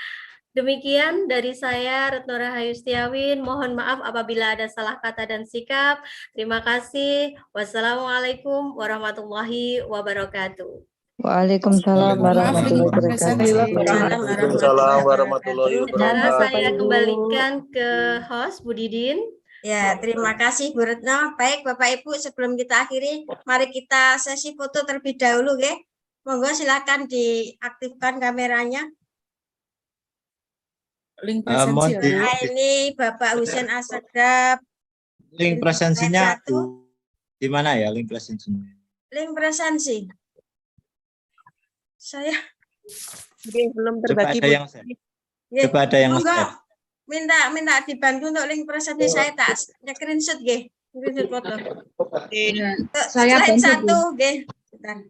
Demikian dari saya, Retno Rahayu Setiawin. Mohon maaf apabila ada salah kata dan sikap. Terima kasih. Wassalamualaikum warahmatullahi wabarakatuh. Waalaikumsalam warahmatullahi wabarakatuh. Waalaikumsalam warahmatullahi Saudara, wabarakatuh. saya kembalikan ke host Bu Didin. Ya, terima kasih Bu Retno. Baik Bapak Ibu, sebelum kita akhiri, mari kita sesi foto terlebih dahulu, ya. Monggo silakan diaktifkan kameranya. Link presensi ya, Nah, ini Bapak Husain Asegaf. Link presensinya di mana ya link presensinya? Link presensi. Saya belum Coba terbagi. ada yang share. Coba ada yang share. Minta dibantu untuk link presensi. Saya tak screenshot, nggih. Screenshot foto. Saya Slide bantu, 1, nggih. Bentar.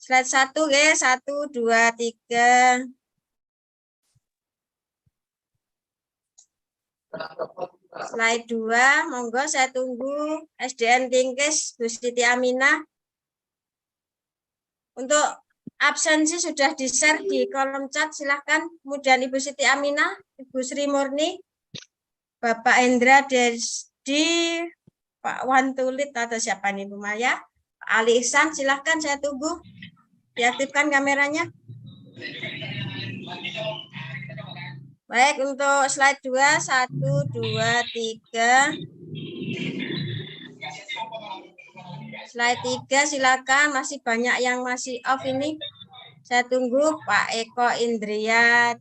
Slide 1, nggih. 1, 2, 3. Slide 2, monggo saya tunggu SDN Tingkes Bu Siti Aminah. Untuk absensi sudah di-share di kolom chat, silahkan. Kemudian Ibu Siti Aminah, Ibu Sri Murni, Bapak Hendra Desdi, Pak Wantulit atau siapa nih Bu Maya, Pak Ali Ihsan, silahkan saya tunggu. Diaktifkan kameranya. Baik, untuk slide 2, 1, 2, 3. Slide 3 silakan, masih banyak yang masih off ini. Saya tunggu Pak Eko Indriat,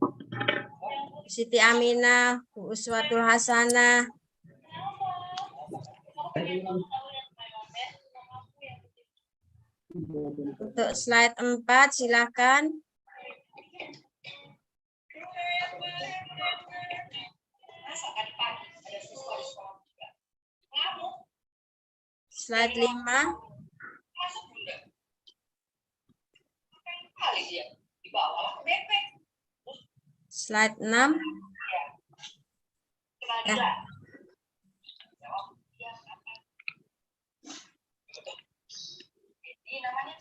Siti Aminah, Bu Uswatul Hasanah. Untuk slide 4 silakan. Slide 5. Slide 6. Ya.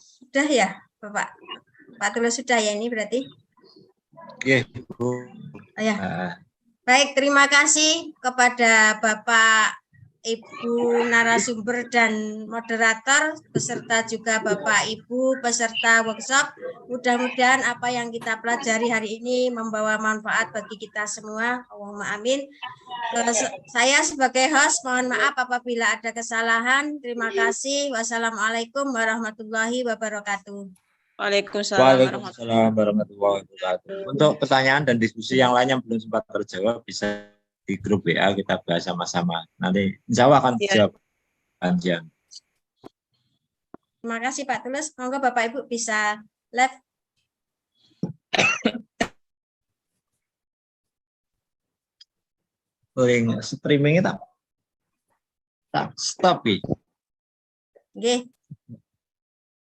Sudah ya, Bapak? Pak Tulus sudah ya ini berarti? Iya, Bu. Ya. Baik, terima kasih kepada Bapak, Ibu narasumber dan moderator, beserta juga Bapak Ibu peserta workshop. Mudah-mudahan apa yang kita pelajari hari ini membawa manfaat bagi kita semua. Allahumma amin. Saya sebagai host mohon maaf apabila ada kesalahan. Terima kasih. Wassalamualaikum warahmatullahi wabarakatuh. Waalaikumsalam warahmatullahi wabarakatuh. Untuk pertanyaan dan diskusi yang lain yang belum sempat terjawab bisa di grup WA kita bahas sama-sama. Nanti insya Allah akan dijawab panjang. Terima kasih Pak Tulus. Monggo Bapak Ibu bisa live. Streamingnya tak stop ya. Nggih.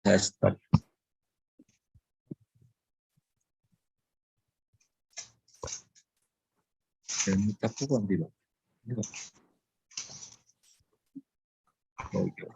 Saya stop. Dan kita pun tidak. Oh, iya.